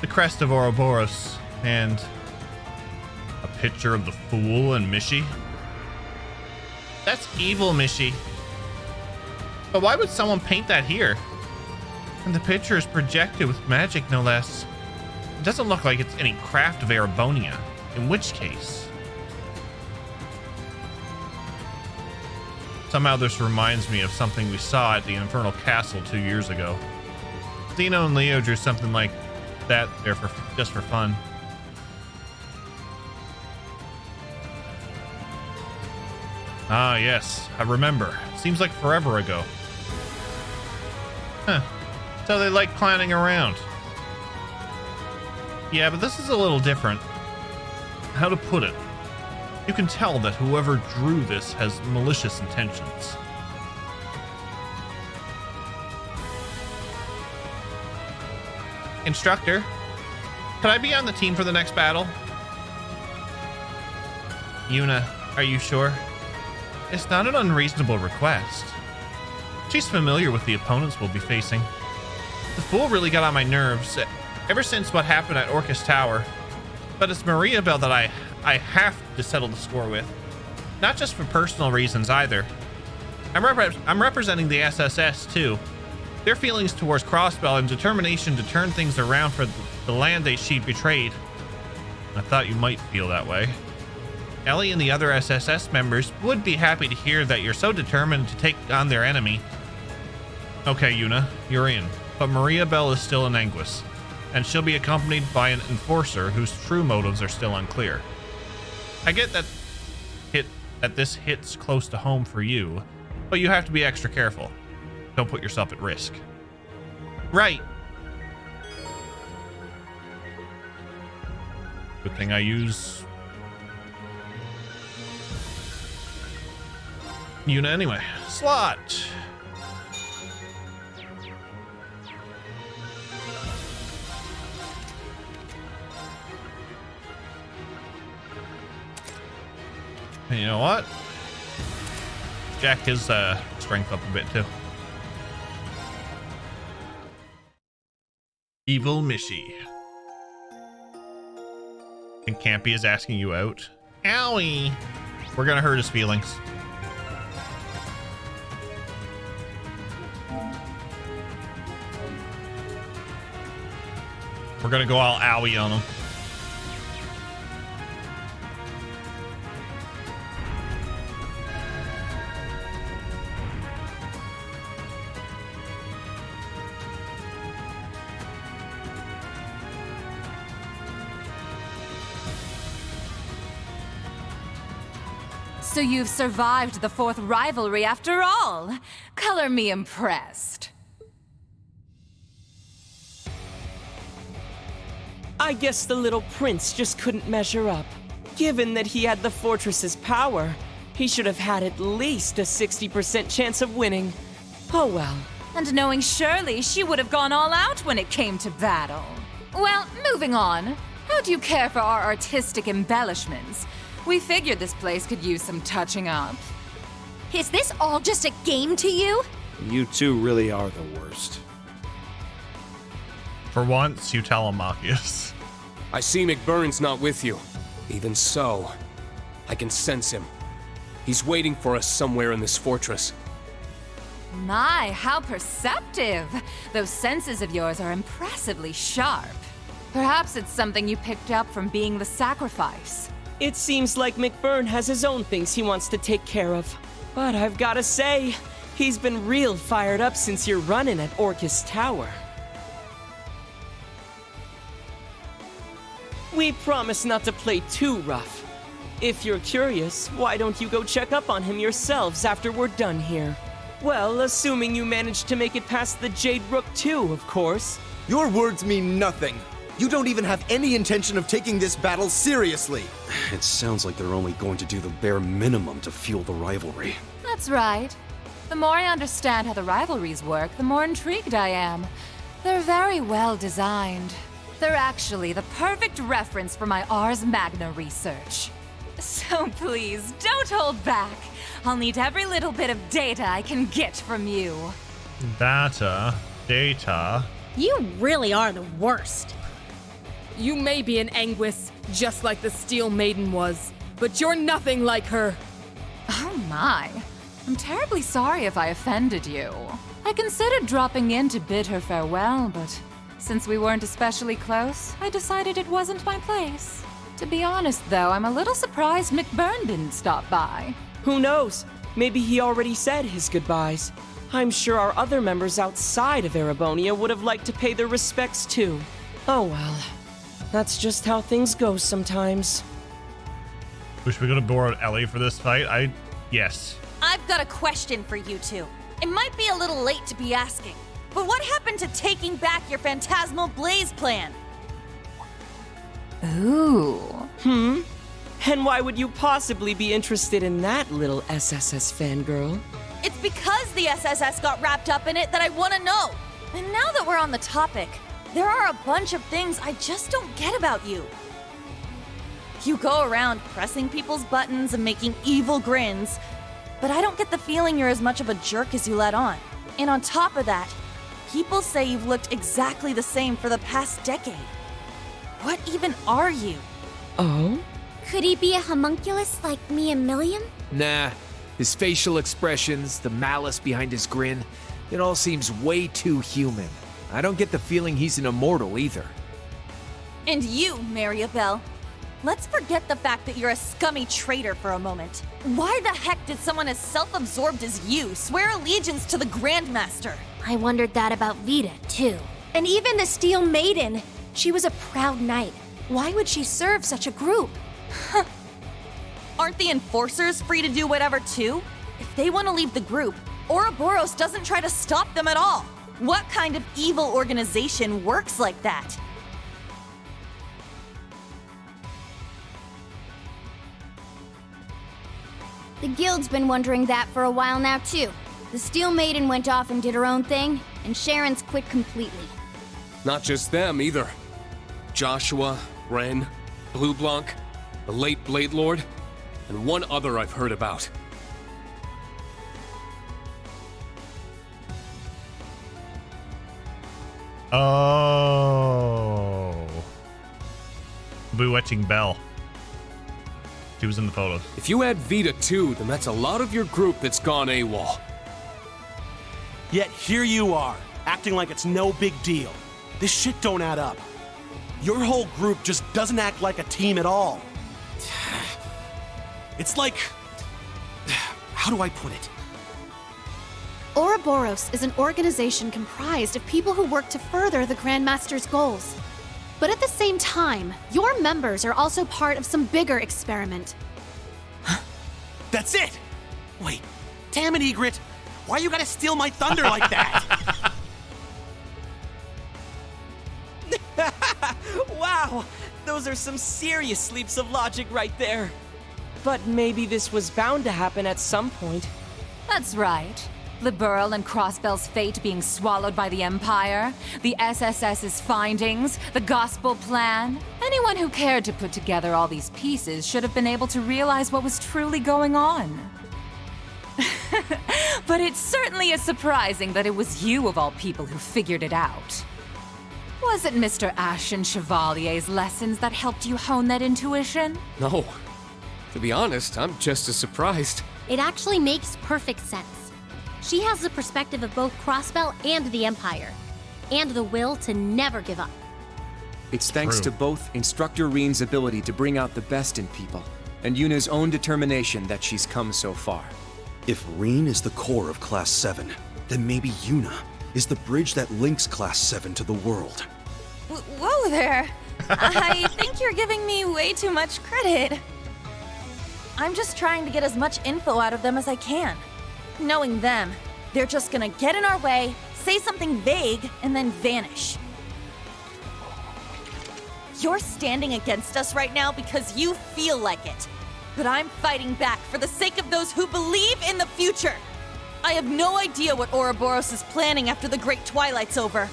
The crest of Ouroboros and a picture of the Fool and Mishi. That's evil, Mishi. But why would someone paint that here? And the picture is projected with magic, no less. It doesn't look like it's any craft of Erebonia, in which case. Somehow this reminds me of something we saw at the Infernal Castle 2 years ago. Zeno and Leo drew something like that there just for fun. Ah, yes, I remember. Seems like forever ago. Huh. So they like clowning around. Yeah, but this is a little different. How to put it? You can tell that whoever drew this has malicious intentions. Instructor, could I be on the team for the next battle? Yuna, are you sure? It's not an unreasonable request. She's familiar with the opponents we'll be facing. The Fool really got on my nerves ever since what happened at Orcus Tower. But it's Maria Bell that I have to settle the score with. Not just for personal reasons either. I'm representing the SSS too. Their feelings towards Crossbell and determination to turn things around for the land she betrayed. I thought you might feel that way. Ellie and the other SSS members would be happy to hear that you're so determined to take on their enemy. Okay, Yuna, you're in. But Maria Bell is still in Anguis, and she'll be accompanied by an enforcer whose true motives are still unclear. I get that this hits close to home for you, but you have to be extra careful. Don't put yourself at risk. Right. Good thing I use Yuna anyway. Slot. And you know what? Jack his strength up a bit too. Evil Mishi. And Campy is asking you out. Owie! We're gonna hurt his feelings. We're gonna go all owie on him. So you've survived the 4th rivalry after all. Color me impressed. I guess the little prince just couldn't measure up. Given that he had the fortress's power, he should have had at least a 60% chance of winning. Oh well, And knowing Shirley, she would have gone all out when it came to battle. Well, moving on. How do you care for our artistic embellishments? We figured this place could use some touching up. Is this all just a game to you? You two really are the worst. For once, you Telemachus. I see McBurn's not with you. Even so, I can sense him. He's waiting for us somewhere in this fortress. My, how perceptive! Those senses of yours are impressively sharp. Perhaps it's something you picked up from being the sacrifice. It seems like McBurn has his own things he wants to take care of. But I've gotta say, he's been real fired up since your run-in at Orcus Tower. We promise not to play too rough. If you're curious, why don't you go check up on him yourselves after we're done here? Well, assuming you managed to make it past the Jade Rook too, of course. Your words mean nothing. You don't even have any intention of taking this battle seriously. It sounds like they're only going to do the bare minimum to fuel the rivalry. That's right. The more I understand how the rivalries work, the more intrigued I am. They're very well designed. They're actually the perfect reference for my Ars Magna research. So please, don't hold back. I'll need every little bit of data I can get from you. Data. You really are the worst. You may be an Anguis, just like the Steel Maiden was, but you're nothing like her. Oh my. I'm terribly sorry if I offended you. I considered dropping in to bid her farewell, but since we weren't especially close, I decided it wasn't my place. To be honest, though, I'm a little surprised McBurn didn't stop by. Who knows? Maybe he already said his goodbyes. I'm sure our other members outside of Erebonia would have liked to pay their respects too. Oh well. That's just how things go sometimes. Wish we could have borrowed Ellie for this fight. Yes. I've got a question for you two. It might be a little late to be asking, but what happened to taking back your Phantasmal Blaze plan? Ooh. And why would you possibly be interested in that, little SSS fangirl? It's because the SSS got wrapped up in it that I want to know. And now that we're on the topic, there are a bunch of things I just don't get about you. You go around pressing people's buttons and making evil grins, but I don't get the feeling you're as much of a jerk as you let on. And on top of that, people say you've looked exactly the same for the past decade. What even are you? Oh? Could he be a homunculus like me and Milliam? Nah. His facial expressions, the malice behind his grin, it all seems way too human. I don't get the feeling he's an immortal either. And you, Mariabelle. Let's forget the fact that you're a scummy traitor for a moment. Why the heck did someone as self-absorbed as you swear allegiance to the Grandmaster? I wondered that about Vita, too. And even the Steel Maiden. She was a proud knight. Why would she serve such a group? Aren't the Enforcers free to do whatever too? If they want to leave the group, Ouroboros doesn't try to stop them at all. What kind of evil organization works like that? The Guild's been wondering that for a while now, too. The Steel Maiden went off and did her own thing, and Sharon's quit completely. Not just them, either. Joshua, Ren, Blue Blanc, the late Blade Lord, and one other I've heard about. Oh. Bewitching Belle. She was in the photos. If you add Vita too, then that's a lot of your group that's gone AWOL. Yet here you are, acting like it's no big deal. This shit don't add up. Your whole group just doesn't act like a team at all. It's like... how do I put it? Ouroboros is an organization comprised of people who work to further the Grandmaster's goals. But at the same time, your members are also part of some bigger experiment. That's it! Wait, damn it, Egret! Why you gotta steal my thunder like that? Wow! Those are some serious leaps of logic right there. But maybe this was bound to happen at some point. That's right. The Burl and Crossbell's fate being swallowed by the Empire, the SSS's findings, the gospel plan. Anyone who cared to put together all these pieces should have been able to realize what was truly going on. But it certainly is surprising that it was you of all people who figured it out. Was it Mr. Ashen Chevalier's lessons that helped you hone that intuition? No. To be honest, I'm just as surprised. It actually makes perfect sense. She has the perspective of both Crossbell and the Empire, and the will to never give up. It's thanks to both Instructor Reen's ability to bring out the best in people, and Yuna's own determination that she's come so far. If Reen is the core of Class 7, then maybe Yuna is the bridge that links Class 7 to the world. Whoa there! I think you're giving me way too much credit. I'm just trying to get as much info out of them as I can. Knowing them, they're just gonna get in our way, say something vague, and then vanish. You're standing against us right now because you feel like it. But I'm fighting back for the sake of those who believe in the future. I have no idea what Ouroboros is planning after the Great Twilight's over.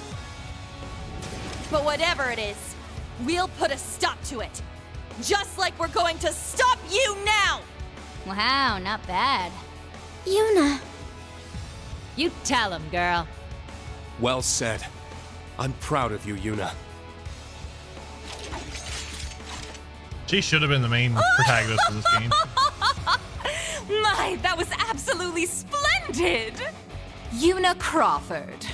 But whatever it is, we'll put a stop to it. Just like we're going to stop you now! Wow, not bad. Yuna. You tell him, girl. Well said. I'm proud of you, Yuna. She should have been the main protagonist of this game. My, that was absolutely splendid! Yuna Crawford.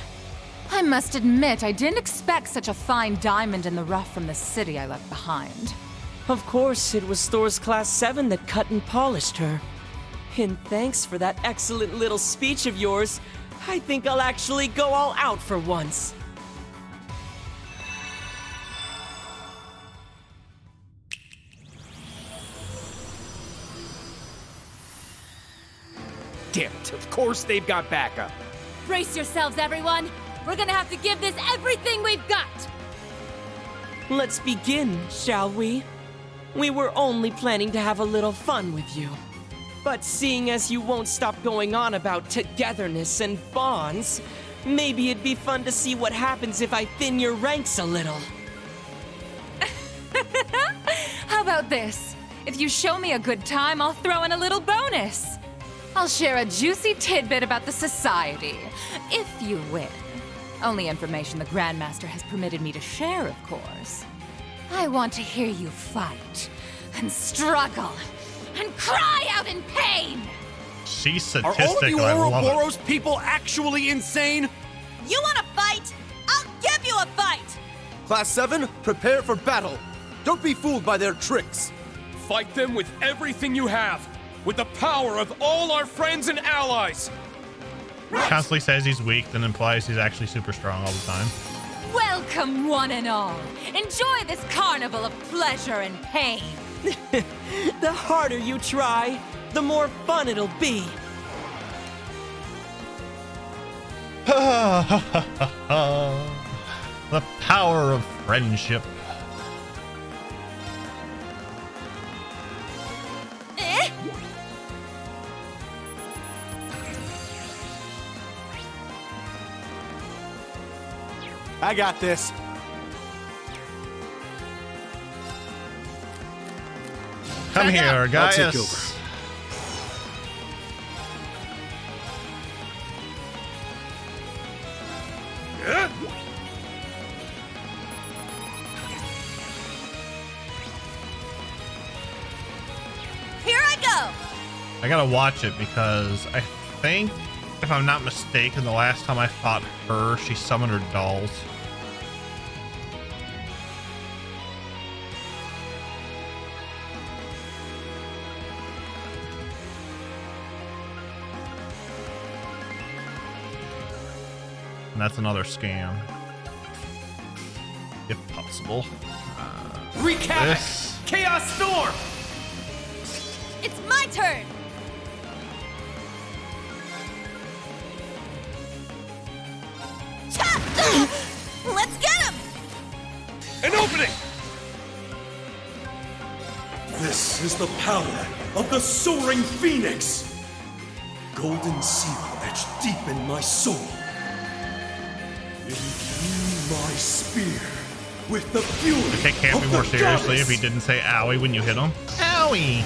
I must admit, I didn't expect such a fine diamond in the rough from the city I left behind. Of course, it was Thor's Class 7 that cut and polished her. And thanks for that excellent little speech of yours. I think I'll actually go all out for once. Damn it, of course they've got backup. Brace yourselves, everyone. We're gonna have to give this everything we've got. Let's begin, shall we? We were only planning to have a little fun with you. But seeing as you won't stop going on about togetherness and bonds, maybe it'd be fun to see what happens if I thin your ranks a little. How about this? If you show me a good time, I'll throw in a little bonus. I'll share a juicy tidbit about the society, if you win. Only information the Grandmaster has permitted me to share, of course. I want to hear you fight, and struggle, and cry out in pain! She's Are sadistic, all of you and I love it. Ouroboros people actually insane? You wanna fight? I'll give you a fight! Class 7, prepare for battle. Don't be fooled by their tricks. Fight them with everything you have, with the power of all our friends and allies. Constantly says he's weak, then implies he's actually super strong all the time. Welcome, one and all. Enjoy this carnival of pleasure and pain. The harder you try, the more fun it'll be. The power of friendship. I got this. Come Back here, up. I'll take Gaius. Here I go! I gotta watch it because I think, if I'm not mistaken, the last time I fought her, she summoned her dolls. And that's another scam. If possible. Wreak havoc! This. Chaos Storm! It's my turn! Let's get him! An opening! This is the power of the Soaring Phoenix! Golden Seal etched deep in my soul. Imbue my spear with the fury The kick can't be of more the seriously goddess. if he didn't say owie when you hit him. Owie!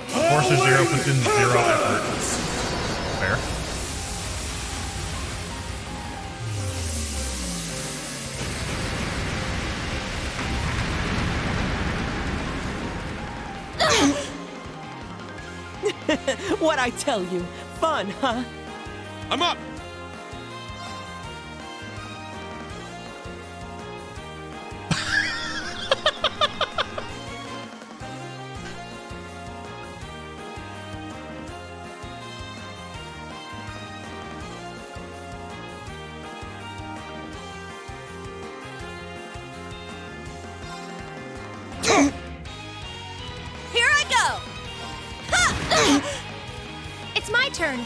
Forces zero puts in zero effort. Fair. What'd I tell you? Fun, huh? I'm up! Here I go! Ha! It's my turn.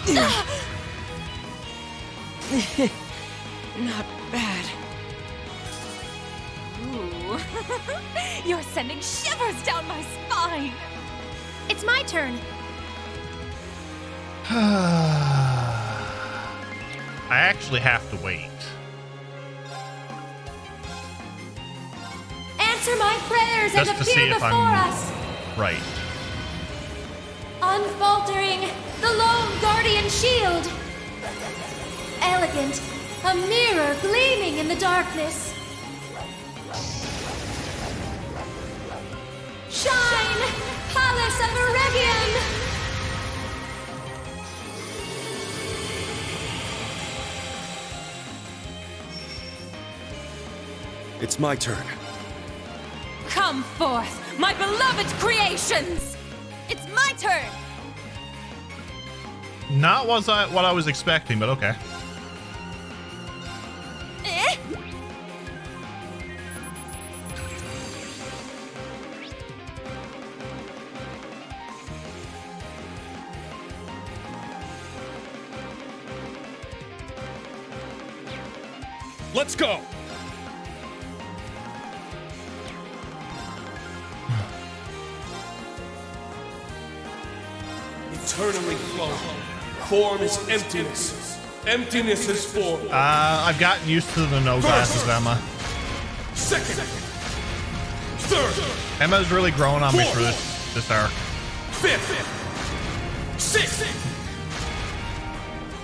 Yeah. Not bad. Ooh. You're sending shivers down my spine. It's my turn. I actually have to wait. Answer my prayers Just and to see appear if before I'm us. right. Unfaltering, the lone guardian shield. Elegant, a mirror gleaming in the darkness. Shine, Palace of Eregion. It's my turn. Come forth, my beloved creations! It's my turn! Not what I was expecting, but okay. Eh? Let's go! Eternally flow. Form is emptiness. Emptiness is form. I've gotten used to the no glasses, Emma. Second. Third. Emma's really growing on me for this arc. Fifth. Sixth.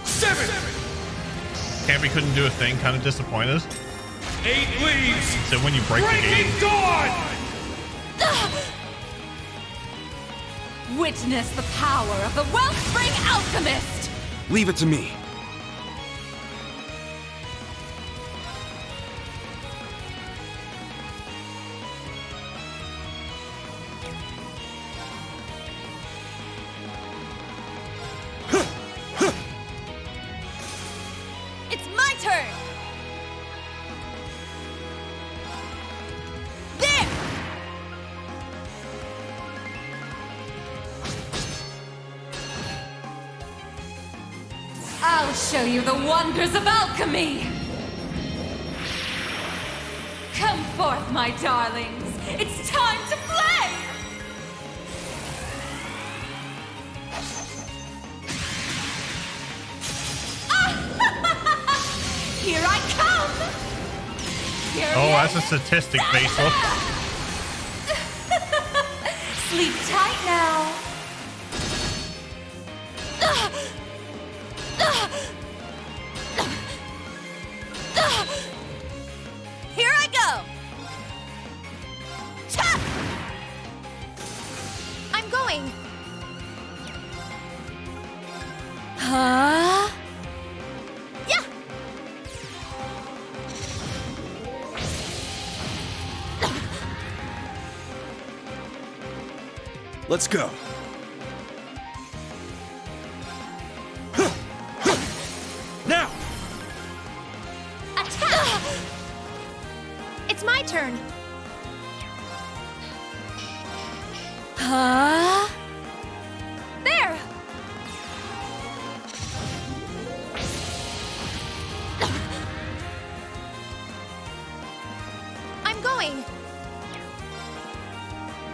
Seventh. Campy couldn't do a thing, kind of disappointed. 8 leaves. So when you break the game. Breaking dawn! Witness the power of the Wellspring Alchemist! Leave it to me. It's my turn! There! I'll show you the wonders of alchemy! Come forth, my darlings! It's time to play! Here I come! Oh, that's a statistic face look. Sleep tight now. Here I go! Cha! I'm going. Huh? Yeah. Let's go. Now! Attack! It's my turn.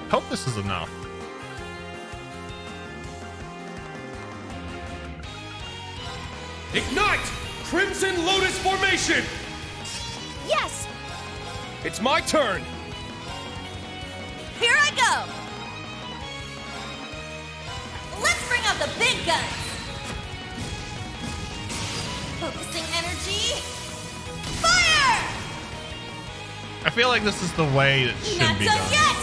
Hope this is enough. Ignite! Crimson Lotus Formation! Yes! It's my turn! Here I go! Let's bring out the big guns! Focusing energy. Fire! I feel like this is the way it should Not be done done. yet!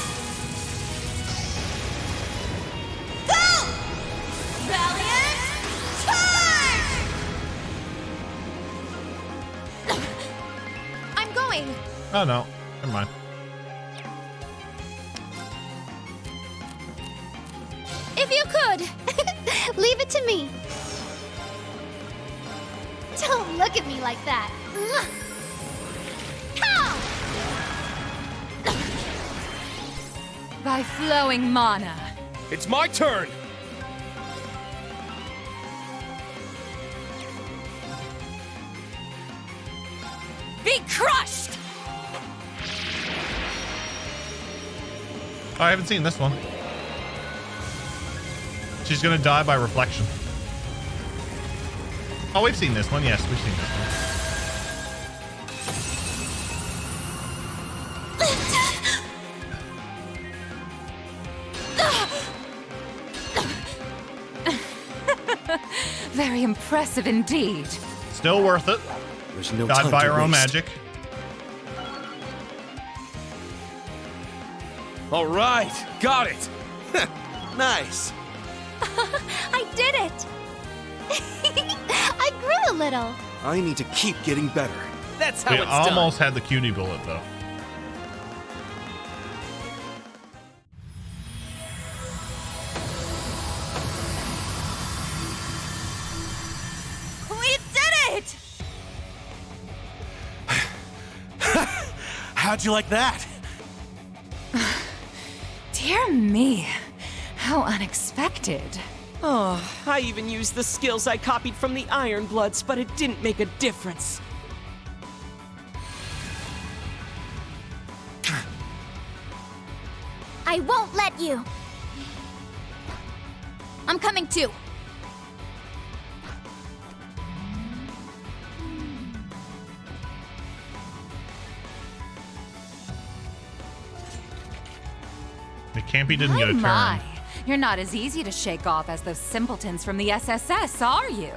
Go! Valiant charge! I'm going. Oh no, never mind. If you could, leave it to me. Don't look at me like that. Pow! By flowing mana. It's my turn! Be crushed! Oh, I haven't seen this one. She's gonna die by reflection. Oh, we've seen this one. Yes, we've seen this one. Very impressive indeed. Still worth it. There's no Died time by to her own waste. magic. All right, got it! Nice. I did it. I grew a little. I need to keep getting better. That's how We it's almost had the cutie bullet though. We did it! How'd you like that? Dear me, how unexpected. Oh, I even used the skills I copied from the Iron Bloods, but it didn't make a difference. I won't let you. I'm coming too. The Campy didn't get a turn. My. You're not as easy to shake off as those simpletons from the SSS, are you?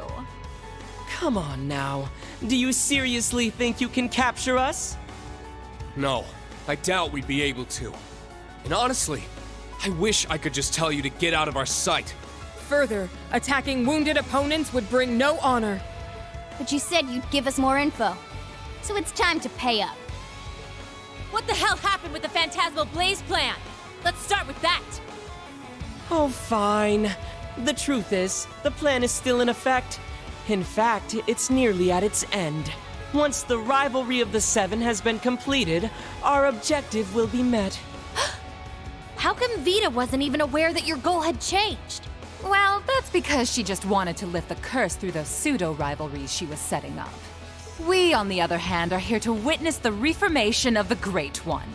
Come on now. Do you seriously think you can capture us? No, I doubt we'd be able to. And honestly, I wish I could just tell you to get out of our sight. Further, attacking wounded opponents would bring no honor. But you said you'd give us more info. So it's time to pay up. What the hell happened with the Phantasmal Blaze plan? Let's start with that. Oh, fine. The truth is, the plan is still in effect. In fact, it's nearly at its end. Once the Rivalry of the Seven has been completed, our objective will be met. How come Vita wasn't even aware that your goal had changed? Well, that's because she just wanted to lift the curse through those pseudo-rivalries she was setting up. We, on the other hand, are here to witness the reformation of the Great One.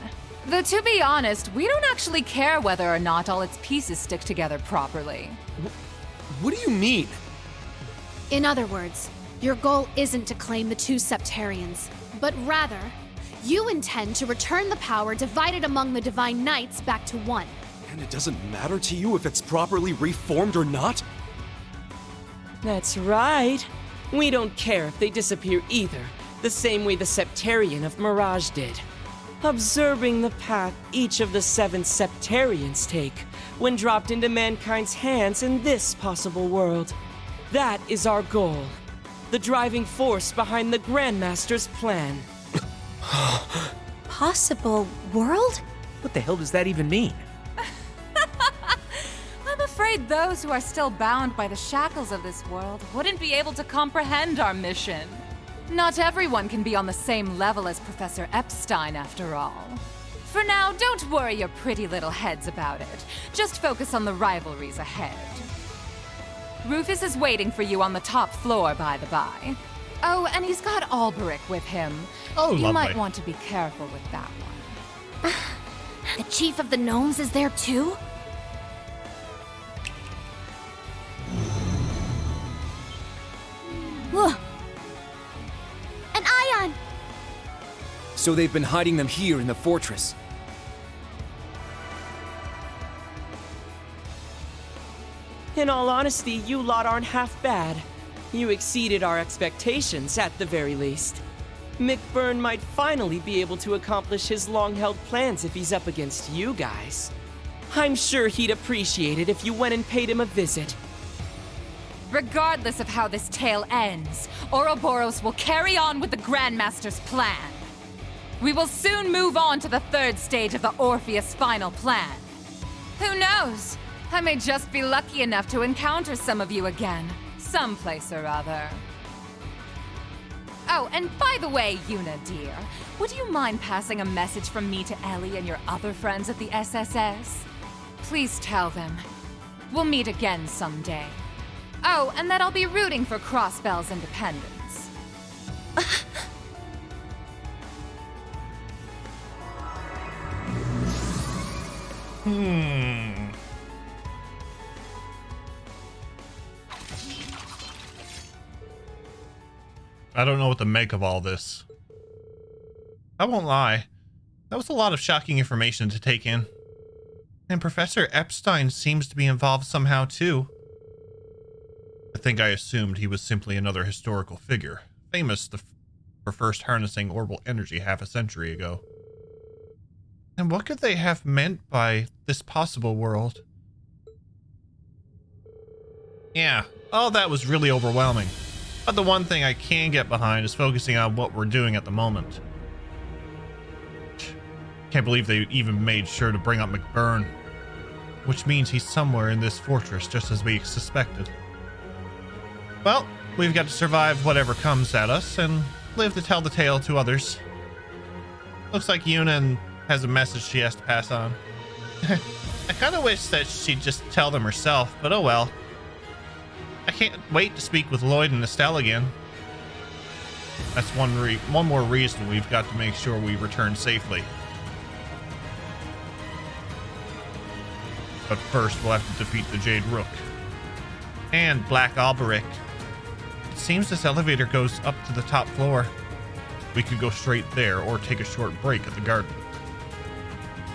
Though, to be honest, we don't actually care whether or not all its pieces stick together properly. What do you mean? In other words, your goal isn't to claim the two Septarians, but rather, you intend to return the power divided among the Divine Knights back to one. And it doesn't matter to you if it's properly reformed or not? That's right. We don't care if they disappear either, the same way the Septarian of Mirage did. Observing the path each of the 7 Septarians take when dropped into mankind's hands in this possible world. That is our goal. The driving force behind the Grandmaster's plan. Possible world? What the hell does that even mean? I'm afraid those who are still bound by the shackles of this world wouldn't be able to comprehend our mission. Not everyone can be on the same level as Professor Epstein, after all. For now, don't worry your pretty little heads about it. Just focus on the rivalries ahead. Rufus is waiting for you on the top floor, by the by. Oh, and he's got Alberic with him. Oh, You lovely. might want to be careful with that one. The chief of the gnomes is there too? An ion! So they've been hiding them here in the fortress. In all honesty, you lot aren't half bad. You exceeded our expectations, at the very least. McBurn might finally be able to accomplish his long-held plans if he's up against you guys. I'm sure he'd appreciate it if you went and paid him a visit. Regardless of how this tale ends, Ouroboros will carry on with the Grandmaster's plan. We will soon move on to the third stage of the Orpheus final plan. Who knows? I may just be lucky enough to encounter some of you again, someplace or other. Oh, and by the way, Yuna dear, would you mind passing a message from me to Ellie and your other friends at the SSS? Please tell them. We'll meet again someday. Oh, and that I'll be rooting for Crossbell's independence. I don't know what to make of all this. I won't lie. That was a lot of shocking information to take in. And Professor Epstein seems to be involved somehow too. I think I assumed he was simply another historical figure, famous for first harnessing orbital energy half a century ago. And what could they have meant by this possible world? Yeah, all that was really overwhelming. But the one thing I can get behind is focusing on what we're doing at the moment. Can't believe they even made sure to bring up McBurn. Which means he's somewhere in this fortress, just as we suspected. Well, we've got to survive whatever comes at us and live to tell the tale to others. Looks like Yuna has a message she has to pass on. I kind of wish that she'd just tell them herself, but oh well. I can't wait to speak with Lloyd and Estelle again. That's one more reason we've got to make sure we return safely. But first, we'll have to defeat the Jade Rook. And Black Alberic. It seems this elevator goes up to the top floor. We could go straight there, or take a short break at the garden.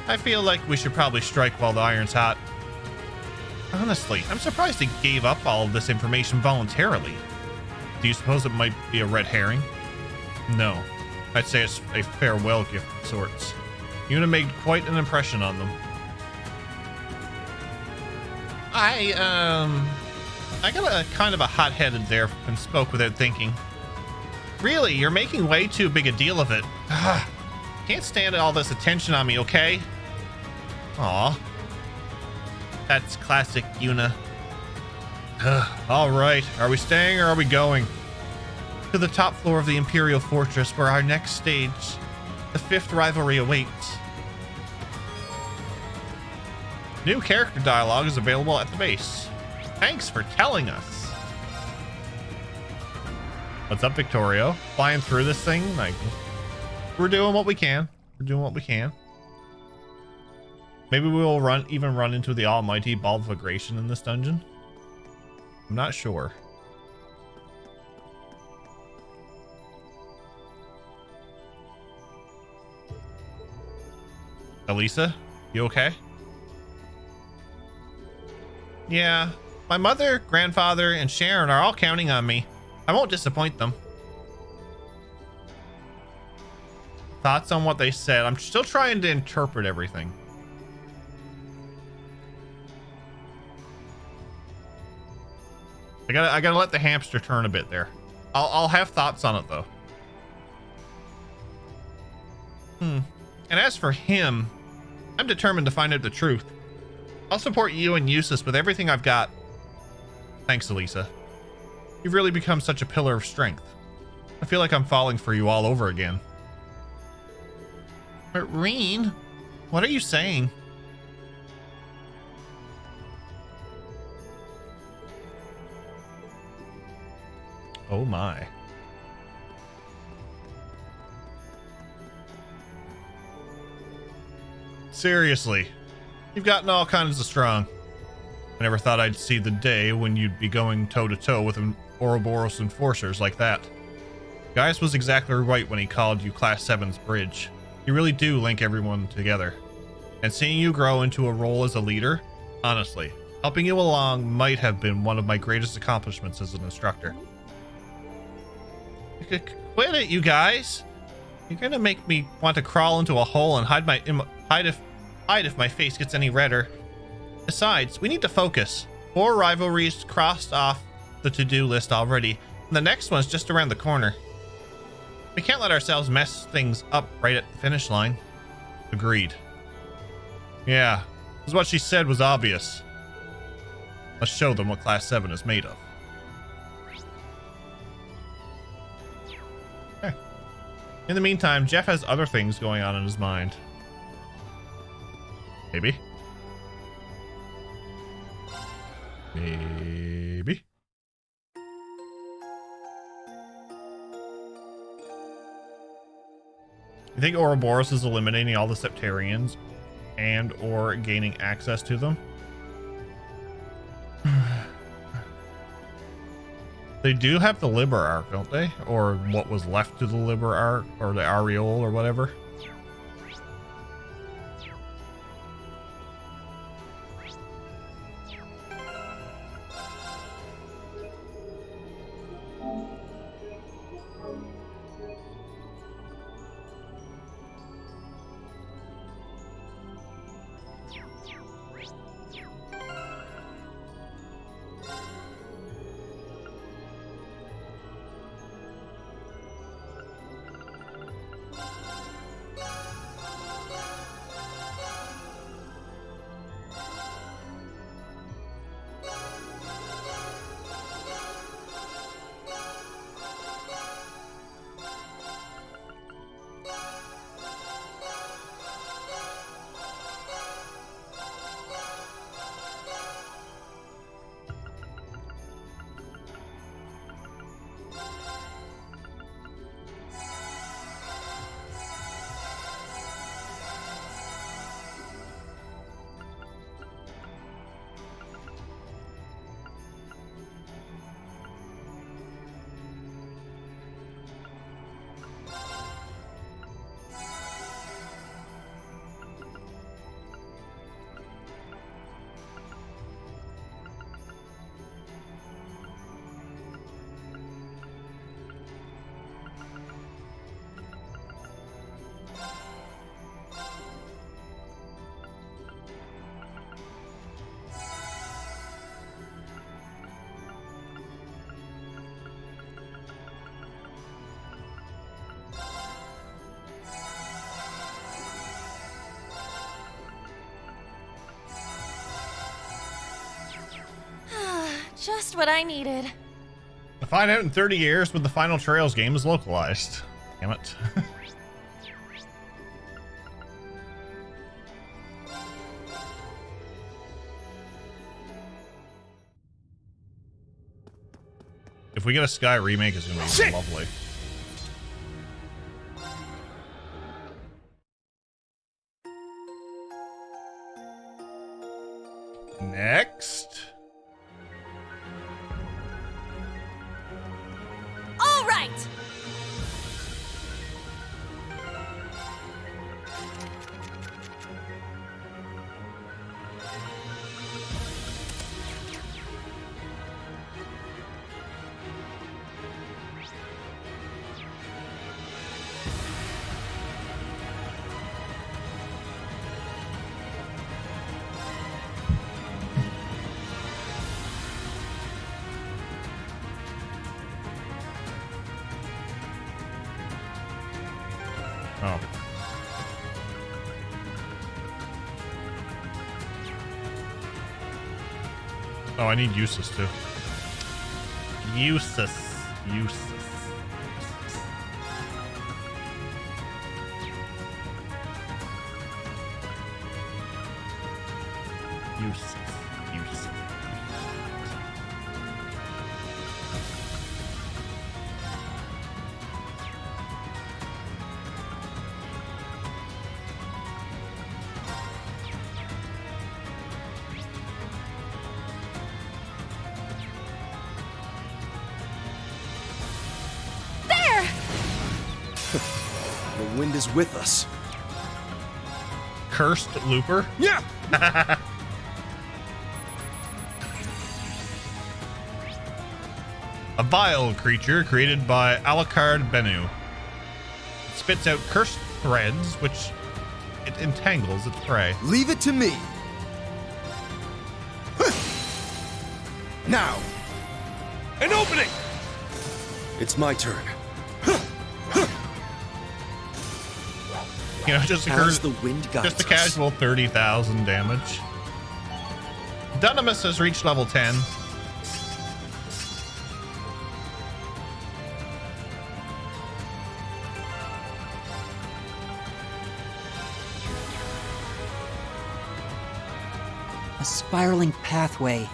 I feel like we should probably strike while the iron's hot. Honestly, I'm surprised he gave up all of this information voluntarily. Do you suppose it might be a red herring? No. I'd say it's a farewell gift of sorts. Yuna made quite an impression on them. I got a kind of a hot-headed there and spoke without thinking. Really, you're making way too big a deal of it. Can't stand all this attention on me, okay? Aw. That's classic Yuna. All right, are we staying or are we going? To the top floor of the Imperial Fortress, where our next stage, the 5th rivalry, awaits. New character dialogue is available at the base. Thanks for telling us. What's up, Victorio? Flying through this thing? Like, we're doing what we can. We're doing what we can. Maybe we will even run into the almighty Ball of Aggression in this dungeon. I'm not sure. Elisa, you okay? Yeah, my mother, grandfather, and Sharon are all counting on me. I won't disappoint them. Thoughts on what they said? I'm still trying to interpret everything. I gotta let the hamster turn a bit there. I'll have thoughts on it though. And as for him, I'm determined to find out the truth. I'll support you and Eustace with everything I've got. Thanks, Elisa. You've really become such a pillar of strength. I feel like I'm falling for you all over again. But Reen, what are you saying? Oh my. Seriously, you've gotten all kinds of strong. I never thought I'd see the day when you'd be going toe-to-toe with Ouroboros enforcers like that. Gaius was exactly right when he called you Class 7's bridge. You really do link everyone together. And seeing you grow into a role as a leader, honestly, helping you along might have been one of my greatest accomplishments as an instructor. Quit it, you guys! You're gonna make me want to crawl into a hole and hide if my face gets any redder. Besides, we need to focus. 4 rivalries crossed off the to-do list already, and the next one's just around the corner. We can't let ourselves mess things up right at the finish line. Agreed. Yeah, because what she said was obvious. Let's show them what Class 7 is made of. Okay. In the meantime, Jeff has other things going on in his mind. Maybe. Maybe. You think Ouroboros is eliminating all the Septarians and or gaining access to them? They do have the Liber Arc, don't they? Or what was left to the Liber Arc, or the Aureole, or whatever. Just what I needed. To find out in 30 years when the final Trails game is localized. Damn it. If we get a Sky remake, it's gonna be lovely. Next. All right. Oh. Oh, I need Eustace too. Eustace. wind is with us. Cursed Looper? Yeah! A vile creature created by Alucard Benu. It spits out cursed threads, which it entangles its prey. Leave it to me. Now. An opening! It's my turn. You know, just As the wind guides just a casual 30,000 damage. Dunamis has reached level 10. A spiraling pathway,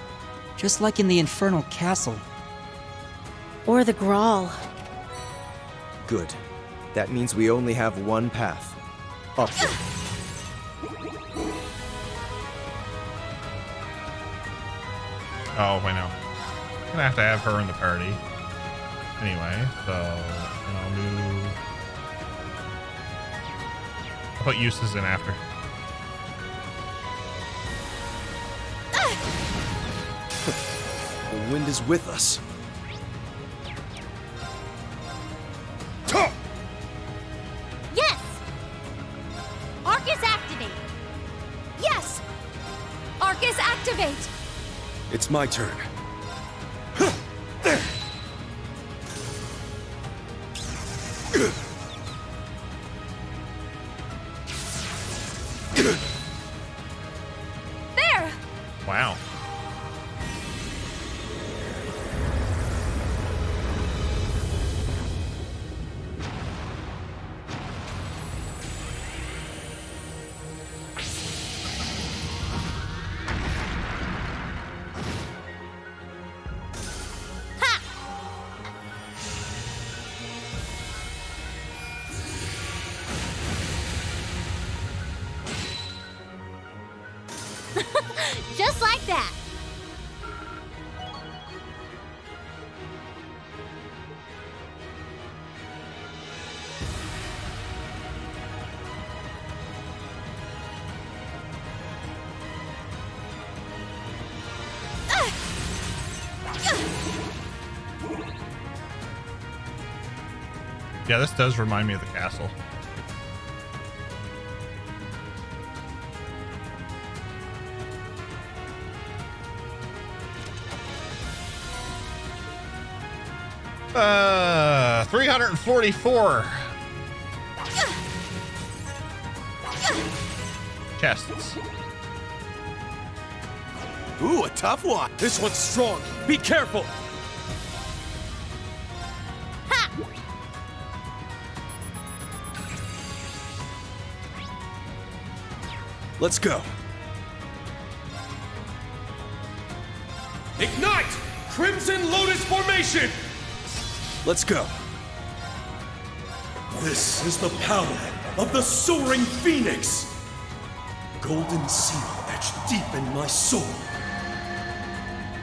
just like in the Infernal Castle. Or the Grawl. Good. That means we only have one path. Upward. Oh, I know. I'm gonna have to have her in the party. Anyway, so I'll do. I'll put Eustace in after. The wind is with us. Yes! Arcus activate! Yes! Arcus activate! It's my turn. There! Wow. Just like that! Yeah, this does remind me of the castle. Uh, 344 chests. Ooh, a tough one. This one's strong. Be careful. Let's go. Ignite! Crimson Lotus Formation! Let's go. This is the power of the Soaring Phoenix! Golden seal etched deep in my soul.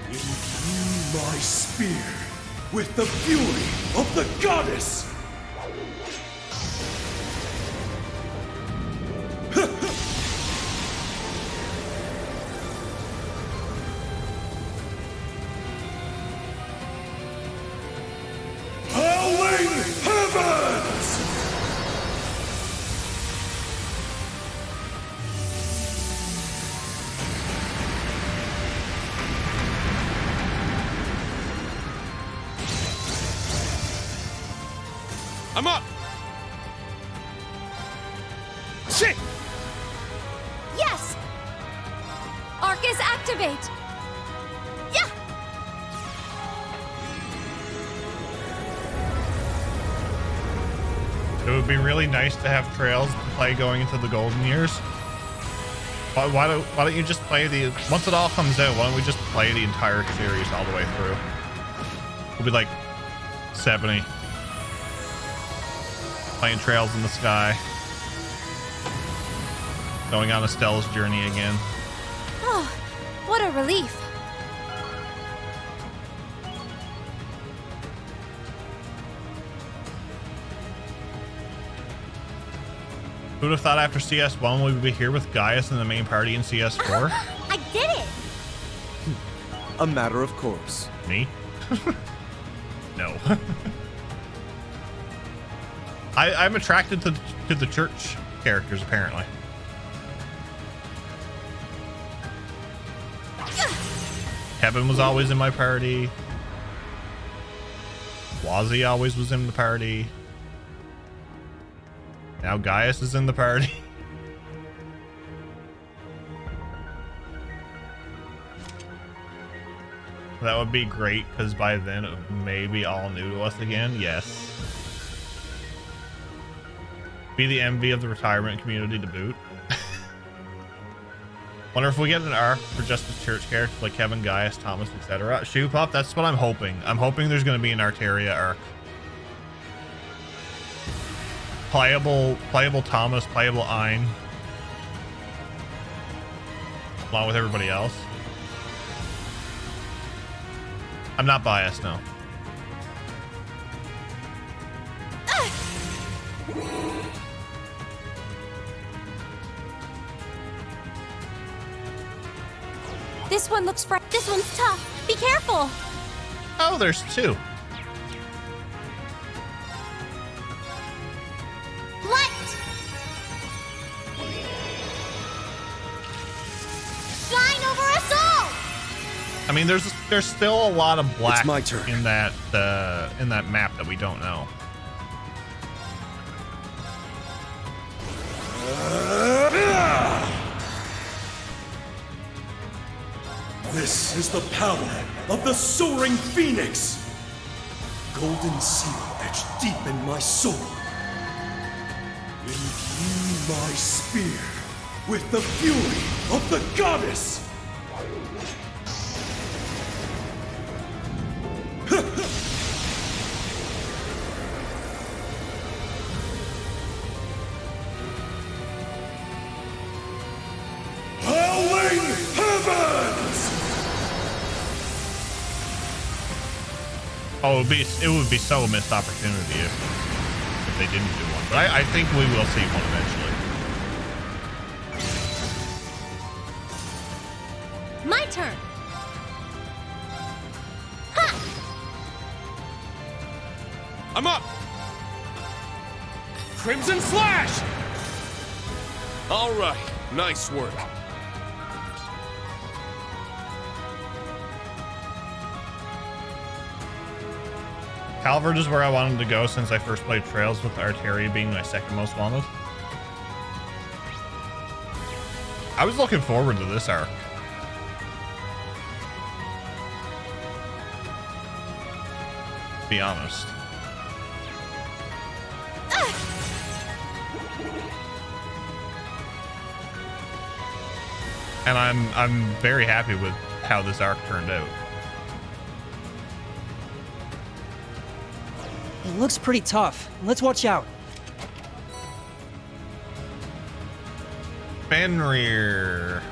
Imbue my spear with the fury of the goddess! Howling heavens! I'm up! Shit! Yes! Arcus activate! Yeah! It would be really nice to have trails to play going into the golden years. Why don't you just play the, once it all comes out, why don't we just play the entire series all the way through? We'll be like 70. Playing Trails in the Sky. Going on Estelle's journey again. Oh, what a relief. Who'd have thought after CS1 we would be here with Gaius in the main party in CS4? I did it! A matter of course. Me? No. I'm attracted to the church characters, apparently. Kevin was always in my party. Wazzy always was in the party. Now Gaius is in the party. That would be great, because by then it may be all new to us again. Yes. Be the envy of the retirement community to boot. Wonder if we get an arc for just the church characters like Kevin, Gaius, Thomas, etc. Shoe Pop, that's what I'm hoping. I'm hoping there's going to be an Arteria arc. Playable Thomas, playable Ein. Along with everybody else. I'm not biased, no. This one looks this one's tough. Be careful. Oh, there's two. Light. Shine over us all. I mean, there's still a lot of black It's my turn. in that map that we don't know. This is the power of the Soaring Phoenix! Golden seal etched deep in my soul. Imbue my spear with the fury of the goddess! Howling heavens! Oh, it would be so a missed opportunity if they didn't do one. But I think we will see one eventually. My turn. Ha! I'm up! Crimson Slash! All right, nice work. Calvert is where I wanted to go since I first played Trails, with Arteria being my second most wanted. I was looking forward to this arc. To be honest. And I'm very happy with how this arc turned out. It looks pretty tough. Let's watch out. Fenrir.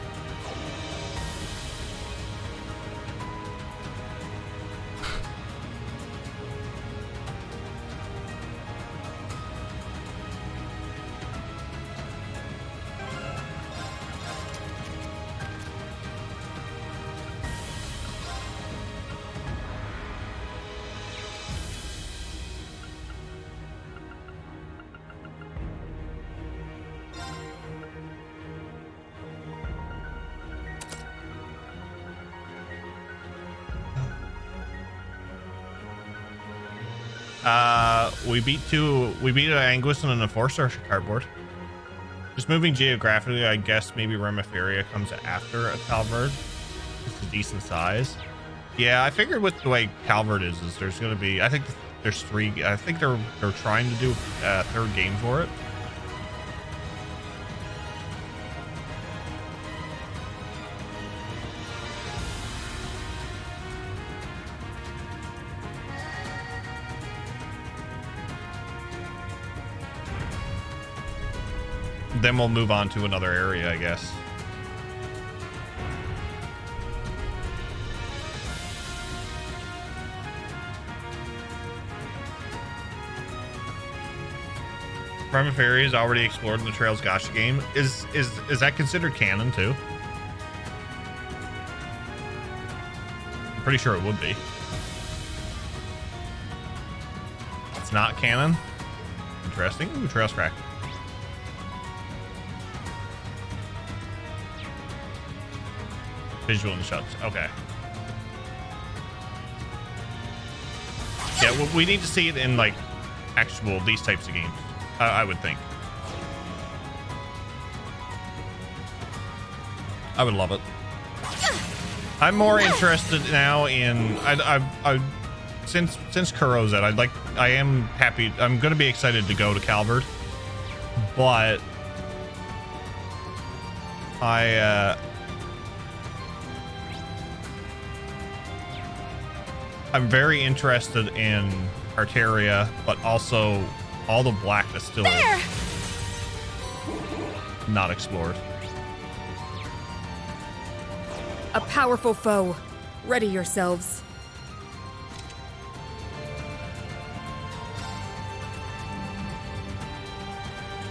We beat an Anguis and an Enforcer cardboard. Just moving geographically, I guess maybe Remiferia comes after a Calvert. It's a decent size. Yeah, I figured with the way Calvert is there's gonna be, I think there's three. I think they're trying to do a third game for it. Then we'll move on to another area, I guess. Primitive area is already explored in the Trails Gacha game. Is that considered canon too? I'm pretty sure it would be. It's not canon. Interesting. Ooh, Trails Crack. Visual in the shots. Okay. Yeah, well, we need to see it in like actual these types of games. I would think. I would love it. I'm more interested now in since Kuro's out. I am happy. I'm going to be excited to go to Calvert, but I'm very interested in Arteria, but also all the black that's still not explored. A powerful foe. Ready yourselves.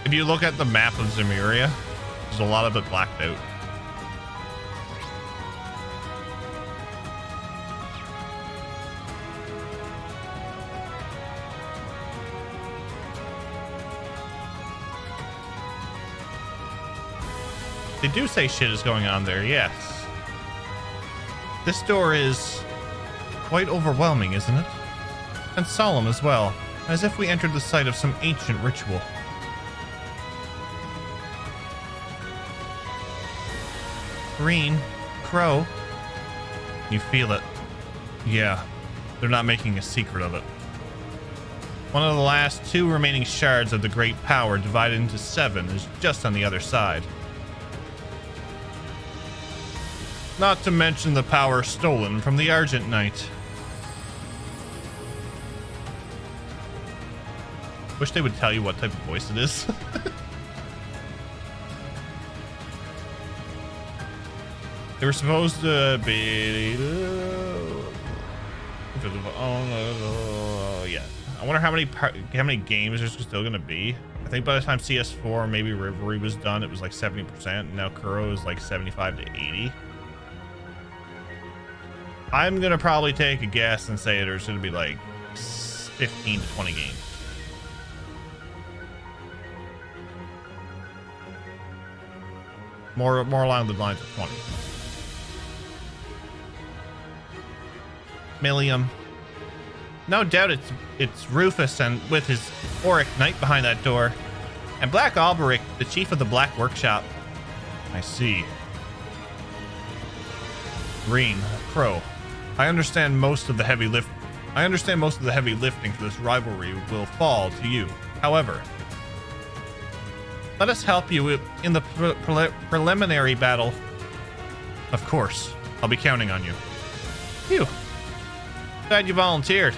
If you look at the map of Zemuria, there's a lot of it blacked out. They do say shit is going on there, yes. This door is quite overwhelming, isn't it? And solemn as well, as if we entered the site of some ancient ritual. Green, Crow, you feel it. Yeah, they're not making a secret of it. One of the last two remaining shards of the great power divided into 7 is just on the other side. Not to mention the power stolen from the Argent Knight. Wish they would tell you what type of voice it is. They were supposed to be... yeah. I wonder how many games there's still going to be. I think by the time CS4, maybe Rivalry was done, it was like 70%. And now Kuro is like 75 to 80. I'm going to probably take a guess and say there's going to be like 15 to 20 games. More along the lines of 20. Millium. No doubt it's Rufus and with his Auric Knight behind that door. And Black Alberic, the chief of the Black Workshop. I see. Green, Crow. I understand most of the heavy lifting for this rivalry will fall to you. However, let us help you in the preliminary battle. Of course, I'll be counting on you. Phew. Glad you volunteered.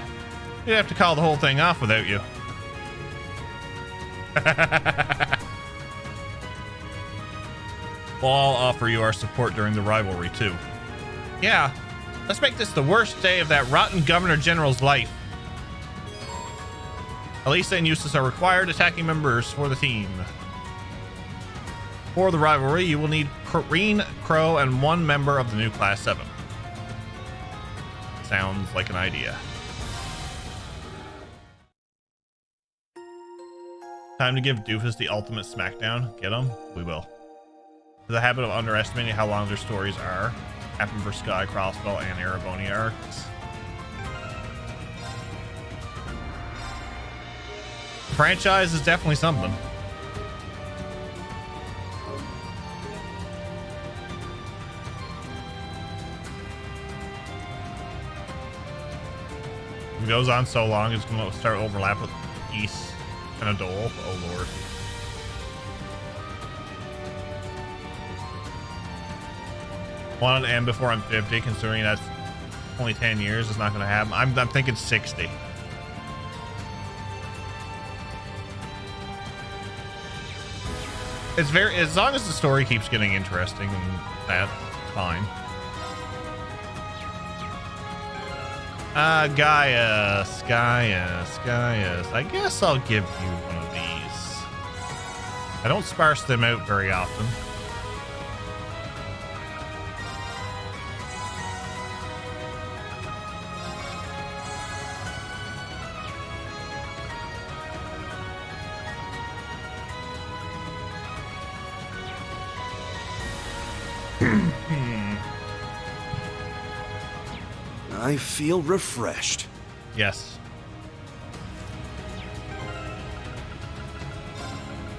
You'd have to call the whole thing off without you. We'll all offer you our support during the rivalry, too. Yeah, let's make this the worst day of that rotten Governor General's life. Elisa and Eustace are required attacking members for the team. For the rivalry, you will need Green, Crow, and 1 member of the new Class 7. Sounds like an idea. Time to give Doofus the ultimate smackdown. Get him? We will. The habit of underestimating how long their stories are. Happened for Sky, Crossbell, and Erebonia arcs. Franchise is definitely something. If it goes on so long, it's going to start overlap with East and Adol. Oh, Lord. Want to end before I'm 50, considering that's only 10 years. It's not going to happen. I'm thinking 60. It's very, as long as the story keeps getting interesting, and that's fine. Gaius. I guess I'll give you one of these. I don't sparse them out very often. I feel refreshed. Yes.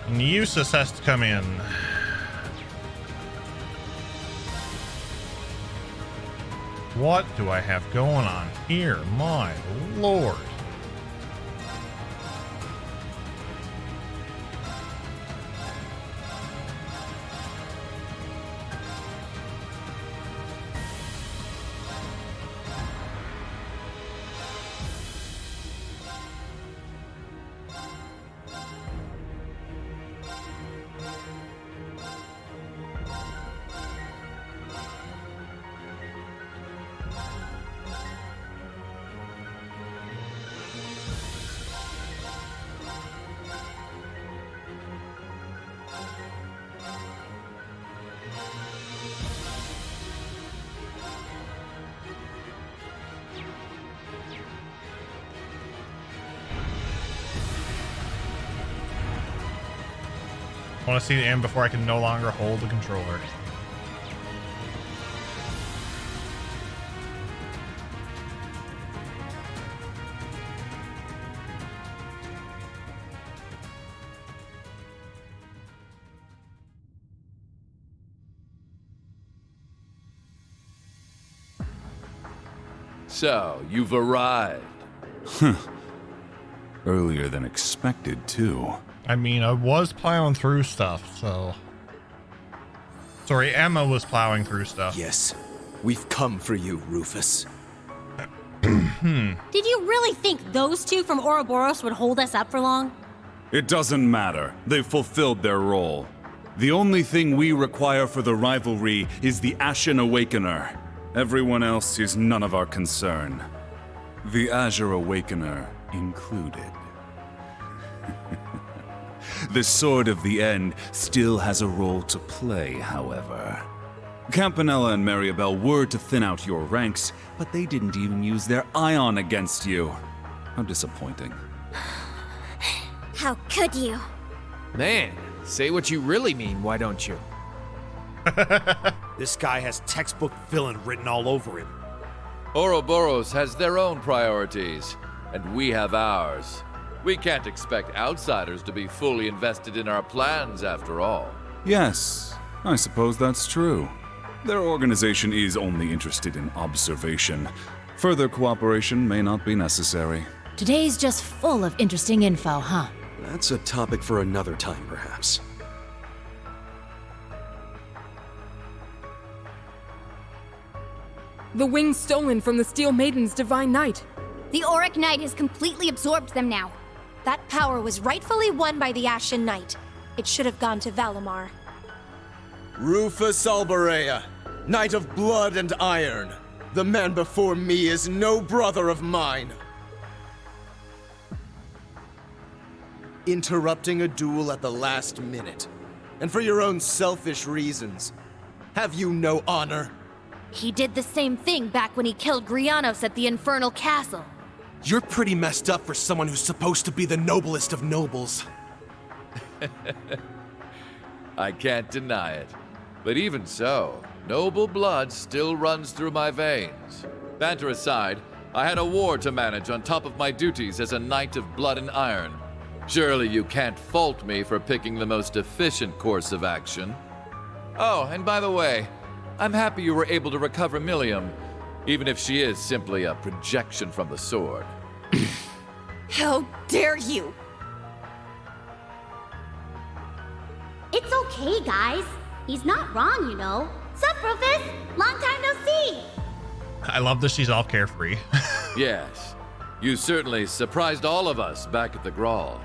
And Eustace has to come in. What do I have going on here? My lord. I want to see the end before I can no longer hold the controller. So, you've arrived. Earlier than expected, too. I mean, I was plowing through stuff, so... Sorry, Emma was plowing through stuff. Yes, we've come for you, Rufus. Did you really think those two from Ouroboros would hold us up for long? It doesn't matter. They've fulfilled their role. The only thing we require for the rivalry is the Ashen Awakener. Everyone else is none of our concern. The Azure Awakener included. The Sword of the End still has a role to play, however. Campanella and Maribel were to thin out your ranks, but they didn't even use their ion against you. How disappointing. How could you? Man, say what you really mean, why don't you? This guy has textbook villain written all over him. Ouroboros has their own priorities, and we have ours. We can't expect outsiders to be fully invested in our plans, after all. Yes, I suppose that's true. Their organization is only interested in observation. Further cooperation may not be necessary. Today's just full of interesting info, huh? That's a topic for another time, perhaps. The wings stolen from the Steel Maiden's Divine Knight. The Auric Knight has completely absorbed them now. That power was rightfully won by the Ashen Knight. It should have gone to Valimar. Rufus Albarea, Knight of Blood and Iron. The man before me is no brother of mine. Interrupting a duel at the last minute. And for your own selfish reasons. Have you no honor? He did the same thing back when he killed Grianos at the Infernal Castle. You're pretty messed up for someone who's supposed to be the noblest of nobles. I can't deny it. But even so, noble blood still runs through my veins. Banter aside, I had a war to manage on top of my duties as a Knight of Blood and Iron. Surely you can't fault me for picking the most efficient course of action. Oh, and by the way, I'm happy you were able to recover Milliam, even if she is simply a projection from the sword. How dare you! It's okay, guys. He's not wrong, you know. Sup, Rufus? Long time no see! I love that she's all carefree. Yes, you certainly surprised all of us back at the Grawl.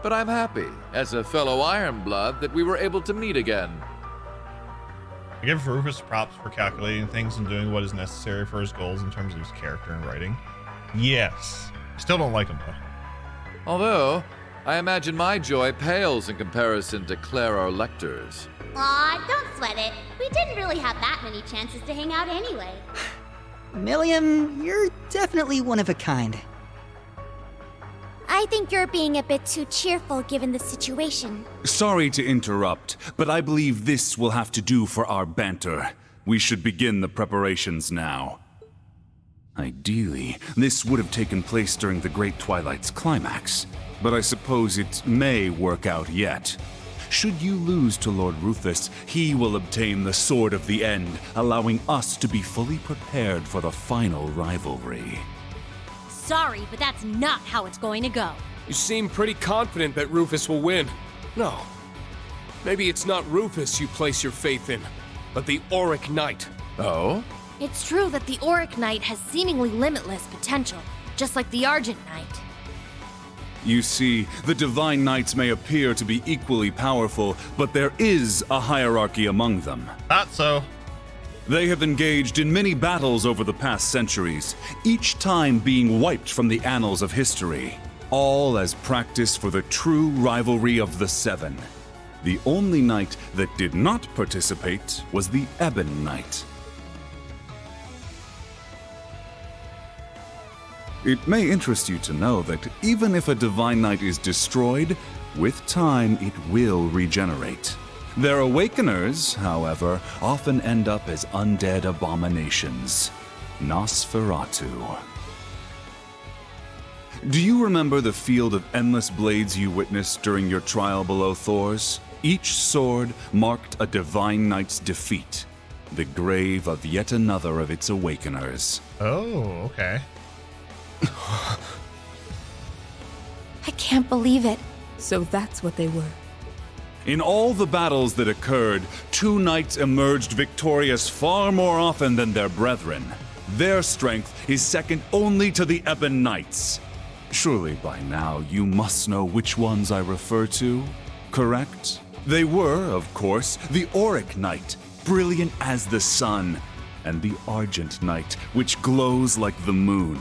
But I'm happy, as a fellow Ironblood, that we were able to meet again. I give Rufus props for calculating things and doing what is necessary for his goals in terms of his character and writing. Yes. I still don't like him, though. Although, I imagine my joy pales in comparison to Clara or Lecter's. Aw, don't sweat it. We didn't really have that many chances to hang out anyway. Milliam, you're definitely one of a kind. I think you're being a bit too cheerful given the situation. Sorry to interrupt, but I believe this will have to do for our banter. We should begin the preparations now. Ideally, this would have taken place during the Great Twilight's climax, but I suppose it may work out yet. Should you lose to Lord Rufus, he will obtain the Sword of the End, allowing us to be fully prepared for the final rivalry. Sorry, but that's not how it's going to go. You seem pretty confident that Rufus will win. No. Maybe it's not Rufus you place your faith in, but the Auric Knight. Oh? It's true that the Auric Knight has seemingly limitless potential, just like the Argent Knight. You see, the Divine Knights may appear to be equally powerful, but there is a hierarchy among them. Not so. They have engaged in many battles over the past centuries, each time being wiped from the annals of history, all as practice for the true rivalry of the Seven. The only knight that did not participate was the Ebon Knight. It may interest you to know that even if a Divine Knight is destroyed, with time it will regenerate. Their awakeners, however, often end up as undead abominations. Nosferatu. Do you remember the field of endless blades you witnessed during your trial below Thor's? Each sword marked a Divine Knight's defeat, the grave of yet another of its awakeners. Oh, okay. I can't believe it. So that's what they were. In all the battles that occurred, two knights emerged victorious far more often than their brethren. Their strength is second only to the Ebon Knights. Surely by now you must know which ones I refer to, correct? They were, of course, the Auric Knight, brilliant as the sun, and the Argent Knight, which glows like the moon.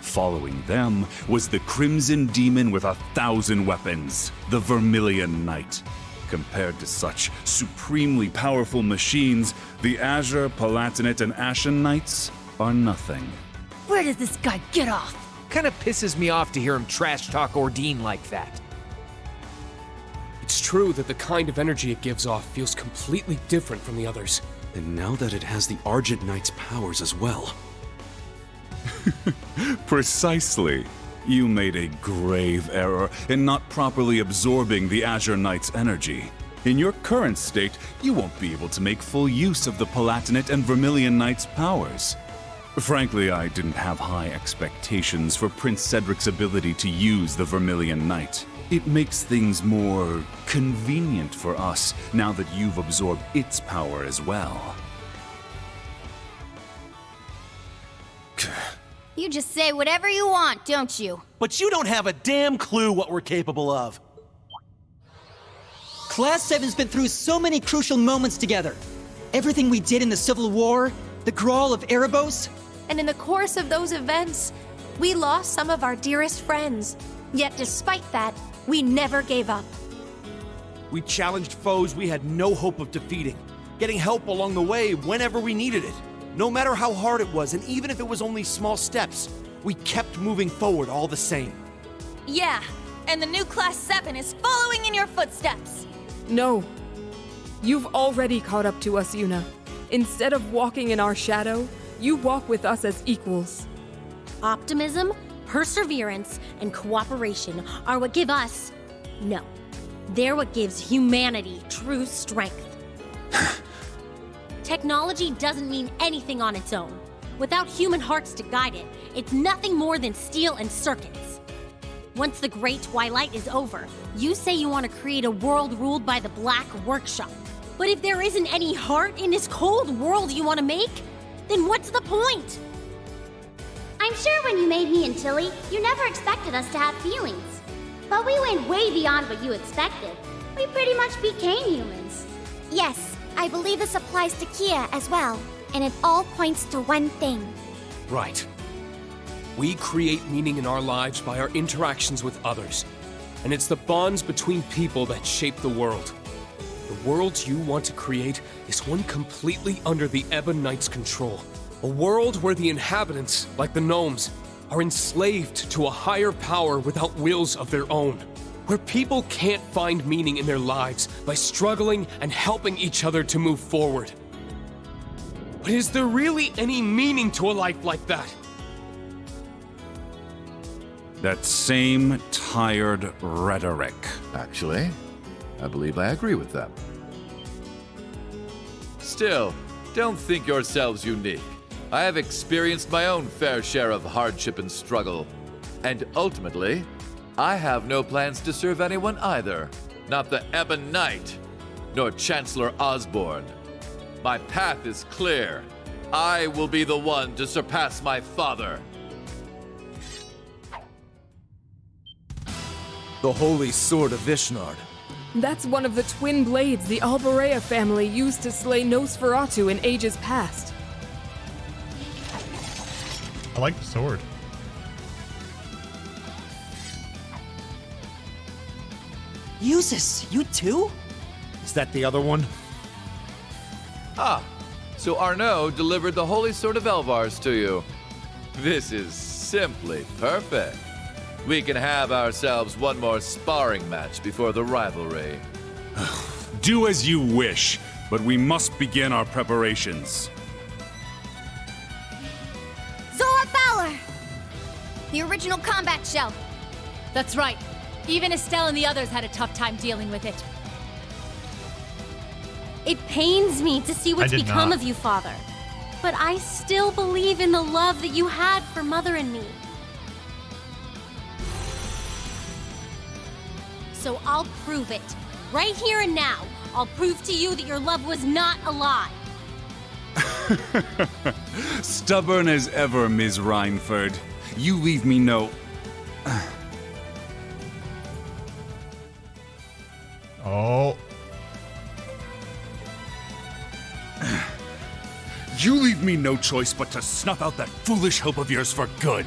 Following them was the Crimson Demon with 1,000 weapons, the Vermilion Knight. Compared to such supremely powerful machines, the Azure, Palatinate, and Ashen Knights are nothing. Where does this guy get off? Kinda pisses me off to hear him trash talk Ordine like that. It's true that the kind of energy it gives off feels completely different from the others. And now that it has the Argent Knight's powers as well. Precisely. You made a grave error in not properly absorbing the Azure Knight's energy. In your current state, you won't be able to make full use of the Palatinate and Vermilion Knight's powers. Frankly, I didn't have high expectations for Prince Cedric's ability to use the Vermilion Knight. It makes things more convenient for us now that you've absorbed its power as well. You just say whatever you want, don't you? But you don't have a damn clue what we're capable of. Class 7's been through so many crucial moments together. Everything we did in the Civil War, the Grawl of Erebos. And in the course of those events, we lost some of our dearest friends. Yet despite that, we never gave up. We challenged foes we had no hope of defeating, getting help along the way whenever we needed it. No matter how hard it was, and even if it was only small steps, we kept moving forward all the same. Yeah, and the new Class 7 is following in your footsteps. No. You've already caught up to us, Yuna. Instead of walking in our shadow, you walk with us as equals. Optimism, perseverance, and cooperation are what give us... No. They're what gives humanity true strength. Technology doesn't mean anything on its own. Without human hearts to guide it, it's nothing more than steel and circuits. Once the Great Twilight is over, you say you want to create a world ruled by the Black Workshop. But if there isn't any heart in this cold world you want to make, then what's the point? I'm sure when you made me and Tilly, you never expected us to have feelings. But we went way beyond what you expected. We pretty much became humans. Yes, I believe this applies to Kia as well, and it all points to one thing. Right. We create meaning in our lives by our interactions with others. and it's the bonds between people that shape the world. The world you want to create is one completely under the Ebon Knight's control. A world where the inhabitants, like the gnomes, are enslaved to a higher power without wills of their own. Where people can't find meaning in their lives by struggling and helping each other to move forward. But is there really any meaning to a life like that? That same tired rhetoric. Actually, I believe I agree with them. Still, don't think yourselves unique. I have experienced my own fair share of hardship and struggle. And ultimately, I have no plans to serve anyone either. Not the Ebon Knight, nor Chancellor Osborne. My path is clear. I will be the one to surpass my father. The Holy Sword of Vishnard. That's one of the twin blades the Alborea family used to slay Nosferatu in ages past. I like the sword. Usus, you too? Is that the other one? Ah, so Arnaud delivered the Holy Sword of Elvars to you. This is simply perfect. We can have ourselves one more sparring match before the rivalry. Do as you wish, but we must begin our preparations. Zora Fowler! The original combat shell. That's right. Even Estelle and the others had a tough time dealing with it. It pains me to see what's become of you, Father. But I still believe in the love that you had for Mother and me. So I'll prove it. Right here and now, I'll prove to you that your love was not a lie. Stubborn as ever, Ms. Reinford. You leave me no... Oh. You leave me no choice but to snuff out that foolish hope of yours for good.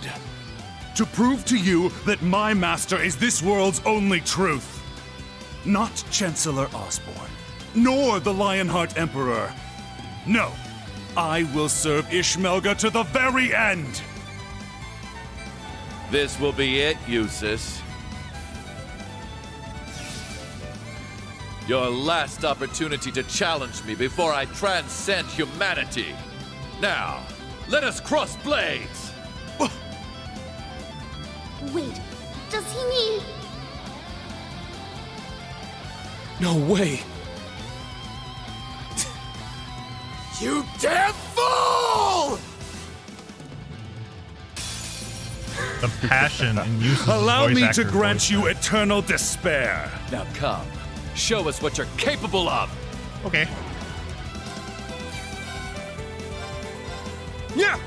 To prove to you that my master is this world's only truth. Not Chancellor Osborne, nor the Lionheart Emperor. No, I will serve Ishmelga to the very end. This will be it, Usus. Your last opportunity to challenge me before I transcend humanity. Now, let us cross blades! Wait, does he mean... No way! You damn fool! The passion in Usus' Allow voice me actor to grant voice you actor. eternal despair. Now come, show us what you're capable of! Okay. Yeah!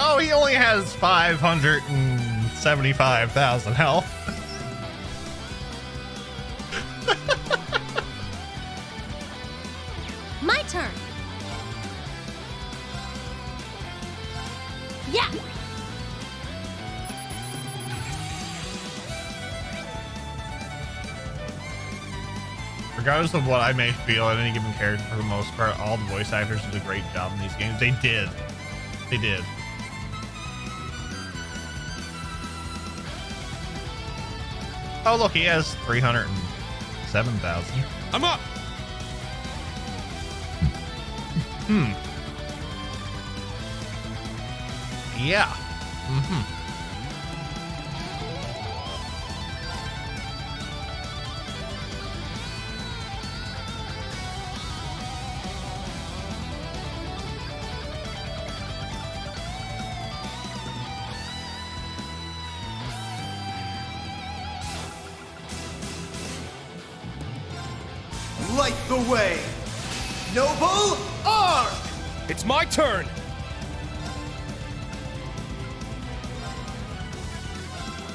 Oh, he only has 575,000 health. My turn. Yeah. Regardless of what I may feel at any given character, for the most part, all the voice actors did a great job in these games. They did. They did. Oh, look, he has 307,000. I'm up! Yeah. Light the way! Noble Ark! It's my turn!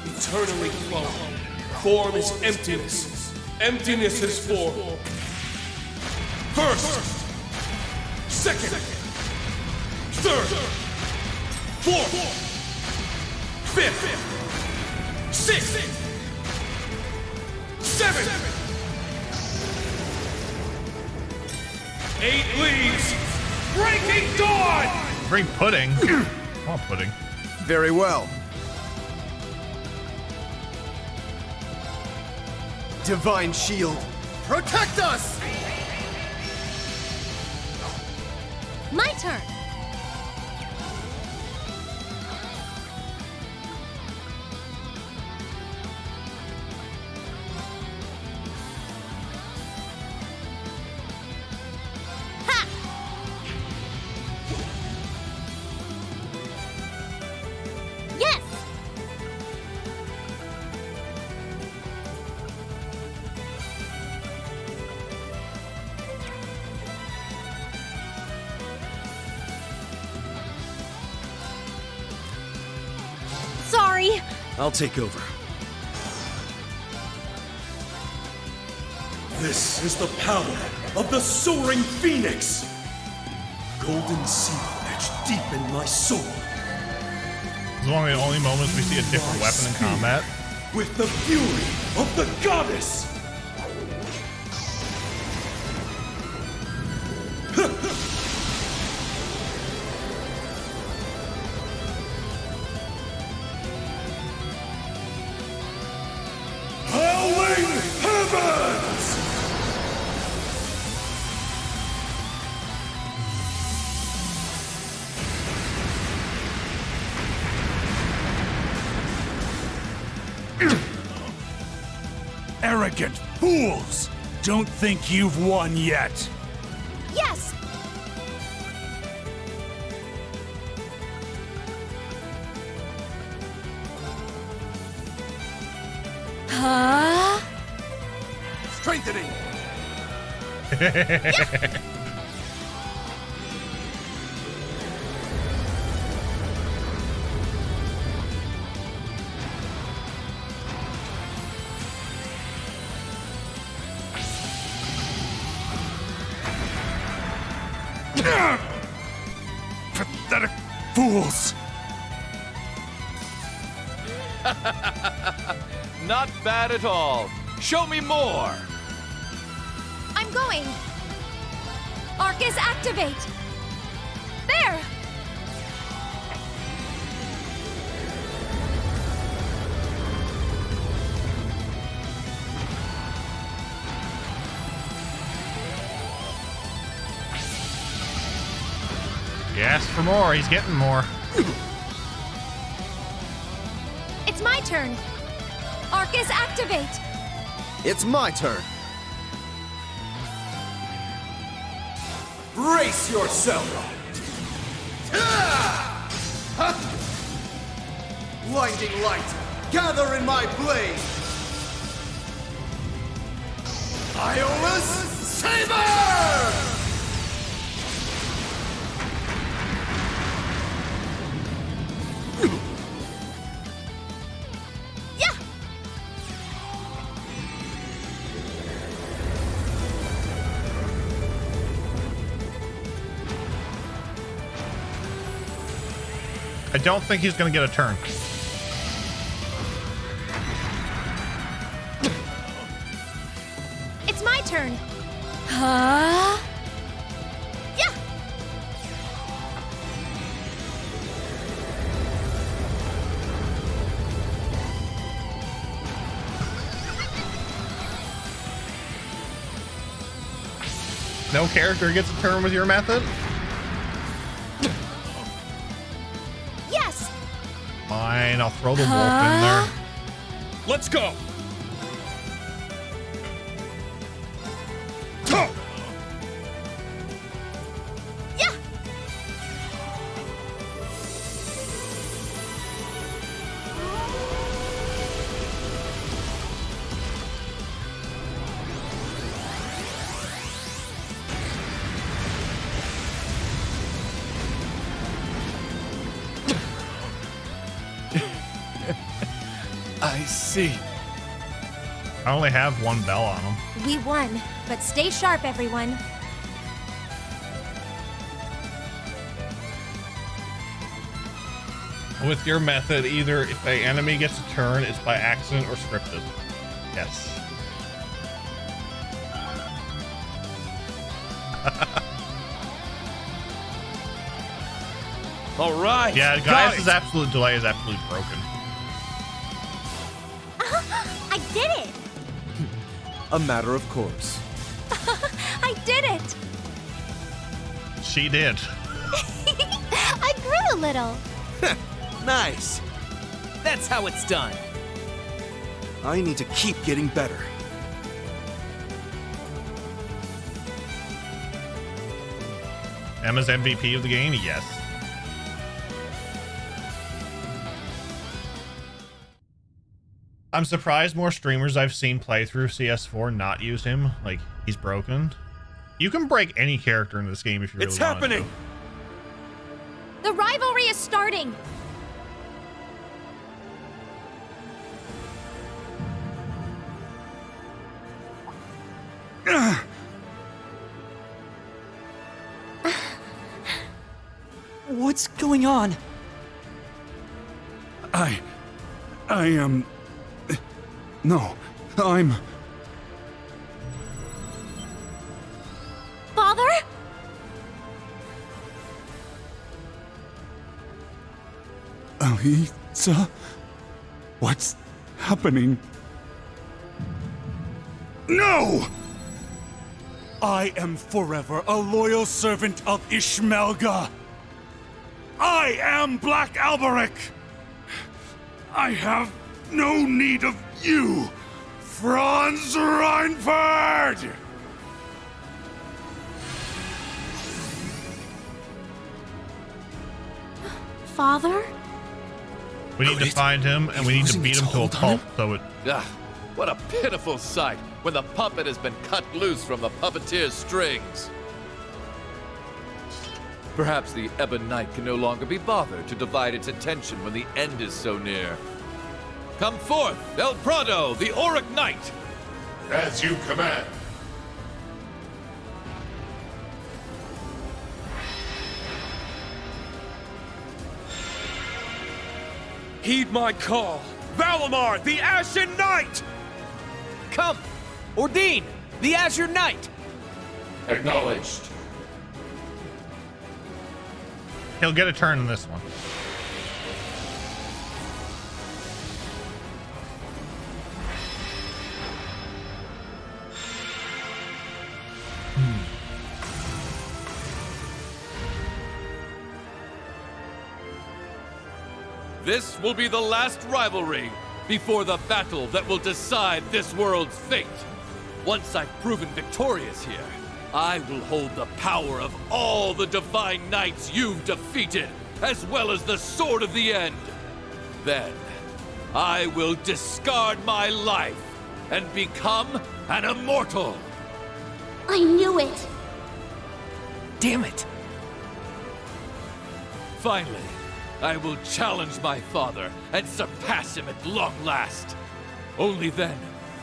Eternally flowing. Form is emptiness. Emptiness is form. First! Second! Third! 4th, 5th, 6th, 7th, 8 leaves, breaking dawn! Bring pudding. Come on, pudding. Very well. Divine Shield, protect us! My turn. Ha! Yes! Sorry. I'll take over. This is the power of the soaring phoenix! Golden seal etched deep in my soul. This is one of the only moments we see a different weapon in combat. With the fury of the goddess! Howling heavens! Arrogant fools! Don't think you've won yet. Yes! Huh? Strengthening! Pathetic fools! Not bad at all. Show me more. I'm going! Arcus, activate! There! He asked for more. He's getting more. It's my turn! Arcus, activate! It's my turn. Brace yourself! Blinding light, gather in my blade! Iola's Saber! I don't think he's going to get a turn. It's my turn! Huh? Yeah! No character gets a turn with your method? Yes! Fine, I'll throw the wolf in there. Let's go! Yeah! I see. I only have one bell on him. We won, but stay sharp, everyone. With your method, either if an enemy gets a turn, it's by accident or scripted. Yes. All right. Yeah, Gaius' absolute delay is absolutely broken. I did it! A matter of course. I did it! She did. I grew a little. Nice. That's how it's done. I need to keep getting better. Emma's MVP of the game? Yes. I'm surprised more streamers I've seen play through CS4 not use him. Like, he's broken. You can break any character in this game if you really want to. It's happening! The rivalry is starting! What's going on? I am... No, I'm... Father? Elisa? What's happening? No! I am forever a loyal servant of Ishmelga. I am Black Alberic. I have no need of you, Franz Reinfeld! Father? We need to find him, and we need to beat him to a pulp, so it... Ah, what a pitiful sight when the puppet has been cut loose from the puppeteer's strings. Perhaps the Ebon Knight can no longer be bothered to divide its attention when the end is so near. Come forth, El Prado, the Auric Knight! As you command. Heed my call! Valimar, the Ashen Knight! Come! Ordine, the Azure Knight! Acknowledged. He'll get a turn in this one. This will be the last rivalry before the battle that will decide this world's fate. Once I've proven victorious here, I will hold the power of all the divine knights you've defeated, as well as the Sword of the End. Then, I will discard my life and become an immortal. I knew it. Damn it. Finally, I will challenge my father and surpass him at long last. Only then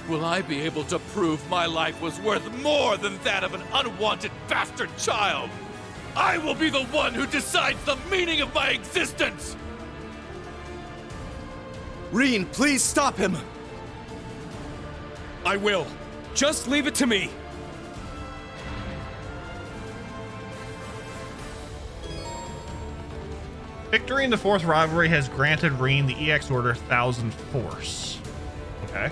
will I be able to prove my life was worth more than that of an unwanted bastard child. I will be the one who decides the meaning of my existence. Reen, please stop him. I will. Just leave it to me. Victory in the fourth rivalry has granted Reen the EX Order 1000 Force. Okay.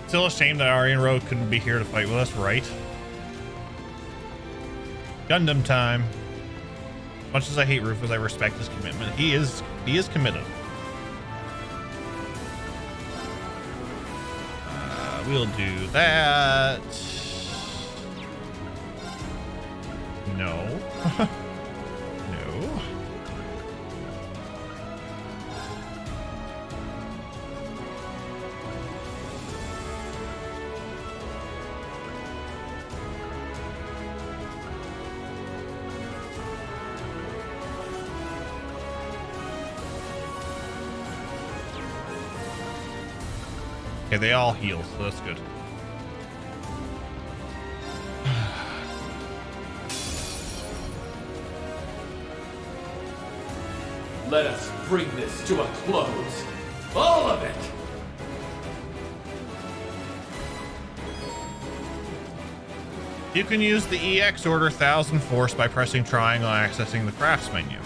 Still a shame that Aryan Road couldn't be here to fight with us, right? Gundam time. Much as I hate Rufus, I respect his commitment. He is committed. We'll do that. No. No. Okay, they all heal, so that's good. Let us bring this to a close. All of it! You can use the EX order 1000 force by pressing triangle and accessing the crafts menu.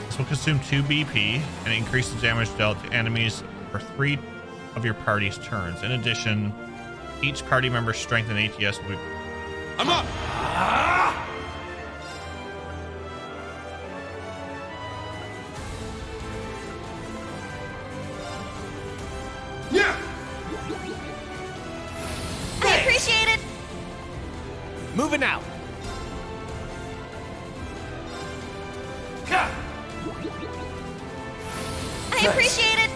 This will consume 2 BP and increase the damage dealt to enemies for 3 of your party's turns. In addition, each party member's strength and ATS will be... I'm up! Yeah! I appreciate it! Moving out. I appreciate it!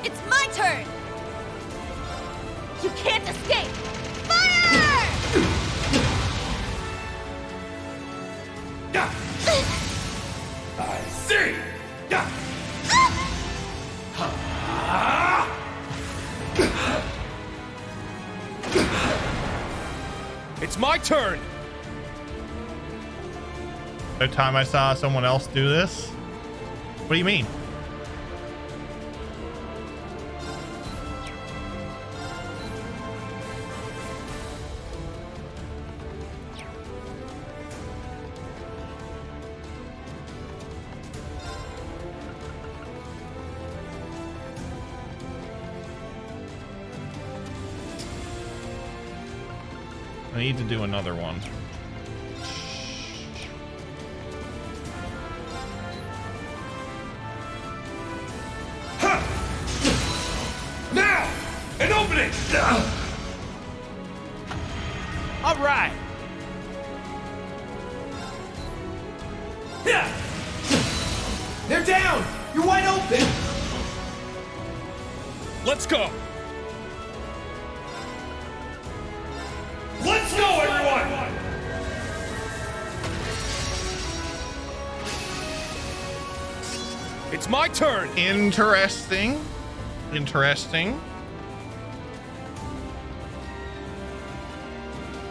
It's my turn! You can't escape! Fire! I see! It's my turn! The time I saw someone else do this? What do you mean? I need to do another one. Now! An opening! All right. Yeah! They're down! You're wide open! Let's go. Let's go, everyone! It's my turn. Interesting. Interesting.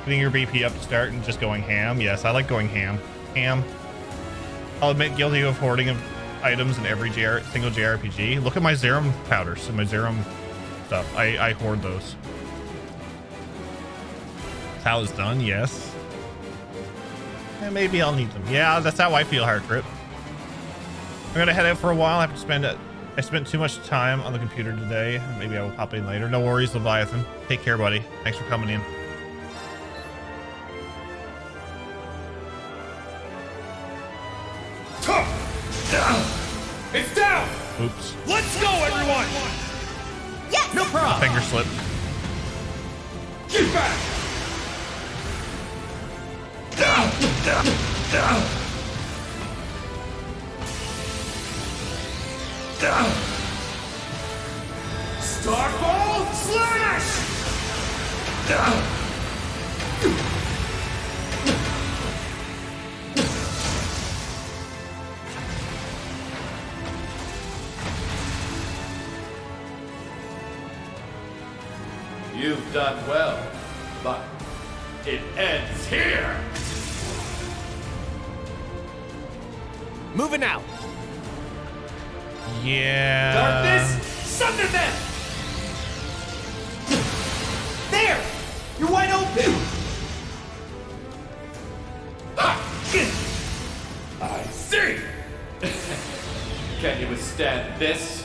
Getting your BP up to start and just going ham. Yes, I like going ham. Ham. I'll admit guilty of hoarding of items in every single JRPG. Look at my Zerum powders and my Zerum stuff. I hoard those. That's how it's done, yes. And maybe I'll need them. Yeah, that's how I feel, Heart Trip. I'm gonna head out for a while. I have to spend it. I spent too much time on the computer today. Maybe I will pop in later. No worries, Leviathan. Take care, buddy. Thanks for coming in. It's down! Oops. Let's go, everyone! Yes! No problem! Finger slip. Get back! Down! Down! Down! Down! Starball slash! Down! You've done well, but it ends here! Moving out. Yeah. Darkness, sunder them! There! You're wide open! I see! Can you withstand this?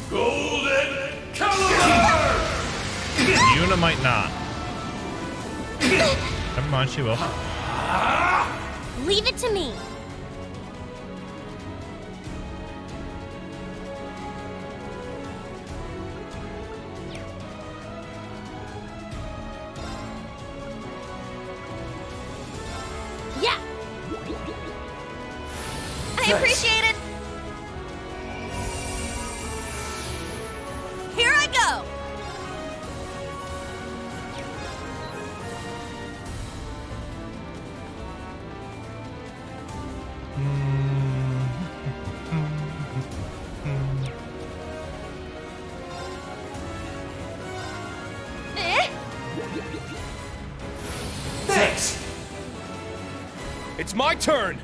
Golden Caliber! Yuna might not. Never mind, she will. Leave it to me. Yeah. I appreciate it. Here I go. It's my turn!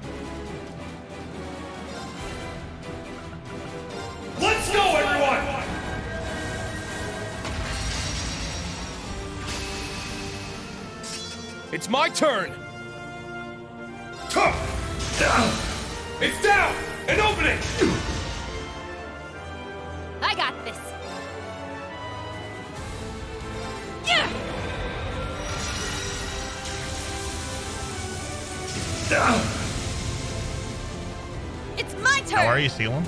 Let's go, everyone! It's my turn! It's down! An opening! I got this. Yeah! It's my turn! How are you, Sealam?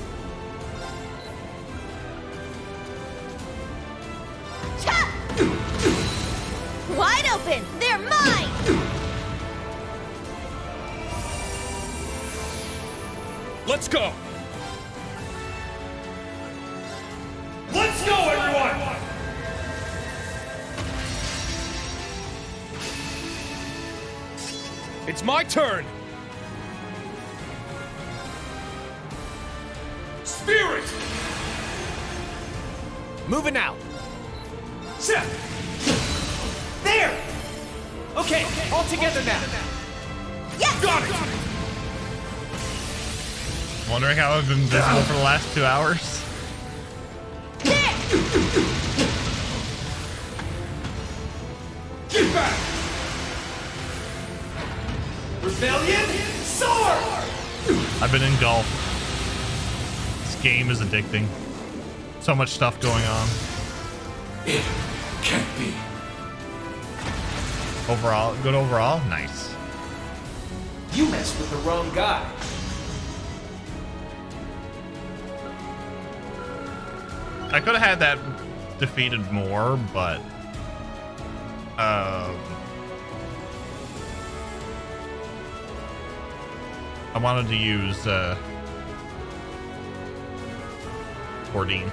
Wide open! They're mine! Let's go! Let's go, everyone! It's my turn! Spirit! Moving out. Set! There! Okay, all together now. Yes! Got it! Wondering how I've been invisible for the last 2 hours? Get back! Rebellion! Sword! I've been in golf. This game is addicting. So much stuff going on. It can't be. Overall, good overall? Nice. You messed with the wrong guy. I could have had that defeated more, but I wanted to use Cordine.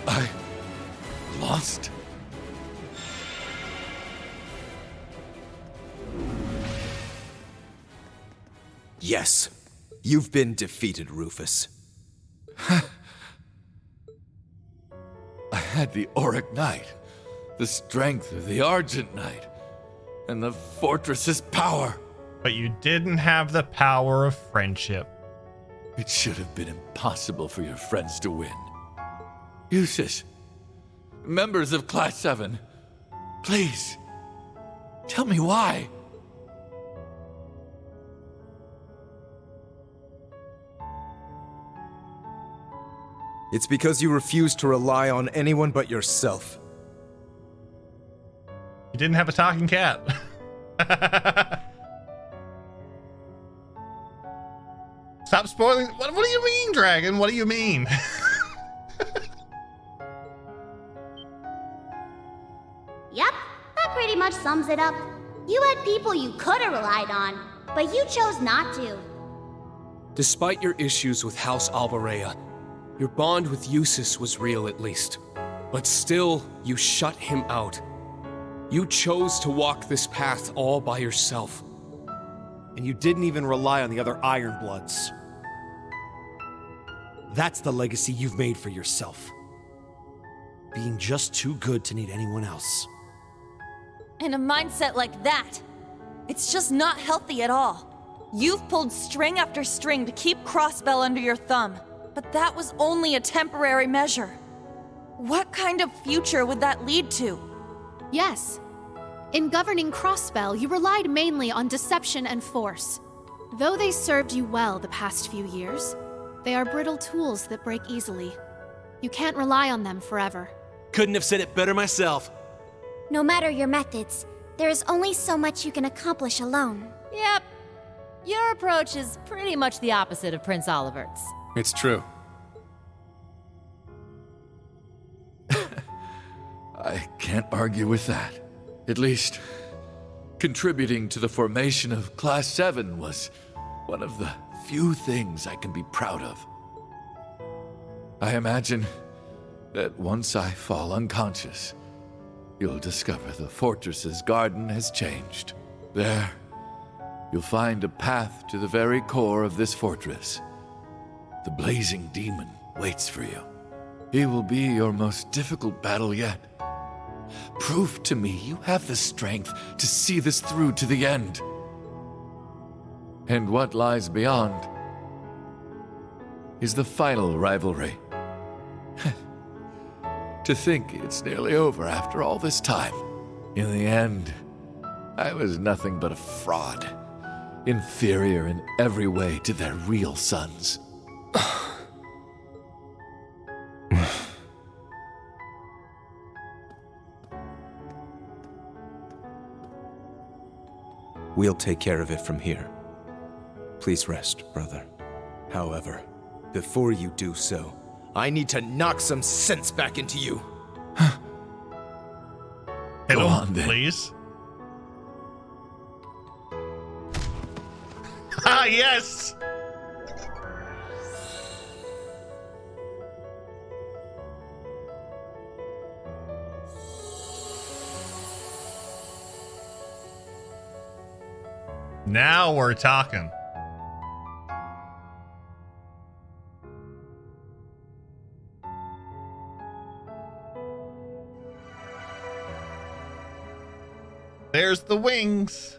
I lost. Yes, you've been defeated, Rufus. I had the Auric Knight, the strength of the Argent Knight, and the fortress's power. But you didn't have the power of friendship. It should have been impossible for your friends to win. Usus, members of Class 7, please, tell me why. It's because you refuse to rely on anyone but yourself. You didn't have a talking cat. Stop spoiling. What do you mean, Dragon? What do you mean? Yep, that pretty much sums it up. You had people you could have relied on, but you chose not to. Despite your issues with House Albarea, your bond with Usus was real at least. But still, you shut him out. You chose to walk this path all by yourself. And you didn't even rely on the other Ironbloods. That's the legacy you've made for yourself. Being just too good to need anyone else. And a mindset like that, it's just not healthy at all. You've pulled string after string to keep Crossbell under your thumb, but that was only a temporary measure. What kind of future would that lead to? Yes. In governing Crossbell, you relied mainly on deception and force. Though they served you well the past few years, they are brittle tools that break easily. You can't rely on them forever. Couldn't have said it better myself. No matter your methods, there is only so much you can accomplish alone. Yep. Your approach is pretty much the opposite of Prince Olivert's. It's true. I can't argue with that. At least, contributing to the formation of Class 7 was one of the few things I can be proud of. I imagine that once I fall unconscious, you'll discover the fortress's garden has changed. There, you'll find a path to the very core of this fortress. The blazing demon waits for you. He will be your most difficult battle yet. Prove to me you have the strength to see this through to the end. And what lies beyond is the final rivalry. To think it's nearly over after all this time. In the end, I was nothing but a fraud. Inferior in every way to their real sons. We'll take care of it from here. Please rest, brother. However, before you do so, I need to knock some sense back into you. Go on, then. Please. Ah, yes! Now we're talking. There's the wings.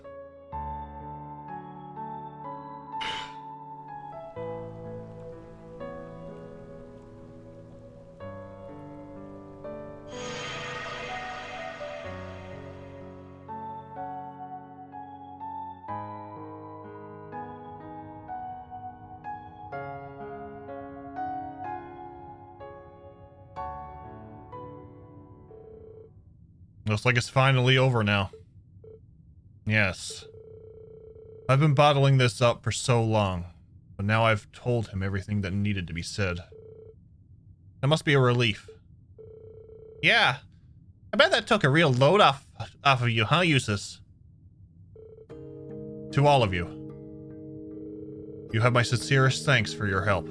Looks like it's finally over now. Yes. I've been bottling this up for so long, but now I've told him everything that needed to be said. That must be a relief. Yeah. I bet that took a real load off of you, huh, Eustace? To all of you. You have my sincerest thanks for your help.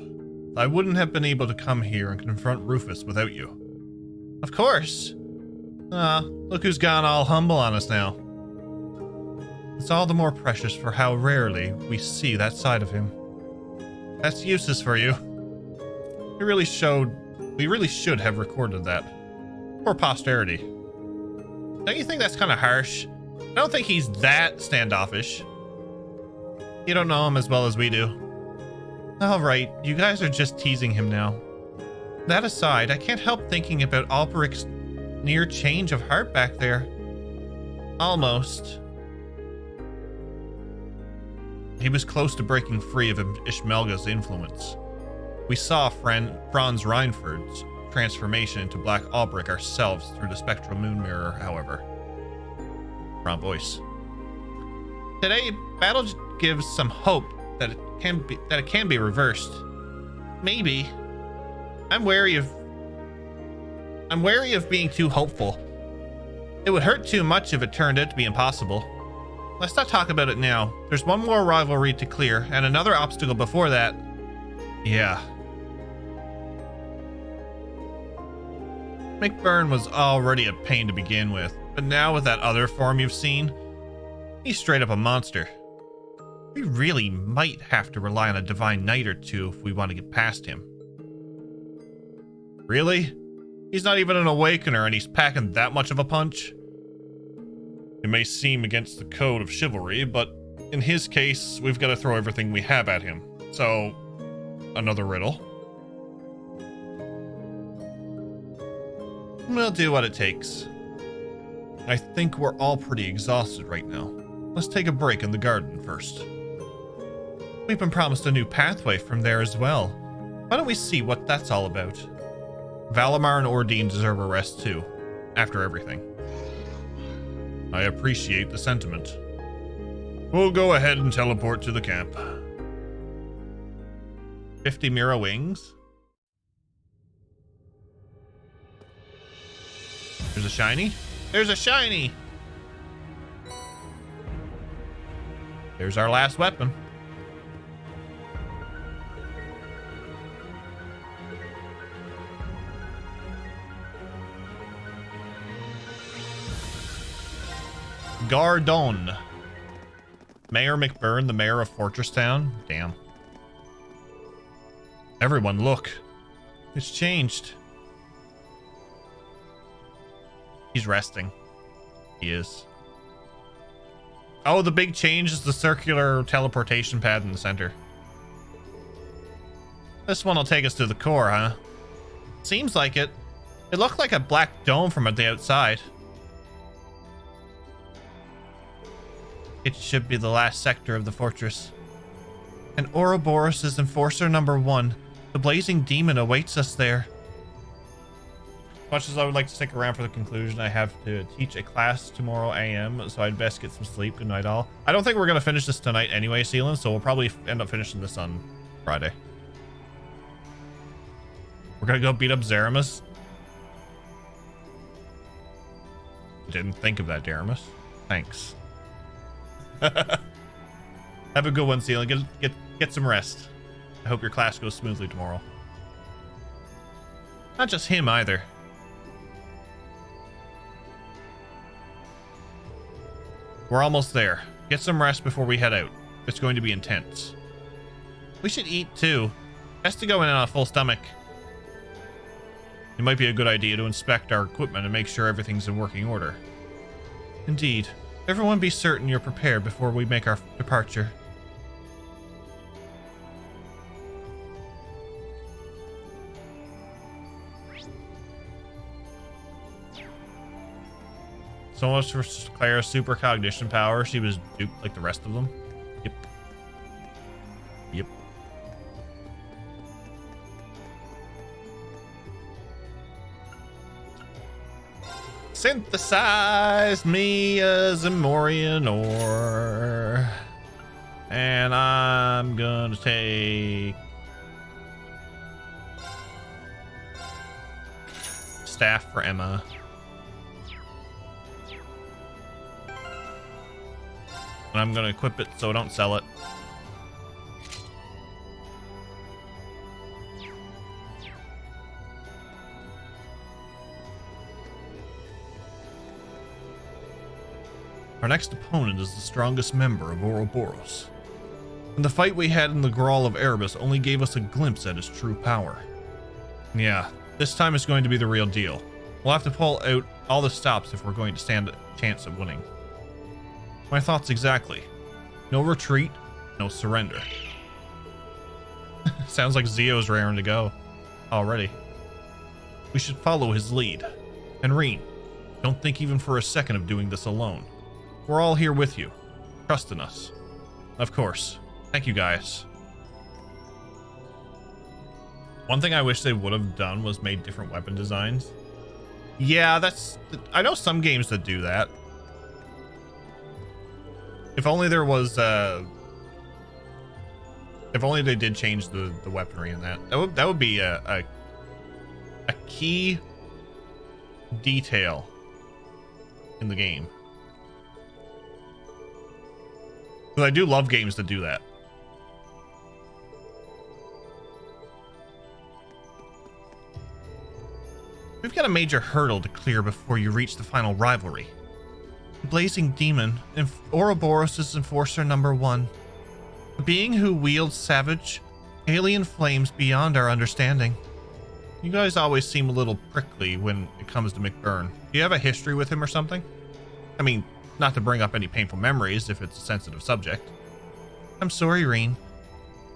I wouldn't have been able to come here and confront Rufus without you. Of course. Look who's gone all humble on us now. It's all the more precious for how rarely we see that side of him. That's Eustace for you. We really should have recorded that. For posterity. Don't you think that's kind of harsh? I don't think he's that standoffish. You don't know him as well as we do. Alright, you guys are just teasing him now. That aside, I can't help thinking about Alberic's near change of heart back there. Almost. He was close to breaking free of Ishmelga's influence. We saw Franz Reinford's transformation into Black Albrecht ourselves through the spectral moon mirror, however. Wrong voice. Today, battle gives some hope that it can be reversed. Maybe. I'm wary of being too hopeful. It would hurt too much if it turned out to be impossible. Let's not talk about it now. There's one more rivalry to clear, and another obstacle before that. Yeah. McBurn was already a pain to begin with, but now with that other form you've seen, he's straight up a monster. We really might have to rely on a Divine Knight or two if we want to get past him. Really? He's not even an Awakener and he's packing that much of a punch? It may seem against the code of chivalry, but in his case, we've got to throw everything we have at him. So, another riddle. We'll do what it takes. I think we're all pretty exhausted right now. Let's take a break in the garden first. We've been promised a new pathway from there as well. Why don't we see what that's all about? Valimar and Ordine deserve a rest too, after everything. I appreciate the sentiment. We'll go ahead and teleport to the camp. 50 Mira wings. There's a shiny. There's a shiny! There's our last weapon. Gardon. Mayor McBurn, the mayor of Fortress Town. Damn. Everyone, look. It's changed. He's resting. He is. Oh, the big change is the circular teleportation pad in the center. This one will take us to the core, huh? Seems like it. It looked like a black dome from the outside. It should be the last sector of the fortress. And Ouroboros is Enforcer number 1. The blazing demon awaits us there. Much as I would like to stick around for the conclusion, I have to teach a class tomorrow AM, so I'd best get some sleep. Good night, all. I don't think we're going to finish this tonight anyway, Sealand, so we'll probably end up finishing this on Friday. We're going to go beat up Zeramus. Didn't think of that, Deramus. Thanks. Have a good one, Sealand. Get some rest. I hope your class goes smoothly tomorrow. Not just him, either. We're almost there. Get some rest before we head out. It's going to be intense. We should eat, too. Best to go in on a full stomach. It might be a good idea to inspect our equipment and make sure everything's in working order. Indeed. Everyone be certain you're prepared before we make our departure. So much for Clara's super cognition power. She was duped like the rest of them. Yep. Yep. Synthesize me as a Morian ore. And I'm gonna take staff for Emma. And I'm gonna equip it so I don't sell it. Our next opponent is the strongest member of Ouroboros. And the fight we had in the Grawl of Erebus only gave us a glimpse at his true power. Yeah, this time it's going to be the real deal. We'll have to pull out all the stops if we're going to stand a chance of winning. My thoughts exactly. No retreat, no surrender. Sounds like Zio's raring to go already. We should follow his lead. And Reen, don't think even for a second of doing this alone. We're all here with you. Trust in us. Of course. Thank you, guys. One thing I wish they would have done was made different weapon designs. Yeah, I know some games that do that. If only there was, if only they did change the weaponry in that. That would be a key detail in the game. Because I do love games that do that. We've got a major hurdle to clear before you reach the final rivalry. The Blazing Demon, Ouroboros' Enforcer number 1. A being who wields savage, alien flames beyond our understanding. You guys always seem a little prickly when it comes to McBurn. Do you have a history with him or something? I mean, not to bring up any painful memories if it's a sensitive subject. I'm sorry, Reen.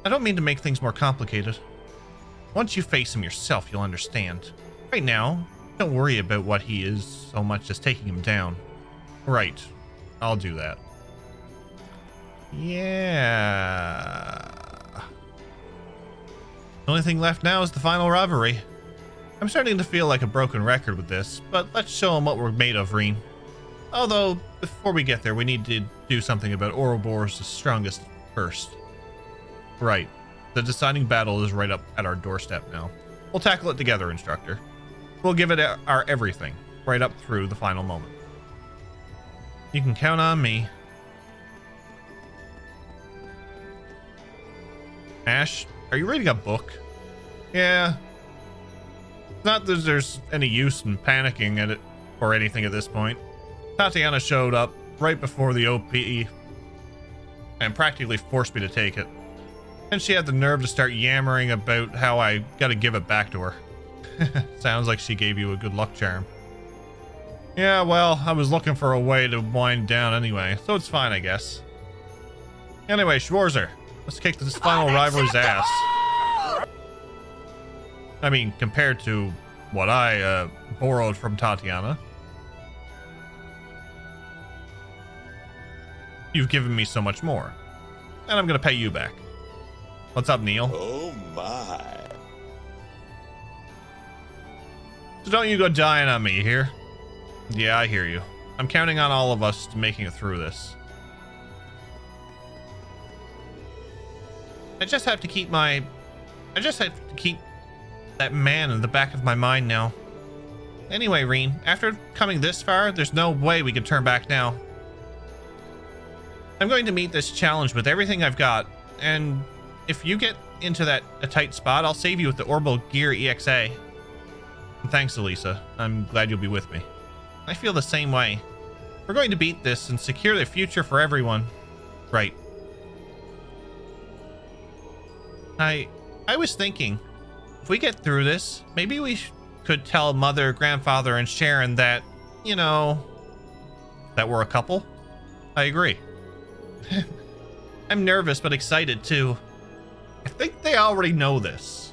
I don't mean to make things more complicated. Once you face him yourself, you'll understand. Right now, don't worry about what he is so much as taking him down. Right. I'll do that. Yeah. The only thing left now is the final rivalry. I'm starting to feel like a broken record with this, but let's show him what we're made of, Reen. Although, before we get there, we need to do something about Ouroboros' strongest first. Right. The deciding battle is right up at our doorstep now. We'll tackle it together, Instructor. We'll give it our everything, right up through the final moment. You can count on me. Ash, are you reading a book? Yeah. Not that there's any use in panicking at it or anything at this point. Tatiana showed up right before the OPE and practically forced me to take it. And she had the nerve to start yammering about how I gotta give it back to her. Sounds like she gave you a good luck charm. Yeah, well, I was looking for a way to wind down anyway, so it's fine, I guess. Anyway, Schwarzer, let's kick this final rivalry's ass. I mean, compared to what I borrowed from Tatiana. You've given me so much more, and I'm gonna pay you back. What's up, Neil? Oh my. So don't you go dying on me here. Yeah, I hear you. I'm counting on all of us to making it through this. I just have to keep that man in the back of my mind now. Anyway, Reen, after coming this far, there's no way we can turn back now. I'm going to meet this challenge with everything I've got, and if you get into a tight spot, I'll save you with the Orbital Gear EXA. And thanks, Elisa. I'm glad you'll be with me. I feel the same way. We're going to beat this and secure the future for everyone. Right. I was thinking, if we get through this, maybe we could tell Mother, Grandfather, and Sharon that, you know, that we're a couple. I agree. I'm nervous but excited too. I think they already know this.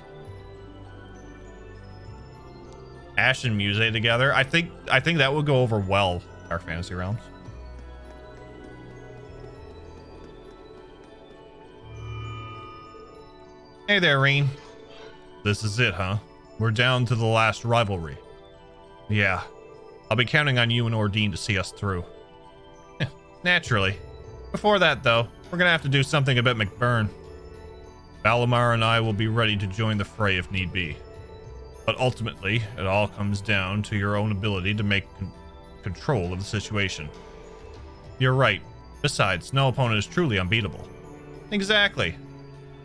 Ash and Muse together. I think that would go over well, our fantasy realms. Hey there, Reen. This is it, huh? We're down to the last rivalry. Yeah. I'll be counting on you and Ordine to see us through. Naturally. Before that, though, we're gonna have to do something about McBurn. Valimar and I will be ready to join the fray if need be. But ultimately, it all comes down to your own ability to make control of the situation. You're right. Besides, no opponent is truly unbeatable. Exactly.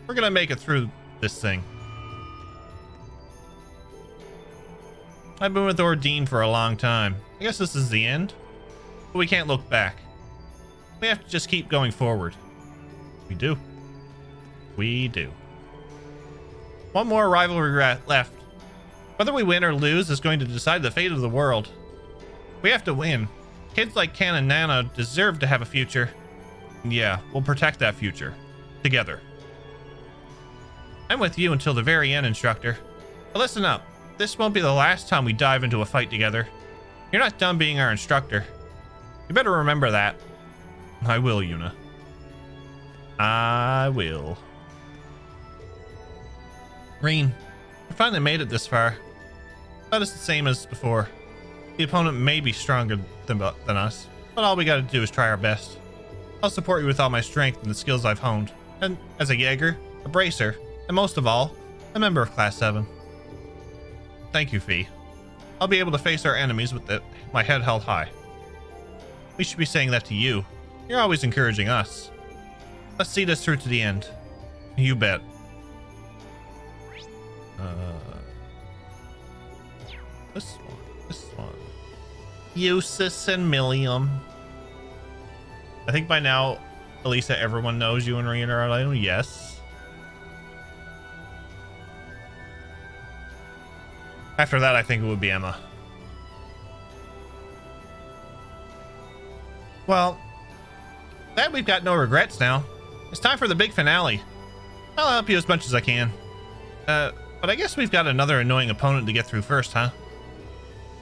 We're gonna make it through this thing. I've been with Ordine for a long time. I guess this is the end. But we can't look back. We have to just keep going forward. We do. We do. One more rivalry left. Whether we win or lose is going to decide the fate of the world. We have to win. Kids like Ken and Nana deserve to have a future. Yeah, we'll protect that future. Together. I'm with you until the very end, instructor. But listen up. This won't be the last time we dive into a fight together. You're not done being our instructor. You better remember that. I will, Yuna. I will. Reen, we finally made it this far. But it's the same as before. The opponent may be stronger than us, but all we gotta do is try our best. I'll support you with all my strength and the skills I've honed, and as a Jaeger, a Bracer, and most of all, a member of Class 7. Thank you, Fee. I'll be able to face our enemies with my head held high. We should be saying that to you. You're always encouraging us. Let's see this through to the end. You bet. This one. Eustace and Milliam. I think by now, Elisa, everyone knows you and Reen are alone. Yes. After that, I think it would be Emma. Well, that we've got no regrets now. It's time for the big finale. I'll help you as much as I can. But I guess we've got another annoying opponent to get through first, huh?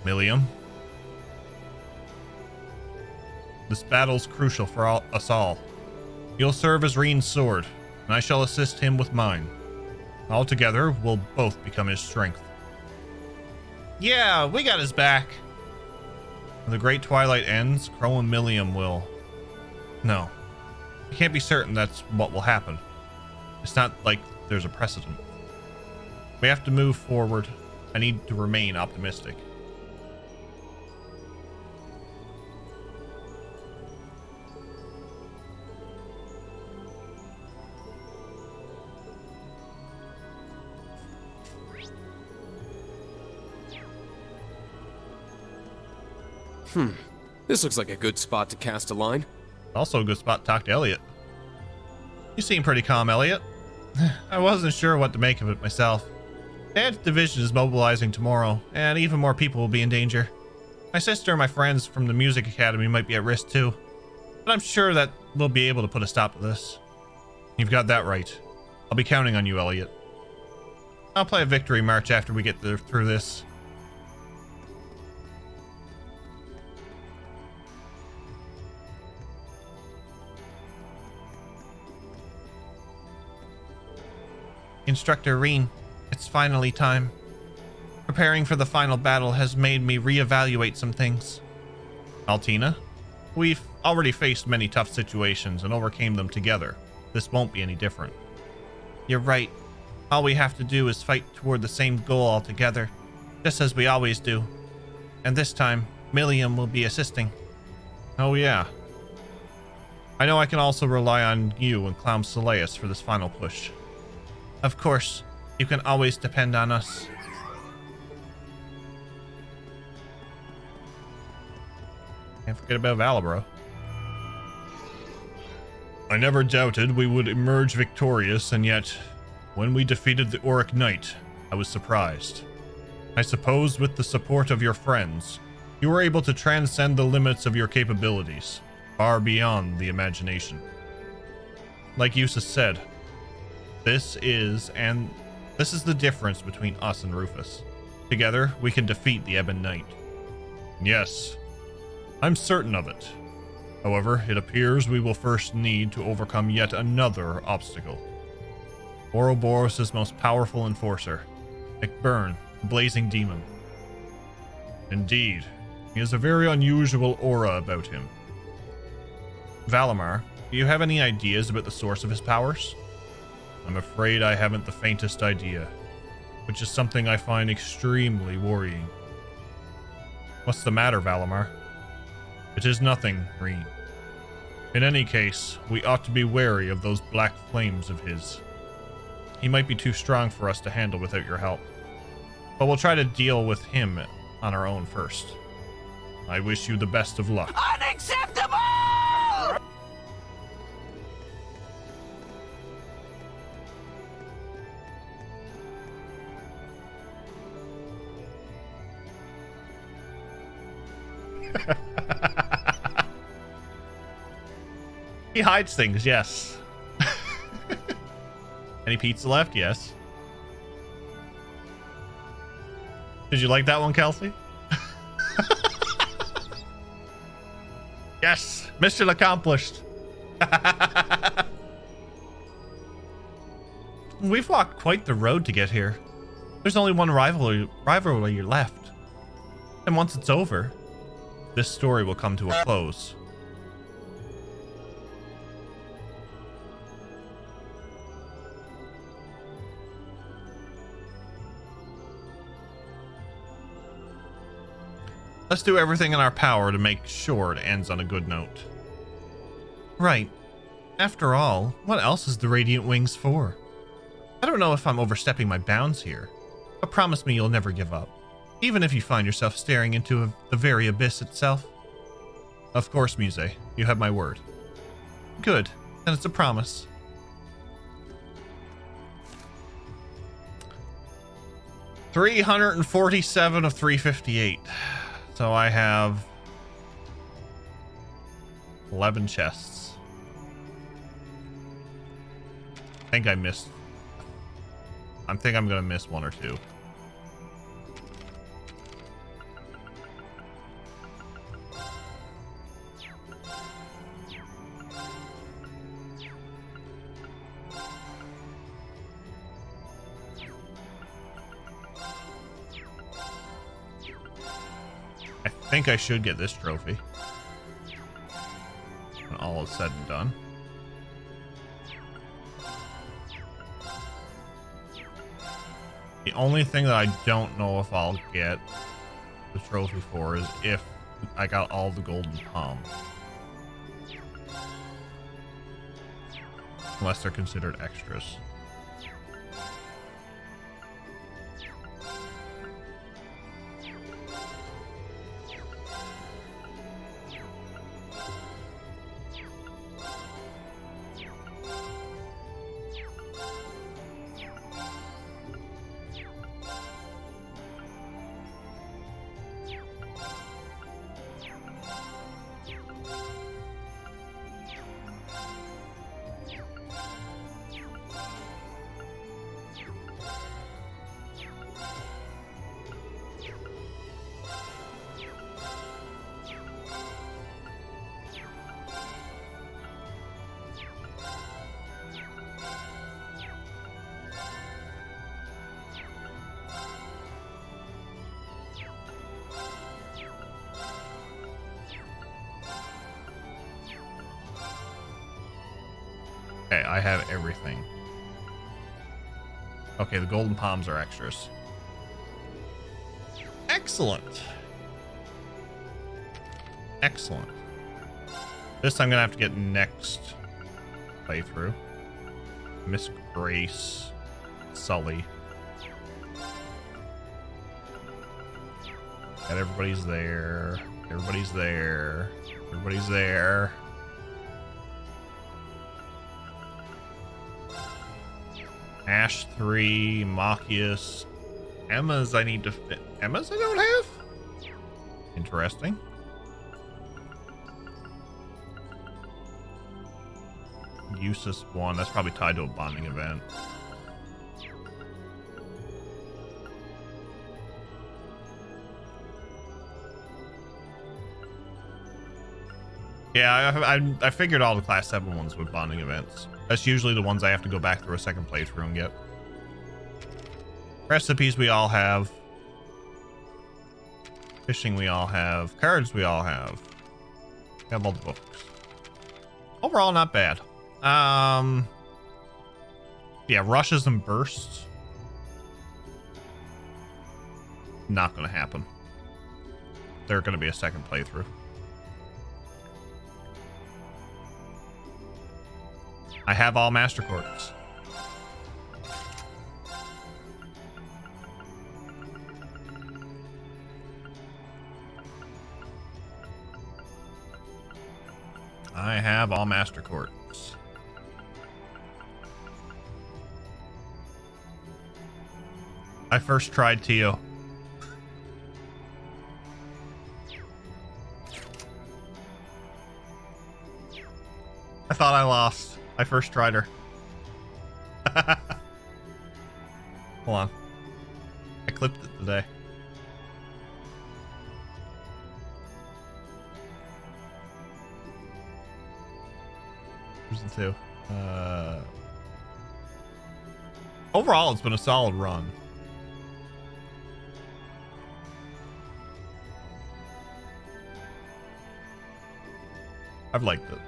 Milliam. This battle's crucial for us all. You'll serve as Reen's sword, and I shall assist him with mine. Altogether, we'll both become his strength. Yeah, we got his back. When the Great Twilight ends, Crow and Milliam will... No. I can't be certain that's what will happen. It's not like there's a precedent. We have to move forward. I need to remain optimistic. This looks like a good spot to cast a line. Also a good spot to talk to Elliot. You seem pretty calm, Elliot. I wasn't sure what to make of it myself. The 8th Division is mobilizing tomorrow, and even more people will be in danger. My sister and my friends from the Music Academy might be at risk too, but I'm sure that we'll be able to put a stop to this. You've got that right. I'll be counting on you, Elliot. I'll play a victory march after we get through this. Instructor Reen, it's finally time. Preparing for the final battle has made me reevaluate some things. Altina, we've already faced many tough situations and overcame them together. This won't be any different. You're right. All we have to do is fight toward the same goal altogether, just as we always do. And this time, Milliam will be assisting. Oh yeah. I know I can also rely on you and Clown Soleus for this final push. Of course, you can always depend on us. Can't forget about Valibro. I never doubted we would emerge victorious, and yet, when we defeated the Auric Knight, I was surprised. I suppose with the support of your friends, you were able to transcend the limits of your capabilities, far beyond the imagination. Like Yusa said, this is the difference between us and Rufus. Together, we can defeat the Ebon Knight. Yes, I'm certain of it. However, it appears we will first need to overcome yet another obstacle. Ouroboros' most powerful enforcer, McBurn, the Blazing Demon. Indeed, he has a very unusual aura about him. Valimar, do you have any ideas about the source of his powers? I'm afraid I haven't the faintest idea, which is something I find extremely worrying. What's the matter, Valimar? It is nothing, Reen. In any case, we ought to be wary of those black flames of his. He might be too strong for us to handle without your help, but we'll try to deal with him on our own first. I wish you the best of luck. Unacceptable! He hides things, yes. Any pizza left? Yes. Did you like that one, Kelsey? Yes, mission accomplished. We've walked quite the road to get here. There's only one rivalry left. And once it's over, this story will come to a close. Let's do everything in our power to make sure it ends on a good note. Right. After all, what else is the Radiant Wings for? I don't know if I'm overstepping my bounds here, but promise me you'll never give up, even if you find yourself staring into the very abyss itself. Of course, Muse, you have my word. Good, then it's a promise. $347 of 358. So I have 11 chests. I think I missed. I think I'm gonna miss one or two. I think I should get this trophy when all is said and done. The only thing that I don't know if I'll get the trophy for is if I got all the golden palm. Unless they're considered extras. Okay, I have everything. Okay, the golden palms are extras. Excellent. Excellent. This I'm gonna have to get next playthrough. Miss Grace, Sully. Got everybody's there. Everybody's there. Everybody's there. Ash 3, Machias, Emma's I need to fit. Emma's I don't have? Interesting. Useless 1, that's probably tied to a bonding event. Yeah, I figured all the class 7 ones with bonding events. That's usually the ones I have to go back through a second playthrough and get. Recipes we all have. Fishing we all have. Cards we all have. We have all the books. Overall, not bad. Yeah, rushes and bursts. Not gonna happen. They're gonna be a second playthrough. I have all master courts. I have all master courts. I first tried Tio. I thought I lost. I first tried her. Hold on. I clipped it today. Here's the 2. Overall, it's been a solid run. I've liked it.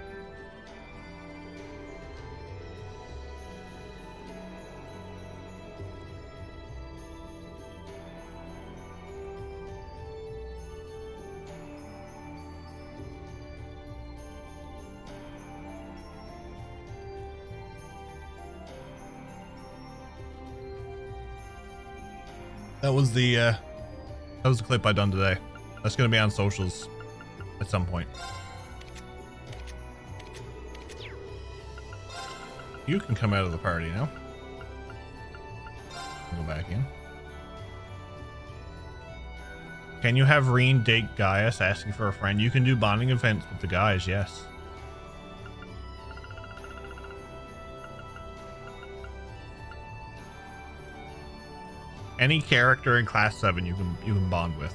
That was the clip I done today. That's gonna be on socials at some point. You can come out of the party now. Go back in. Can you have Reen date Gaius asking for a friend? You can do bonding events with the guys, yes. Any character in class 7 you can bond with.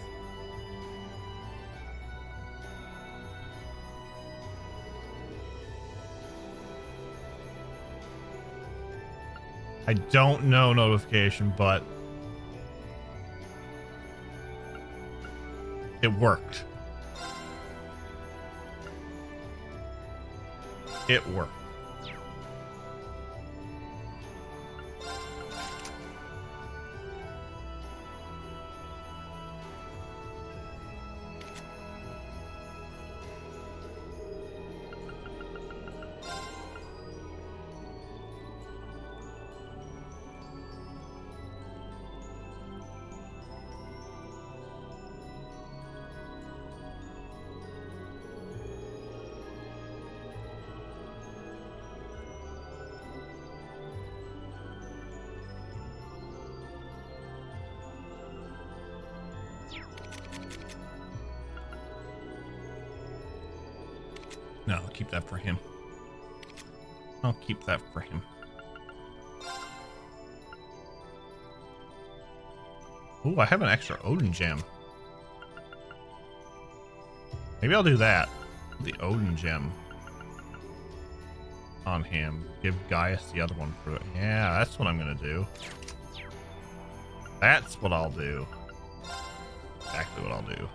I don't know notification, but it worked. It worked. No, I'll keep that for him. I'll keep that for him. Ooh, I have an extra Odin gem. Maybe I'll do that. The Odin gem on him. Give Gaius the other one for it. Yeah, that's what I'm gonna do. That's what I'll do. Exactly what I'll do.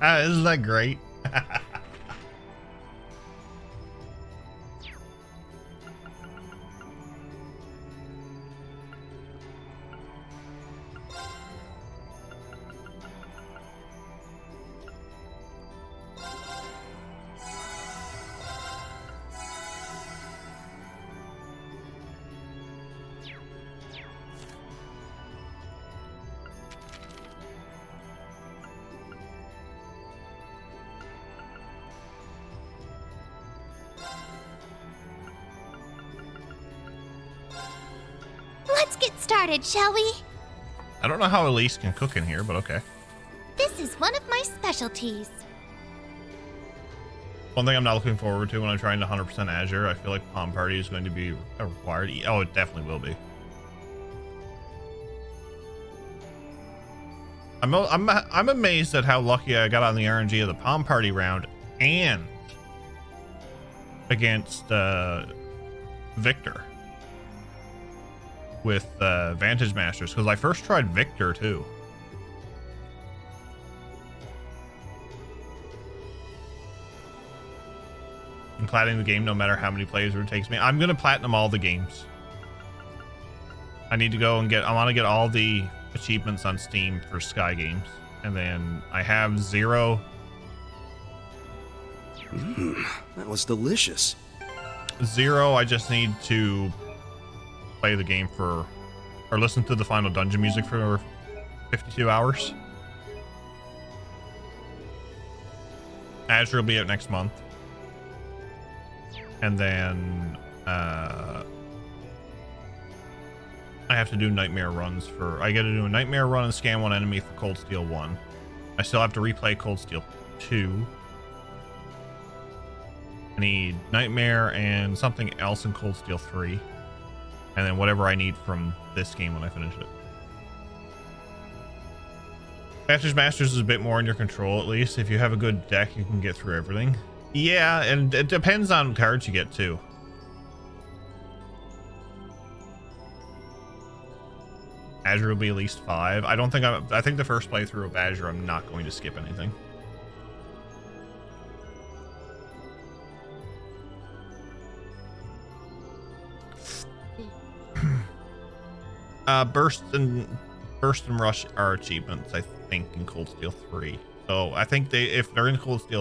Isn't that great? Let's get started, shall we? I don't know how Elise can cook in here, but okay. This is one of my specialties. One thing I'm not looking forward to when I'm trying to 100% Azure, I feel like Palm Party is going to be required. Oh, it definitely will be. I'm amazed at how lucky I got on the RNG of the Palm Party round and against Victor with Vantage Masters, because I first tried Victor too. I'm platinum the game no matter how many players it takes me. I'm gonna platinum all the games. I need to go and I want to get all the achievements on Steam for Sky Games, and then I have 0. That was delicious. 0, I just need to play the game for, or listen to the final dungeon music for 52 hours. Azure will be out next month. And then I have to do nightmare runs for, I gotta do a nightmare run and scan one enemy for Cold Steel 1. I still have to replay Cold Steel 2. I need nightmare and something else in Cold Steel 3. And then whatever I need from this game when I finish it. Vantage Masters is a bit more in your control, at least. If you have a good deck, you can get through everything. Yeah, and it depends on cards you get too. Azure will be at least 5. I don't think I think the first playthrough of Azure, I'm not going to skip anything. Burst and Rush are achievements, I think, in Cold Steel 3. So I think if they're in Cold Steel